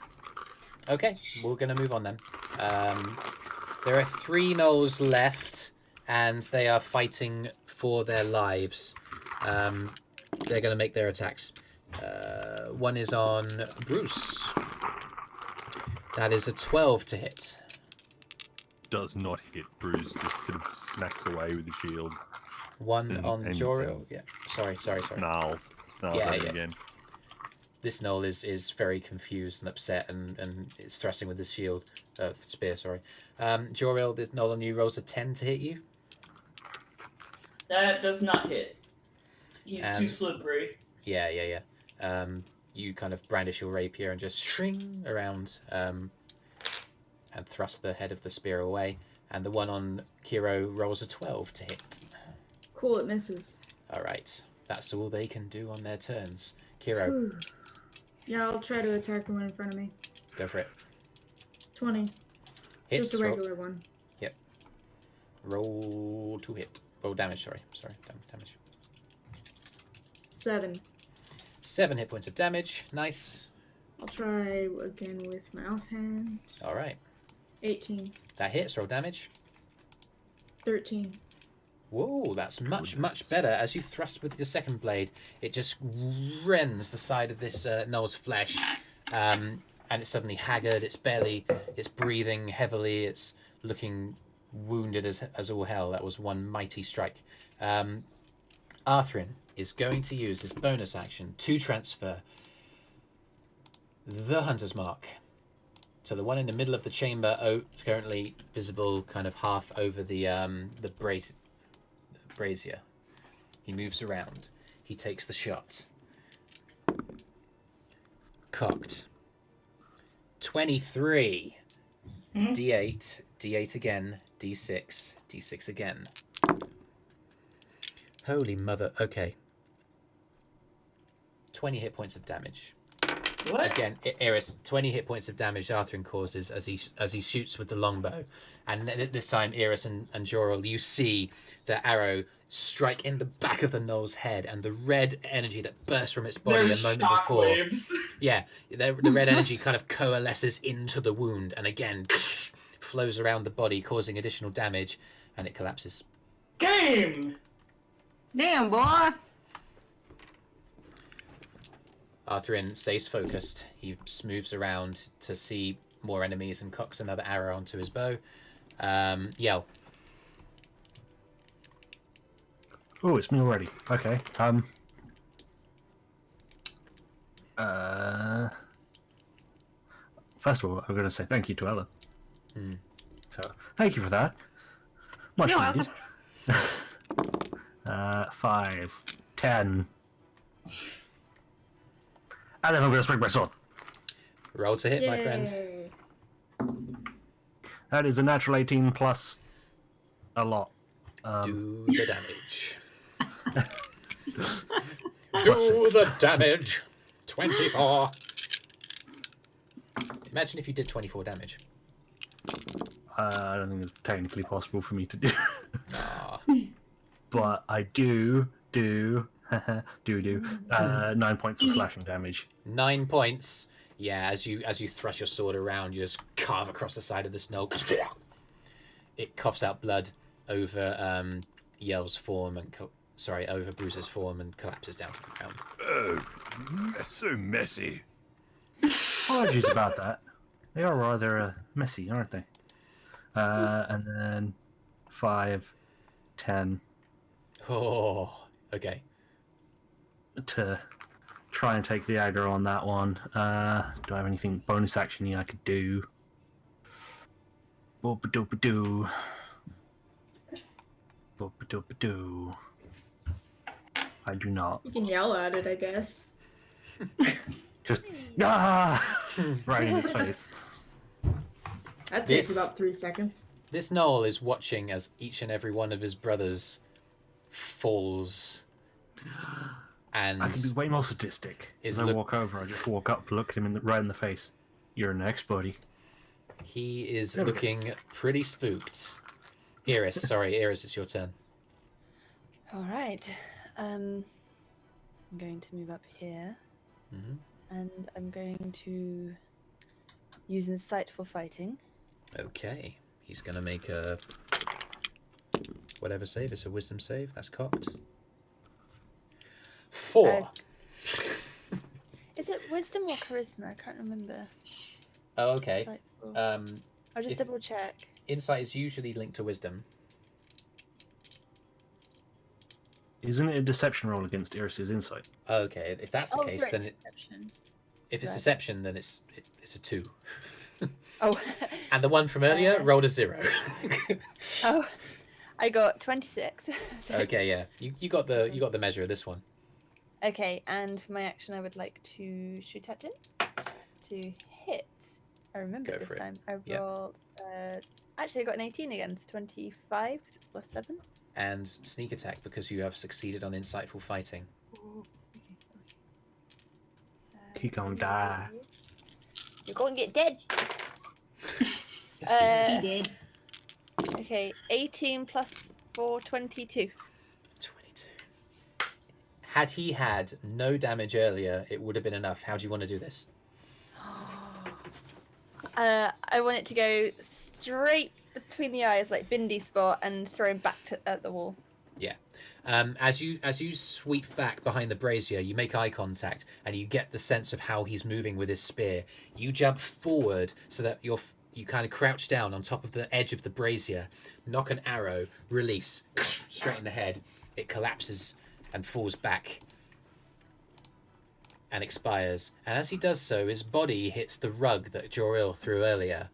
Okay, we're gonna move on then. There are 3 gnolls left, and they are fighting for their lives. They're gonna make their attacks. One is on Brüz. That is a 12 to hit. Does not hit. Brüz just sort of smacks away with the shield. One on Joril. Yeah. Sorry. Snarls at it again. This gnoll is very confused and upset and is thrusting with his shield. Spear, sorry. Joril, the gnoll on you rolls a 10 to hit you. That does not hit. He's too slippery. Yeah. You kind of brandish your rapier and just shring around and thrust the head of the spear away. And the one on Kyro rolls a 12 to hit. Cool, it misses. All right. That's all they can do on their turns. Kyro. Yeah, I'll try to attack the one in front of me. Go for it. 20. Hits. Just a regular one. Yep. Roll to hit. Roll damage, sorry. Damage. 7. 7 hit points of damage. Nice. I'll try again with my offhand. All right. 18. That hits. Roll damage. 13. Whoa, that's much better. As you thrust with your second blade, it just rends the side of this gnoll's flesh, and it's suddenly haggard. It's breathing heavily. It's looking wounded as all hell. That was one mighty strike. Arthrin is going to use his bonus action to transfer the Hunter's Mark to the one in the middle of the chamber. It's currently visible, kind of half over the brazier. He moves around. He takes the shot. Cocked. 23. D8. D8 again. D6. D6 again. Holy mother. Okay. 20 hit points of damage. What? Again, Eirys, 20 hit points of damage Arthrin causes as he shoots with the longbow. And this time, Eirys and Joril, you see the arrow strike in the back of the gnoll's head, and the red energy that burst from its body There's a moment before. waves. Yeah, the red energy kind of coalesces into the wound, and again flows around the body, causing additional damage, and it collapses. Game! Damn, boy! Arthrin stays focused. He moves around to see more enemies and cocks another arrow onto his bow. Yell. Oh, it's me already. Okay. First of all, I'm going to say thank you to Ella. So, thank you for that. Much needed. 5, 10. And then I'm going to swing my sword. Roll to hit, my friend. Yay. That is a natural 18 plus a lot. Do the damage. Do the damage. 24. Imagine if you did 24 damage. I don't think it's technically possible for me to do. Ah. But I do 9 points of slashing damage. 9 points. Yeah, as you thrust your sword around, you just carve across the side of the snow. It coughs out blood over Yell's form and over Brüz's form and collapses down to the ground. Oh, that's so messy. Apologies about that. They are rather messy, aren't they? And then 5, 10. Oh, okay. To try and take the aggro on that one. Do I have anything bonus action I could do? Boop-a-doop-a-doo. Boop-a-doop-a-doo. I do not. You can yell at it, I guess. Just right in its face. That takes about 3 seconds. This Gnoll is watching as each and every one of his brothers falls. And I can be way more sadistic. As I walk over, I just walk up, look him right in the face. You're next, buddy. He is looking pretty spooked. Eirys, it's your turn. All right. I'm going to move up here, and I'm going to use insightful fighting. Okay, he's gonna make a whatever save. It's a wisdom save. That's cocked. 4. Is it wisdom or charisma? I can't remember. Oh, okay. I'll just double check. Insight is usually linked to wisdom. Isn't it a deception roll against Eirys' insight? Okay, if that's the case, then if it's deception, then it's a 2. Oh. And the one from earlier rolled a 0. Oh, I got 26. So. Okay, yeah, you got the measure of this one. Okay, and for my action, I would like to shoot at him to hit. I remember this time. I rolled. Actually, I got an 18 against 25. 6 plus 7. And sneak attack because you have succeeded on insightful fighting. He gonna die. You're gonna get dead. Yes, he did. Okay, 18 plus 4, 22. 22. Had he had no damage earlier, it would have been enough. How do you want to do this? I want it to go straight between the eyes, like Bindi spot, and throw him back at the wall. Yeah. As you sweep back behind the brazier, you make eye contact, and you get the sense of how he's moving with his spear. You jump forward so that you kind of crouch down on top of the edge of the brazier, knock an arrow, release, straight in the head. It collapses and falls back and expires. And as he does so, his body hits the rug that Joril threw earlier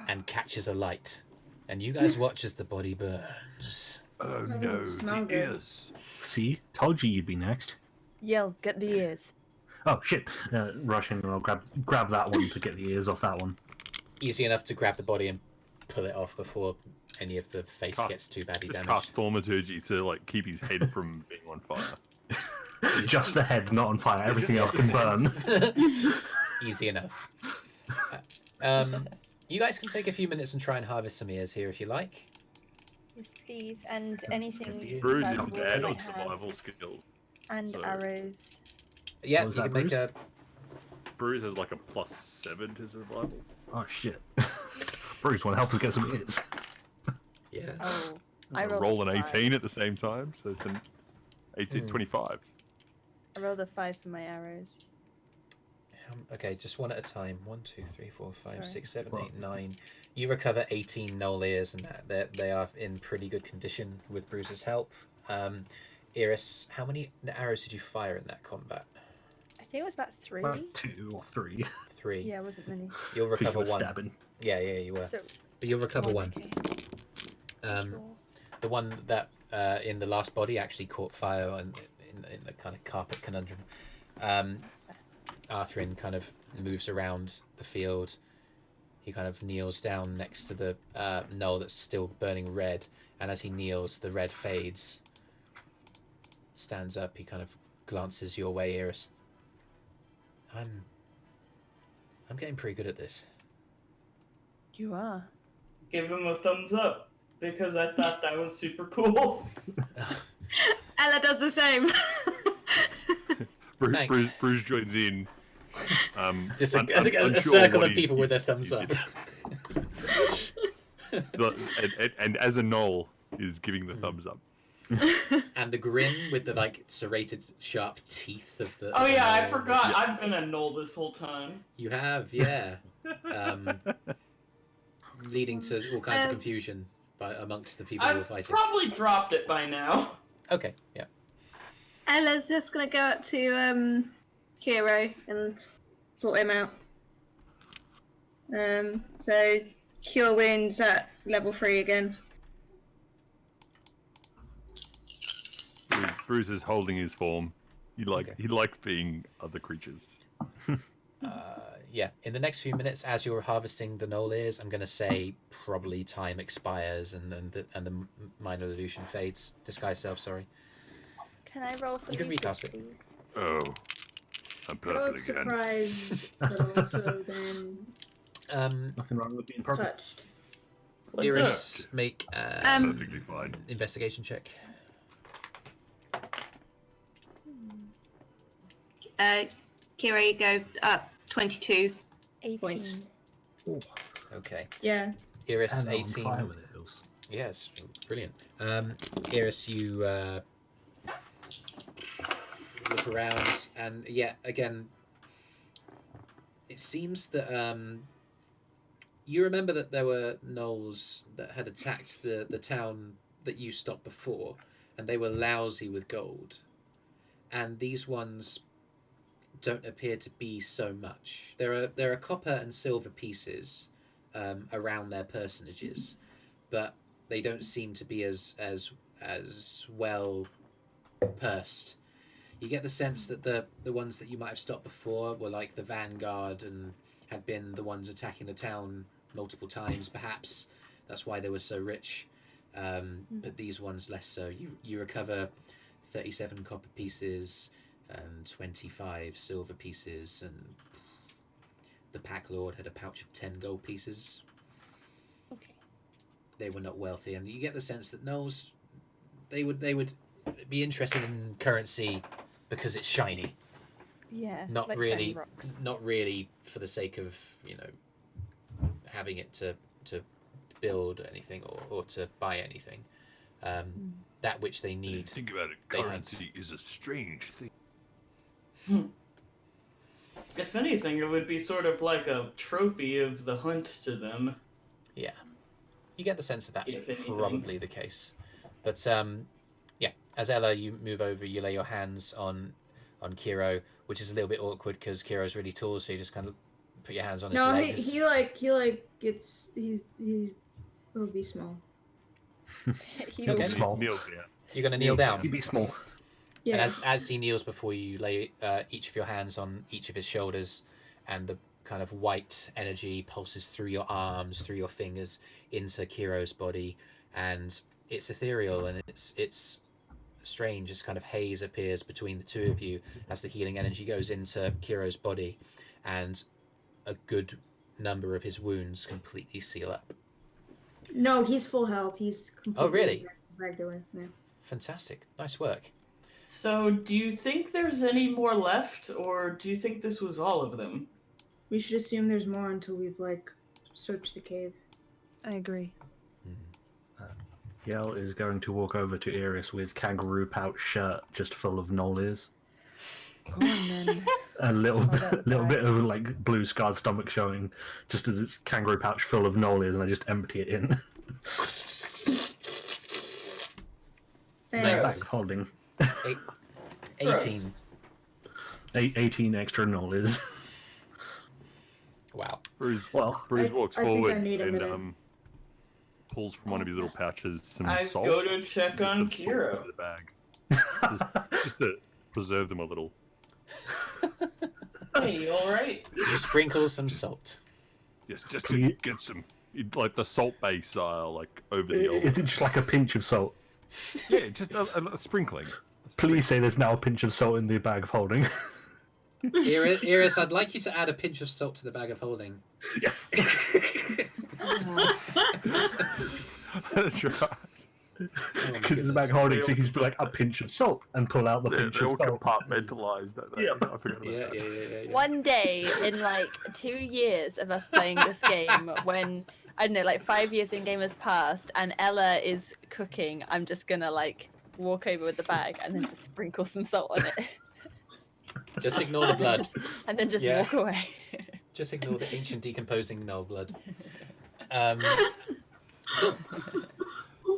and catches alight. And you guys watch as the body burns. Oh no, the ears. See? Told you you'd be next. Yell, get the ears. Oh, shit. Rush in and I'll grab that one to get the ears off that one. Easy enough to grab the body and pull it off before any of the face gets too badly damaged. Cast Thaumaturgy to like keep his head from being on fire. Just the head, not on fire. Everything else can burn. Easy enough. You guys can take a few minutes and try and harvest some ears here if you like. Yes, please. And anything. Brüz besides is wood bad I on have. survival skills. And so- arrows. Yeah, What was you that, can make Brüz? Brüz has like a +7 to survival. Oh, shit. Brüz, want to help us get some ears? Yeah. Oh, I rolled Roll a an 5. 18 at the same time, so it's an 18, 25. I rolled a 5 for my arrows. Okay, just one at a time. 1, 2, 3, 4, 5, Sorry. 6, 7, 8, 9. You recover 18 Gnoll ears, and they are in pretty good condition with Brüz's help. Eirys, how many arrows did you fire in that combat? I think it was about 3. About 2 or 3. 3. Yeah, it wasn't many. You'll recover People 1. stabbing. Yeah, you were. So, But you'll recover 1. okay. Sure. The one that in the last body actually caught fire and in the kind of carpet conundrum. That's fair. Arthrin kind of moves around the field. He kind of kneels down next to the gnoll that's still burning red, and as he kneels, the red fades. Stands up. He kind of glances your way, Eirys. I'm getting pretty good at this. You are. Give him a thumbs up because I thought that was super cool. Ella does the same. Thanks. Brüz joins in. Just a unsure circle what of people with their he's thumbs up. and as a gnoll is giving the thumbs up. And the grin with the like serrated, sharp teeth of the. Oh of the yeah, I gnoll. forgot. I've been a Gnoll this whole time. You have, yeah. Leading to all kinds of confusion amongst the people who are I've fighting. probably dropped it by now. Okay, yeah. Ella's just gonna go up to Kyro and sort him out. So cure wounds at level 3 again. Brüz is holding his form. He likes being other creatures. Yeah, in the next few minutes, as you're harvesting the Gnoll ears, I'm going to say probably time expires and the minor illusion fades. Disguise self, sorry. Can I roll for You can recast it. please? Oh, I'm purple I'm again. surprised, but also then Nothing wrong with being perfect. Touched. What's Eirys, up? make Perfectly fine. investigation check. Kyro, you go up 22 18. points. Okay. Yeah. Eirys, And I'm 18. fine with it. Ilse. Yes, brilliant. Eirys, you look around, and yeah, again, it seems that you remember that there were gnolls that had attacked the town that you stopped before, and they were lousy with gold, and these ones don't appear to be so much. There are copper and silver pieces around their personages, but they don't seem to be as well pursed. You get the sense that the ones that you might have stopped before were like the vanguard and had been the ones attacking the town multiple times. Perhaps that's why they were so rich. But these ones less so. You recover 37 copper pieces and 25 silver pieces, and the pack lord had a pouch of 10 gold pieces. Okay. They were not wealthy, and you get the sense that gnolls, they would be interested in currency because it's shiny, Yeah. not like really, shiny rocks. not really for the sake of having it to build anything or to buy anything. That which they need. Think about it. they Currency is a strange thing. If anything, it would be sort of like a trophy of the hunt to them. Yeah, you get the sense that that's If anything. probably the case. But yeah, as Ella, you move over, you lay your hands on Kyro, which is a little bit awkward because Kiro's really tall, so you just kind of put your hands on his No, legs. he will be small. He Okay. was Small. Kneels down. You're going to kneel down. He'd be small. Yeah. And as he kneels before you, lay each of your hands on each of his shoulders, and the kind of white energy pulses through your arms, through your fingers, into Kiro's body, and it's ethereal and it's strange. This kind of haze appears between the two of you as the healing energy goes into Kiro's body, and a good number of his wounds completely seal up. No, he's full health. He's completely really? regular. Yeah. Fantastic, nice work. So, do you think there's any more left, or do you think this was all of them? We should assume there's more until we've searched the cave. I agree. Yell is going to walk over to Eirys with kangaroo pouch shirt just full of gnoll ears. Go on then. A little that bit of like blue scarred stomach showing, just as it's kangaroo pouch full of gnoll ears, and I just empty it in. Thanks. Nice. Bag holding 18. 18 extra gnoll ears. Wow. Brüz I walks think I forward need a and minute. pulls from one of his little pouches some I salt. go to check Bits on of salt Kyro. out of the bag. just to preserve them a little. Hey, you alright? You sprinkle some salt. Yes, just Can to you- get some. Like the salt base, like over the elbow. Is it just like a pinch of salt? Yeah, just a sprinkling. Please say there's now a pinch of salt in the bag of holding. Eirys, I'd like you to add a pinch of salt to the bag of holding. Yes. That's right. Because it's a bag of holding, so you can just be like a pinch of salt and pull out the They're pinch all of salt. compartmentalized, don't they? Yeah. I forgot about that. Yeah. One day in like 2 years of us playing this game, when I don't know, like 5 years in game has passed, and Ella is cooking, I'm just gonna like walk over with the bag and then just sprinkle some salt on it, Just ignore the blood. and then just Yeah. walk away. Just ignore the ancient decomposing gnoll blood. Cool.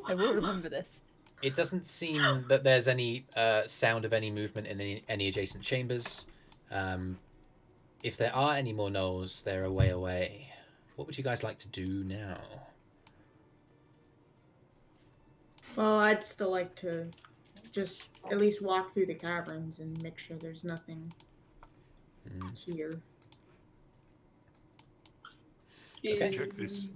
I will remember this. It doesn't seem that there's any sound of any movement in any adjacent chambers. If there are any more gnolls, they're a way away. What would you guys like to do now? Well, I'd still like to just at least walk through the caverns and make sure there's nothing here. Okay. Check this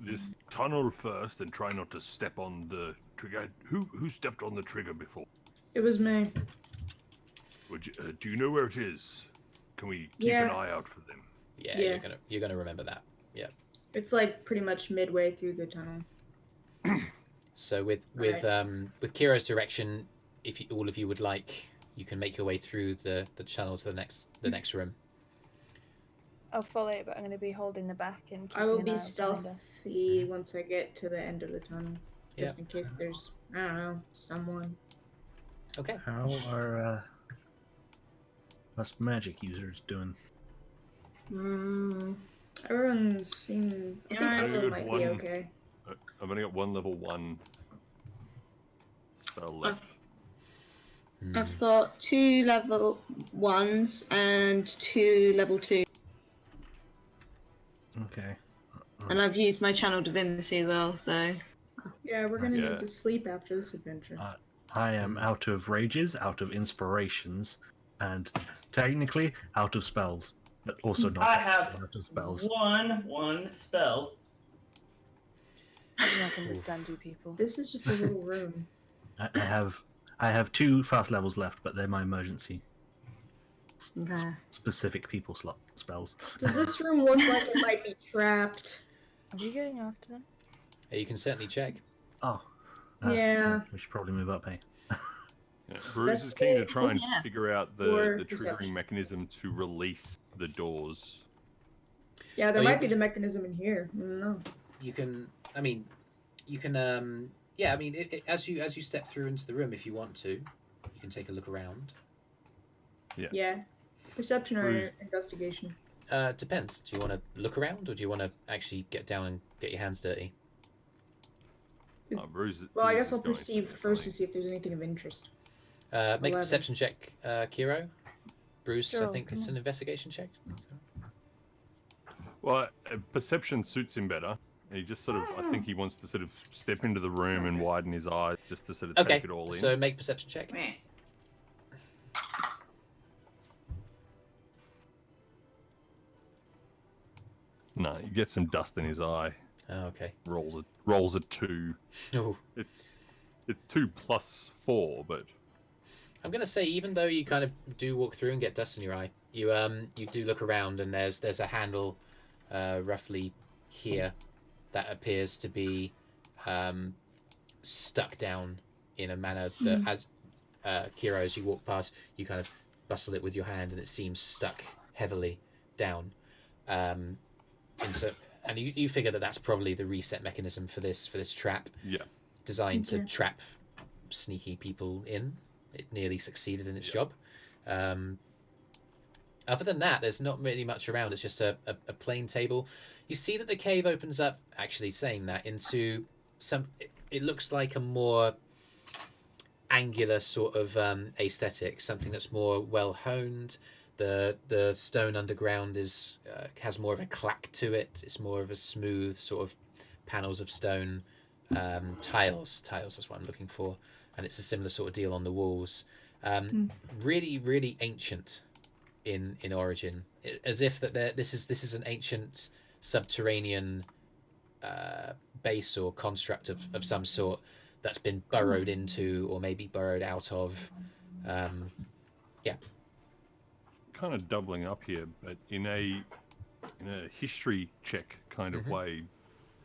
tunnel first and try not to step on the trigger. Who stepped on the trigger before? It was me. Would you, do you know where it is? Can we keep Yeah. an eye out for them? Yeah, Yeah. you're gonna remember that. Yeah. It's like pretty much midway through the tunnel. So with Right. Kyro's direction, if you, all of you would like, you can make your way through the channel to the next room. I'll follow it, but I'm going to be holding the back and keeping I will an be eye out behind us. stealthy once I get to the end of the tunnel, just Yeah. in case there's, I don't know, someone. Okay. How are us magic users doing? Everyone's seeing. I think Yeah. everyone might be One- okay. I've only got one level 1 spell left. I've got 2 level 1s and 2 level 2. Okay. And I've used my channel divinity as well, so. Yeah, we're gonna Yeah. need to sleep after this adventure. I am out of rages, out of inspirations, and technically out of spells, but also not I have out of spells. one spell. I do not understand you people. This is just a little room. I have 2 fast levels left, but they're my emergency Okay. specific people slot spells. Does this room look like it might be trapped? Are we going after them? You can certainly check. Oh. Yeah. We should probably move up, hey. Yeah. Brüz is keen to try and yeah. figure out Or the triggering perception. mechanism to release the doors. Yeah, there Oh, might you- be the mechanism in here. I don't know. You can. I mean, you can. Yeah. I mean, as you step through into the room, if you want to, you can take a look around. Yeah. Perception or Brüz- investigation? Depends. Do you want to look around, or do you want to actually get down and get your hands dirty? Brüz, Well, I Brüz guess is I'll going to, perceive first to see if there's anything of interest. Make a 11. perception check, Kyro. Brüz, I Sure, think come it's on. an investigation check. Well, perception suits him better. He just sort of, I think he wants to sort of step into the room and widen his eyes just to sort of Okay. take it all in. So make perception check. Meh. No, he gets some dust in his eye. Oh, okay. Rolls a 2. Oh. It's 2 plus 4, but I'm gonna say, even though you kind of do walk through and get dust in your eye, you do look around, and there's a handle, roughly here, that appears to be stuck down in a manner that, as Kyro, as you walk past, you kind of bustle it with your hand, and it seems stuck heavily down. And you figure that that's probably the reset mechanism for this trap, yeah. designed to Okay. trap sneaky people in. It nearly succeeded in its job. Other than that, there's not really much around. It's just a plain table. You see that the cave opens up, actually saying that, into some... It looks like a more angular sort of aesthetic, something that's more well-honed. The stone underground is has more of a clack to it. It's more of a smooth sort of panels of stone, tiles. Tiles is what I'm looking for, and it's a similar sort of deal on the walls. Really, really ancient in origin, as if that this is an ancient subterranean base or construct of some sort that's been burrowed into, or maybe burrowed out of. Yeah. Kind of doubling up here, but in a history check kind of way.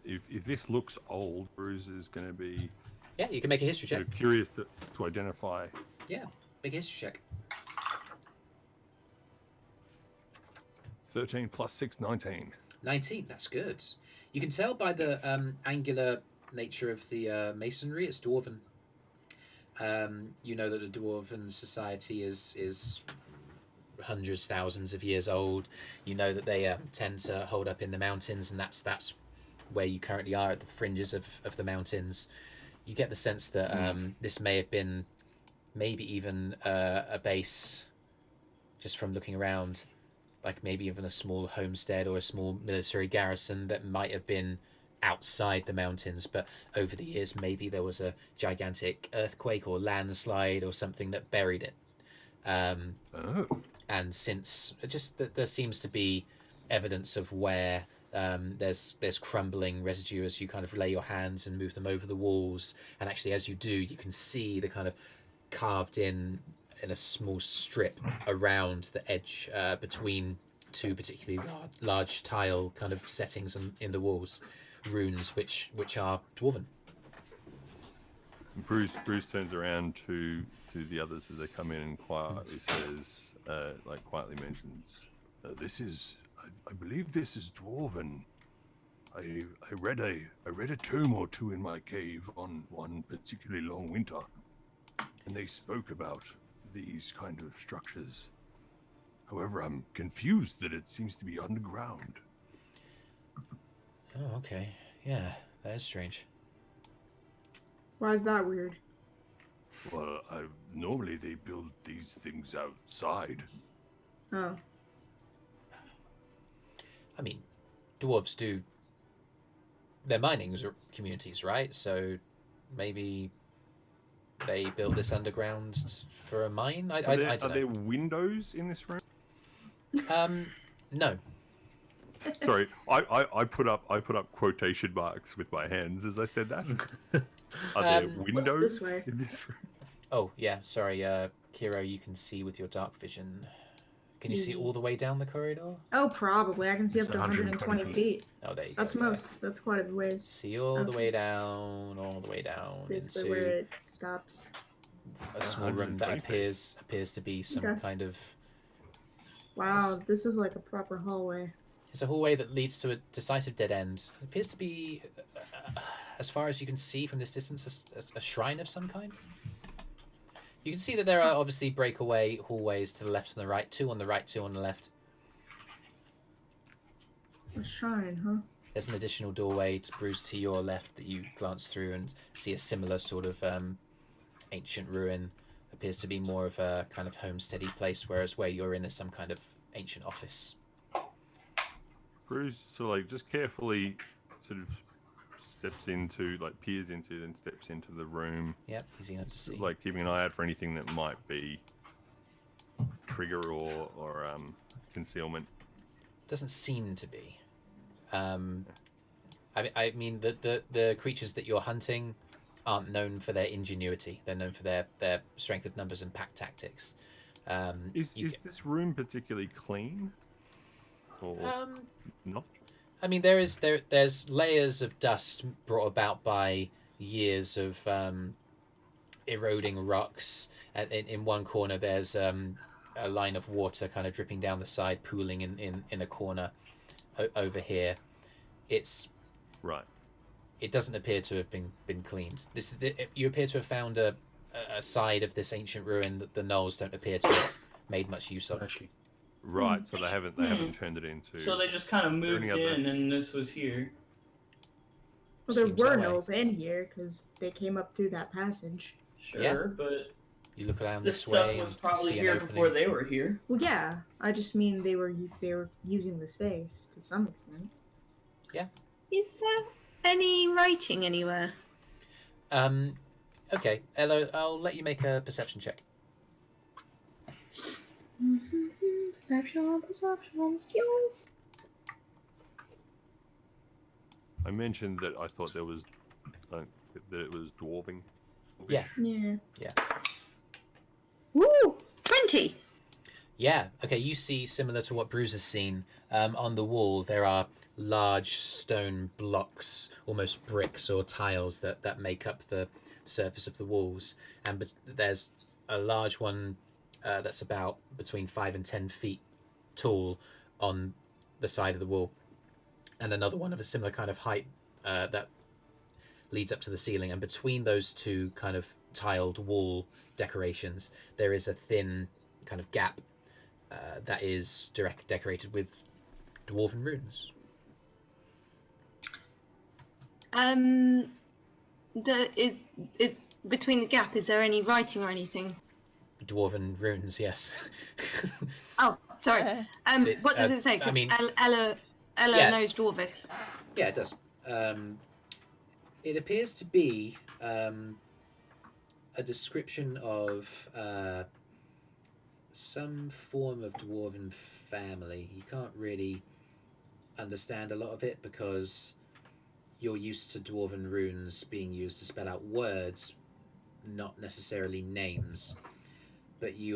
If this looks old, Brüz is going to be Yeah, you can make a history check. sort of curious to identify. Yeah, make a history check. 13 plus 6, 19. 19, that's good. You can tell by the angular nature of the masonry, it's Dwarven. You know that the Dwarven society is hundreds, thousands of years old. You know that they tend to hold up in the mountains, and that's where you currently are, at the fringes of the mountains. You get the sense that this may have been maybe even a base, just from looking around, like maybe even a small homestead or a small military garrison that might have been outside the mountains, but over the years maybe there was a gigantic earthquake or landslide or something that buried it. And since just that there seems to be evidence of where there's crumbling residue as you kind of lay your hands and move them over the walls, and actually as you do, you can see the kind of carved in a small strip around the edge between two particularly large tile kind of settings in the walls, runes which are dwarven. Brüz turns around to the others as they come in and quietly says, quietly mentions, This is, I believe this is Dwarven. I read a tome or two in my cave on one particularly long winter, and they spoke about these kind of structures. However, I'm confused that it seems to be underground. Oh, okay. Yeah, that is strange. Why is that weird? Well, normally they build these things outside. Oh. I mean, dwarves do their mining communities, right? So maybe they built this underground for a mine. I don't know. Are there windows in this room? No. Sorry, I put up quotation marks with my hands as I said that. Are there windows this way? in this room? Oh yeah, sorry, Kyro, you can see with your dark vision. Can you see all the way down the corridor? Oh, probably. I can see It's up to 120 feet. Oh, there you That's go. That's quite a ways. See all the Okay. way down, That's basically where into it stops. a small room that 120 feet. appears to be some Okay. kind of. Wow, this is like a proper hallway. It's a hallway that leads to a decisive dead end. It appears to be, as far as you can see from this distance, a shrine of some kind. You can see that there are obviously breakaway hallways to the left and the right, two on the right, two on the left. A shrine, huh? There's an additional doorway to Brüz to your left that you glance through and see a similar sort of ancient ruin. Appears to be more of a kind of homesteady place, whereas where you're in is some kind of ancient office. Brüz just carefully sort of peers into and steps into the room. Yep, easy enough to see. Keeping an eye out for anything that might be trigger or concealment. Doesn't seem to be. I mean the creatures that you're hunting aren't known for their ingenuity. They're known for their strength of numbers and pack tactics. Is this room particularly clean? Or not? I mean, there's layers of dust brought about by years of eroding rocks. In one corner, there's a line of water kind of dripping down the side, pooling in a corner over here. It's right. It doesn't appear to have been cleaned. You appear to have found a side of this ancient ruin that the Gnolls don't appear to have made much use of. Right, so they haven't turned it into. So they just kind of moved in, and this was here. Well, there Seems were that way. gnolls in here because they came up through that passage. Sure, Yeah. but You look around this this stuff way was and probably see an here opening. before they were here. Well, yeah. I just mean they were using the space to some extent. Is there any writing anywhere? Okay, Elo, I'll let you make a perception check. Perception skills. I mentioned that I thought there was that it was dwarving. Yeah. Yeah. Woo! 20. Yeah, okay, you see, similar to what Brüz has seen, on the wall there are large stone blocks, almost bricks or tiles that make up the surface of the walls. And there's a large one that's about between 5 and 10 feet tall on the side of the wall. And another one of a similar kind of height that leads up to the ceiling. And between those two kind of tiled wall decorations, there is a thin kind of gap that is decorated with dwarven runes. Is between the gap? Is there any writing or anything? Dwarven runes, yes. Oh, sorry. What does it say? I Because mean- Ella Yeah. knows Dwarvish. Yeah, it does. It appears to be a description of some form of dwarven family. You can't really understand a lot of it because you're used to dwarven runes being used to spell out words, not necessarily names. But you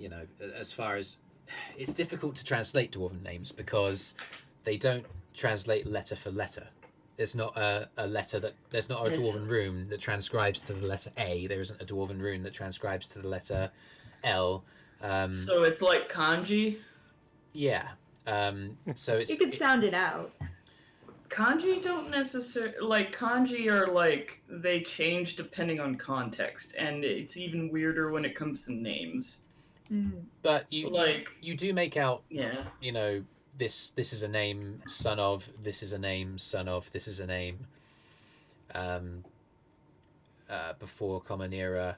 know, as far as it's difficult to translate Dwarven names because they don't translate letter for letter. There's not a letter that there's not a Dwarven rune that transcribes to the letter A. There isn't a Dwarven rune that transcribes to the letter L. So it's like kanji. Yeah. So it's You could sound it out. Kanji don't necessarily like kanji are like they change depending on context, and it's even weirder when it comes to names. But you do make out. Yeah. You know, this is a name, son of. This is a name, son of. This is a name. Before Common Era,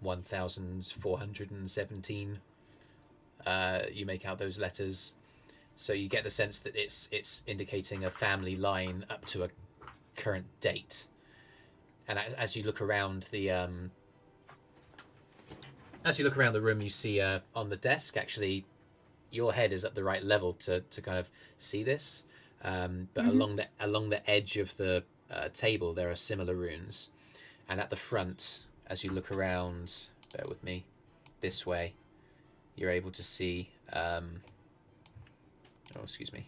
1417. You make out those letters. So you get the sense that it's indicating a family line up to a current date, and as you look around the room, you see on the desk, actually, your head is at the right level to kind of see this, but along the edge of the table there are similar runes, and at the front, as you look around, bear with me, this way, you're able to see. Excuse me.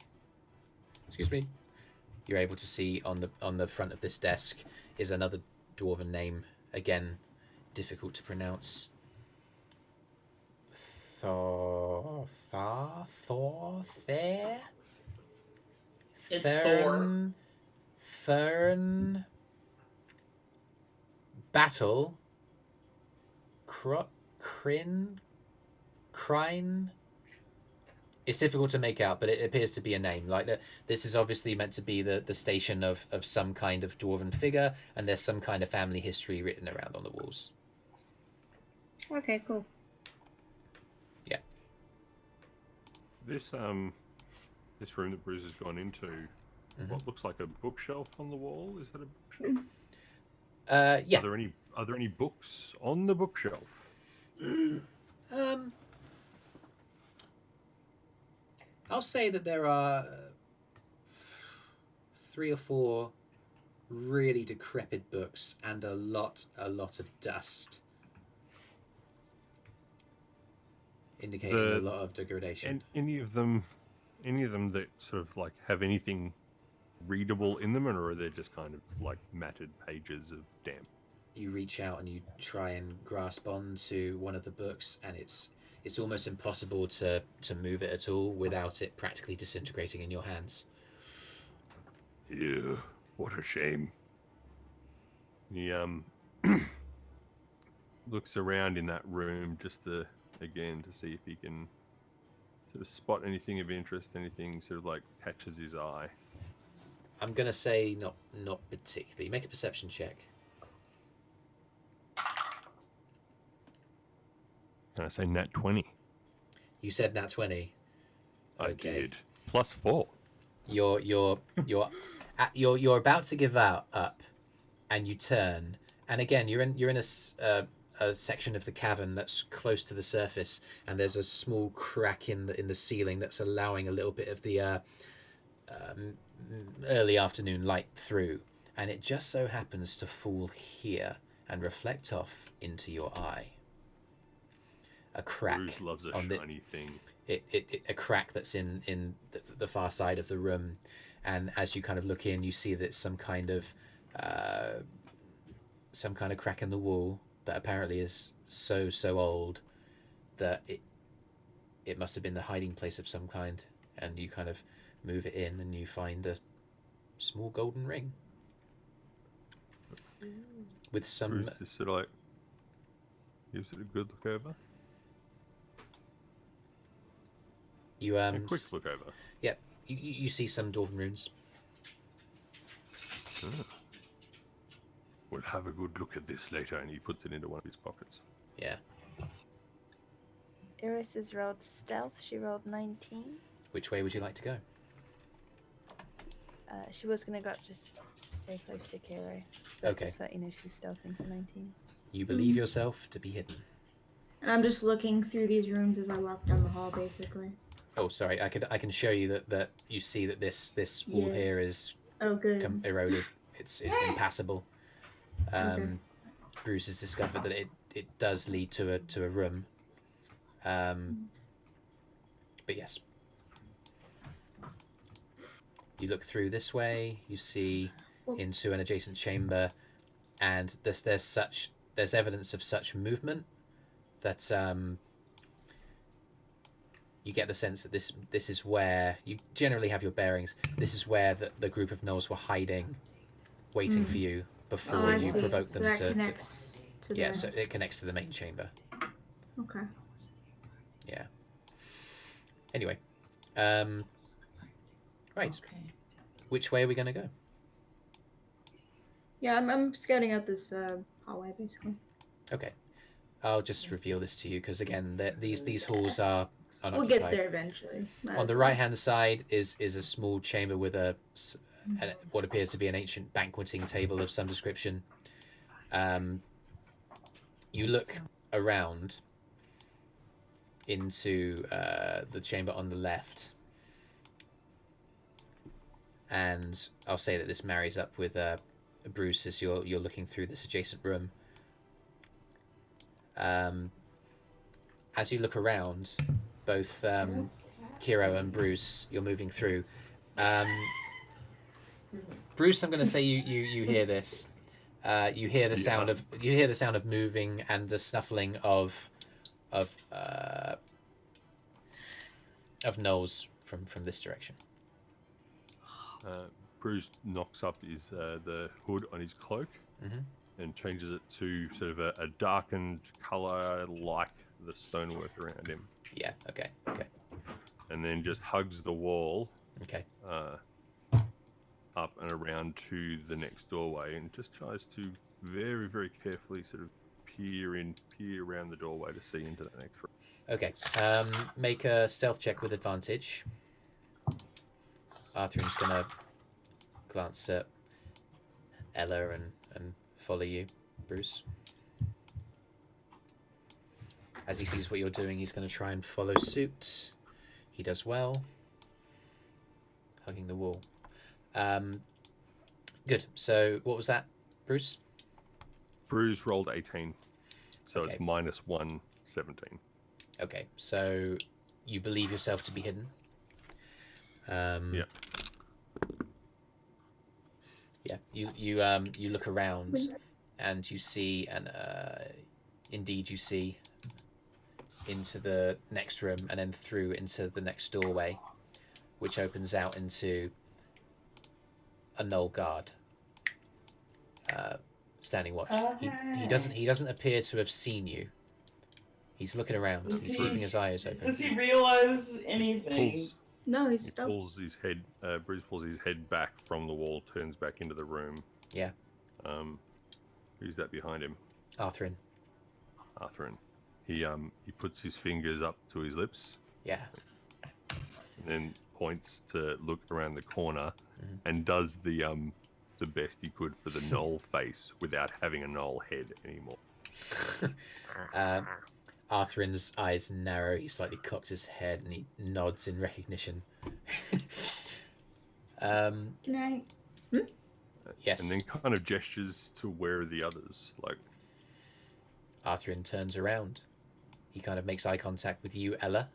You're able to see on the front of this desk is another Dwarven name, again, difficult to pronounce. Thor. It's Thor. Fern. Battle. Crine. It's difficult to make out, but it appears to be a name. Like this is obviously meant to be the station of some kind of Dwarven figure, and there's some kind of family history written around on the walls. Okay, cool. Yeah. This room that Brüz has gone into, what looks like a bookshelf on the wall? Is that a bookshelf? Yeah. Are there any books on the bookshelf? I'll say that there are 3 or 4 really decrepit books and a lot of dust, indicating a lot of degradation. And any of them that sort of like have anything readable in them, or are they just kind of like matted pages of damp? You reach out and you try and grasp onto one of the books, and it's almost impossible to move it at all without it practically disintegrating in your hands. Ew, what a shame. He looks around in that room just to see if he can sort of spot anything of interest, anything sort of like catches his eye. I'm gonna say not particularly. Make a perception check. Can I say nat 20? You said nat 20. I did. +4. You're about to give up, and you turn, and again you're in a section of the cavern that's close to the surface, and there's a small crack in the ceiling that's allowing a little bit of the early afternoon light through, and it just so happens to fall here and reflect off into your eye. A crack. Brüz loves a on shiny thing. A crack that's in the far side of the room, and as you kind of look in, you see that it's some kind of crack in the wall that apparently is so old that it must have been the hiding place of some kind, and you kind of move it in and you find a small golden ring with some. Brüz just sort of like gives it a good look over. You a quick look over. Yep, you see some Dwarven runes. We'll have a good look at this later, and he puts it into one of his pockets. Yeah. Eirys has rolled stealth. She rolled 19. Which way would you like to go? She was going to go up, just stay close to Kyro. Okay. Just let you know she's stealthing for 19. You believe yourself to be hidden. And I'm just looking through these rooms as I walk down the hall, basically. Oh, sorry. I can show you that you see that this wall here is eroded. It's impassable. Brüz has discovered that it does lead to a room. But yes, you look through this way. You see into an adjacent chamber, and there's evidence of such movement that you get the sense that this is where you generally have your bearings. This is where the group of gnolls were hiding, waiting for you before you provoke them that to. connects to Yeah, the... so it connects to the main chamber. Okay. Yeah. Anyway, right. Okay. Which way are we going to go? Yeah, I'm scouting out this hallway basically. Okay, I'll just reveal this to you because again, these halls are unoccupied. We'll get there eventually. On the right-hand side is a small chamber with what appears to be an ancient banqueting table of some description. You look around into the chamber on the left, and I'll say that this marries up with Brüz as you're looking through this adjacent room. As you look around, both Kyro and Brüz, you're moving through. Brüz, I'm going to say you hear this. You hear the sound of moving and the snuffling of gnolls from this direction. Brüz knocks up the hood on his cloak and changes it to sort of a darkened colour like the stonework around him. Yeah, okay. And then just hugs the wall. Okay. Up and around to the next doorway and just tries to very, very carefully sort of peer around the doorway to see into that next room. Okay. Make a stealth check with advantage. Arthrin's gonna glance at Ella and follow you, Brüz. As he sees what you're doing, he's going to try and follow suit. He does well. Hugging the wall. Good. So what was that, Brüz? Brüz rolled 18, so Okay. it's -1, 17. Okay, so you believe yourself to be hidden. Yeah. Yeah. You look around, and you see, and indeed you see into the next room, and then through into the next doorway, which opens out into a Gnoll guard standing watch. He doesn't appear to have seen you. He's looking around. He's keeping his eyes open. Does he realize anything? No, he's He still... pulls his head. Brüz pulls his head back from the wall, turns back into the room. Yeah. Who's that behind him? Arthrin. Arthrin. He puts his fingers up to his lips. Yeah. And then points to look around the corner, and does the best he could for the Gnoll face without having a Gnoll head anymore. Arthrin's eyes narrow. He slightly cocks his head and he nods in recognition. Can I? Yes. And then kind of gestures to where are the others, like. Arthrin turns around. He kind of makes eye contact with you, Ella,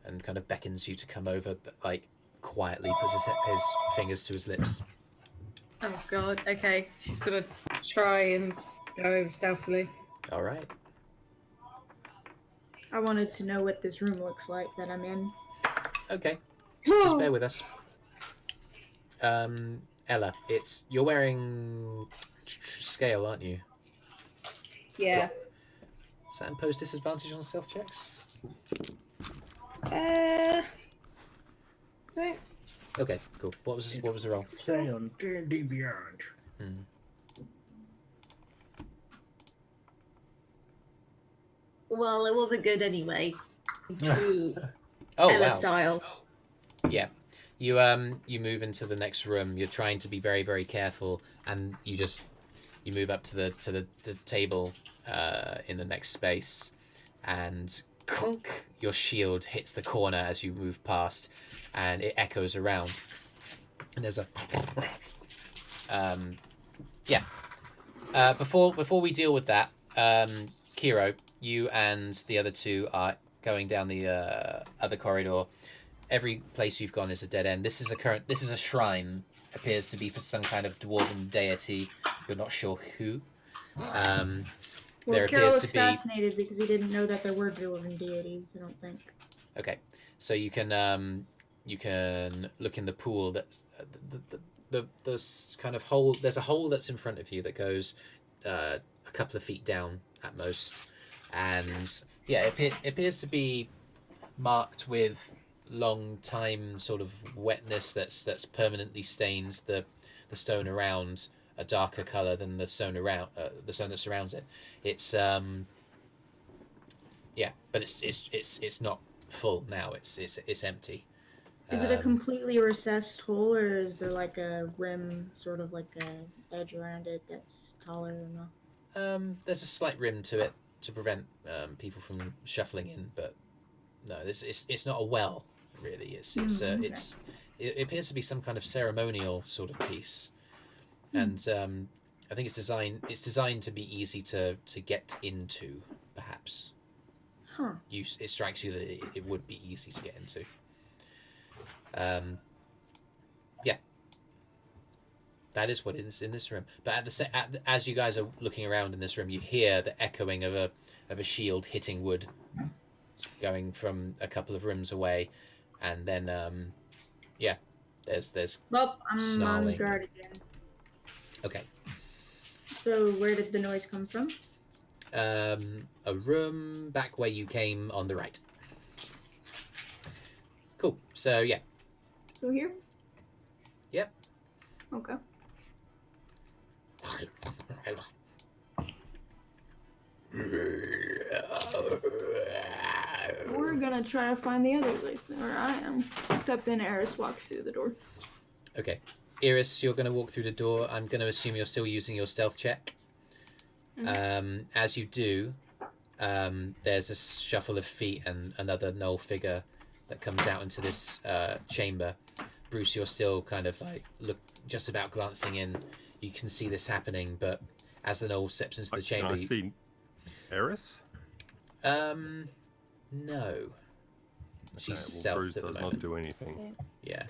and kind of beckons you to come over, but like quietly puts his fingers to his lips. Oh god. Okay, she's gonna try and go over stealthily. All right. I wanted to know what this room looks like that I'm in. Okay. Just bear with us. Ella, you're wearing scale, aren't you? Yeah. Does that impose disadvantage on stealth checks? No. Okay, cool. What was the roll? Say on D&D Beyond. Well, it wasn't good anyway. To Oh Ella wow. style. Yeah. You move into the next room. You're trying to be very, very careful, and you move up to the table in the next space, and clunk, your shield hits the corner as you move past, and it echoes around. And there's a before we deal with that, Kyro, you and the other two are going down the other corridor. Every place you've gone is a dead end. This is a shrine. Appears to be for some kind of dwarven deity. You're not sure who. Well, There Kyro appears was to be. fascinated because he didn't know that there were dwarven deities. I don't think. Okay, so you can look in the pool. That the kind of hole. There's a hole that's in front of you that goes a couple of feet down at most, and yeah, it appears to be marked with long time sort of wetness that's permanently stained the stone around a darker color than the stone around the stone that surrounds it. It's yeah, but it's not full now. It's empty. Is it a completely recessed hole, or is there like a rim, sort of like a edge around it that's taller enough? There's a slight rim to it to prevent people from shuffling in, but no, it's not a well really. It appears to be some kind of ceremonial sort of piece, and I think it's designed to be easy to get into, perhaps. Huh. It strikes you that it would be easy to get into. Yeah, that is what is in this room. But as you guys are looking around in this room, you hear the echoing of a shield hitting wood, going from a couple of rooms away, and then yeah, there's Well, I'm snarling. on guard again. Okay. So where did the noise come from? A room back where you came on the right. Cool. So yeah. So here? Yep. Okay. We're gonna try to find the others, I think, or I am. Except then Eirys walks through the door. Okay. Eirys, you're going to walk through the door. I'm going to assume you're still using your stealth check. As you do, there's a shuffle of feet and another Gnoll figure that comes out into this chamber. Brüz, you're still kind of like just about glancing in. You can see this happening, but as the Gnoll steps into the chamber, Can I see Eirys? no. She's Okay, well, stealthed Brüz at the does moment. not do anything. Yeah.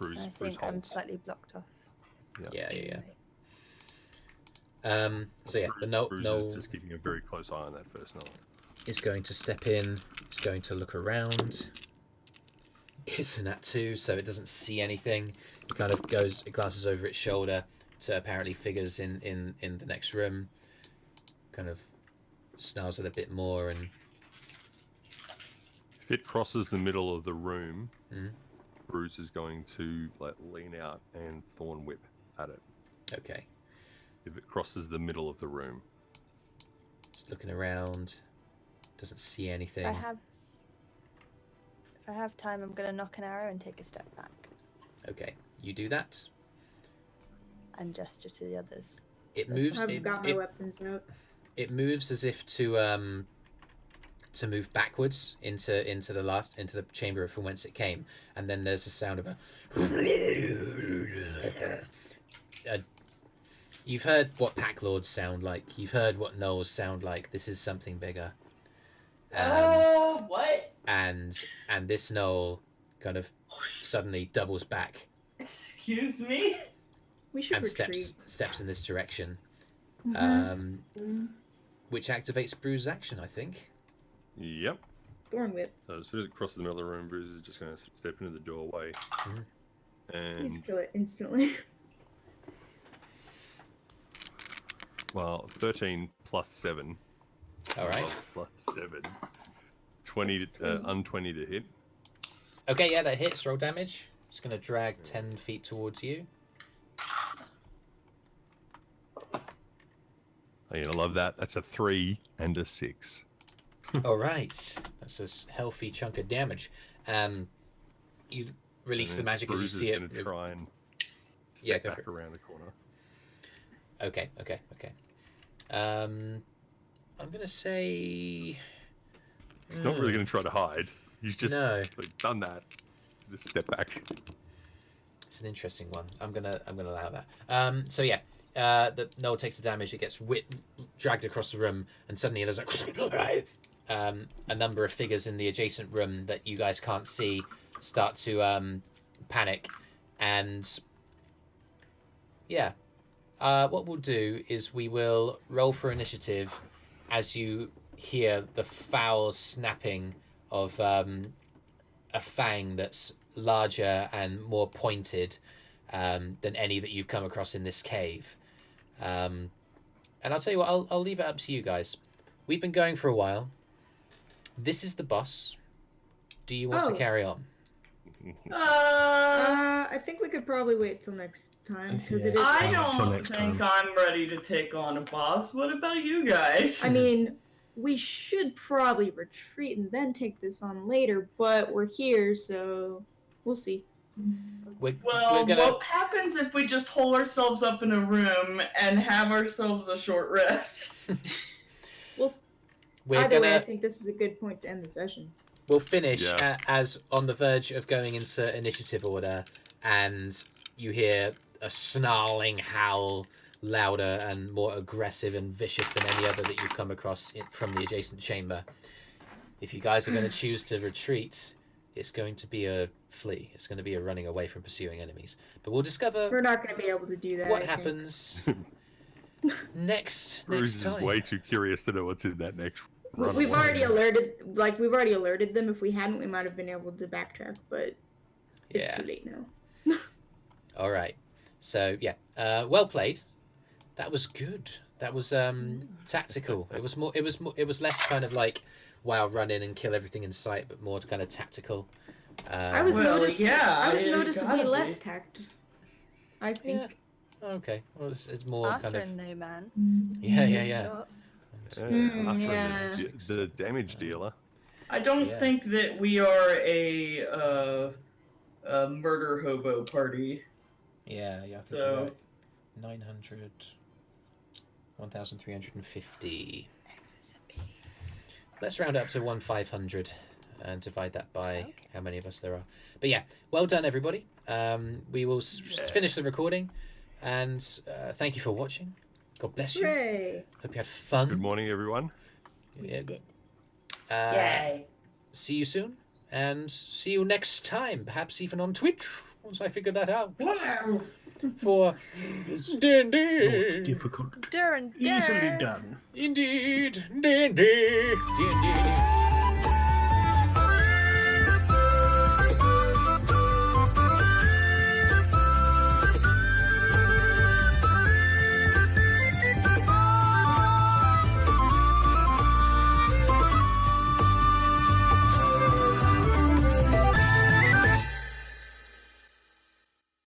Brüz I think I'm holds. slightly blocked off. Yeah. So yeah, the Brüz Gnoll is just keeping a very close eye on that first Gnoll. is going to step in. It's going to look around. It's an at 2, so it doesn't see anything. It kind of it glances over its shoulder to apparently figures in the next room. Kind of snarls it a bit more, and If it crosses the middle of the room, Mhm. Brüz is going to lean out and thorn whip at it. okay, If it crosses the middle of the room. it's looking around. Doesn't see anything. If I have time, I'm going to knock an arrow and take a step back Okay, you do that. and gesture to the others. It moves. I've got my weapons out. It moves as if to move backwards into the chamber from whence it came, and then there's a sound of you've heard what pack lords sound like. You've heard what gnolls sound like. This is something bigger. What? And this gnoll kind of suddenly doubles back Excuse me? We should and retreat. steps in this direction, Mhm. which activates Brüz's action, I think. Yep. Thorn whip. So as soon as it crosses the middle of the room, Brüz is just going to step into the doorway. Mhm. Please And, kill it instantly. well, 13 plus 7. All right. 12 plus 7. 20 un-20 to hit. Okay, yeah, that hits. Roll damage. It's going to drag 10 feet towards you. Oh, you're going to love that. That's a 3 and a 6. All right. That's a healthy chunk of damage. You release the magic as you see it. going to try and Yeah, step go back for it. around the corner. Okay. I'm going to say... He's not really going to try to hide. He's just No. done that. Just step back. It's an interesting one. I'm gonna allow that. So yeah, that Gnoll takes the damage, it gets dragged across the room, and suddenly there's like a number of figures in the adjacent room that you guys can't see start to panic, and yeah. What we'll do is we will roll for initiative as you hear the foul snapping of a fang that's larger and more pointed than any that you've come across in this cave. And I'll tell you what, I'll leave it up to you guys. We've been going for a while. This is the boss. Do you want to carry on? I think we could probably wait till next time because it is. I don't think I'm ready to take on a boss. What about you guys? I mean, we should probably retreat and then take this on later, but we're here, so we'll see. We're Well, gonna... what happens if we just hole ourselves up in a room and have ourselves a short rest? Either way, I think this is a good point to end the session. We'll finish as on the verge of going into initiative order, and you hear a snarling howl, louder and more aggressive and vicious than any other that you've come across from the adjacent chamber. If you guys are going to choose to retreat, it's going to be a flee. It's going to be a running away from pursuing enemies. But we'll discover. We're not going to be able to do that. What happens next Brüz time? is way too curious to know what's in that next. We've already alerted them. If we hadn't, we might have been able to backtrack, but it's too late now. All right. So yeah, well played. That was good. That was tactical. It was more. It was less kind of like, wow, run in and kill everything in sight, but more kind of tactical. I was noticeably less tact. I think. Yeah. Okay. Well, it's more Arthrin, kind of. though, man. Yeah. Arthrin, the damage dealer. I don't think that we are a murder hobo party. Yeah. So 900, 1,350. Let's round up to 1,500 and divide that by how many of us there are. But yeah, well done, everybody. We will finish the recording, and thank you for watching. God bless you. Hooray. Hope you had fun. Good morning, everyone. Yeah. Yay. See you soon, and see you next time, perhaps even on Twitch, once I figure that out. Wow. For D&D. Not difficult. Darren. Easily done. Indeed. D&D.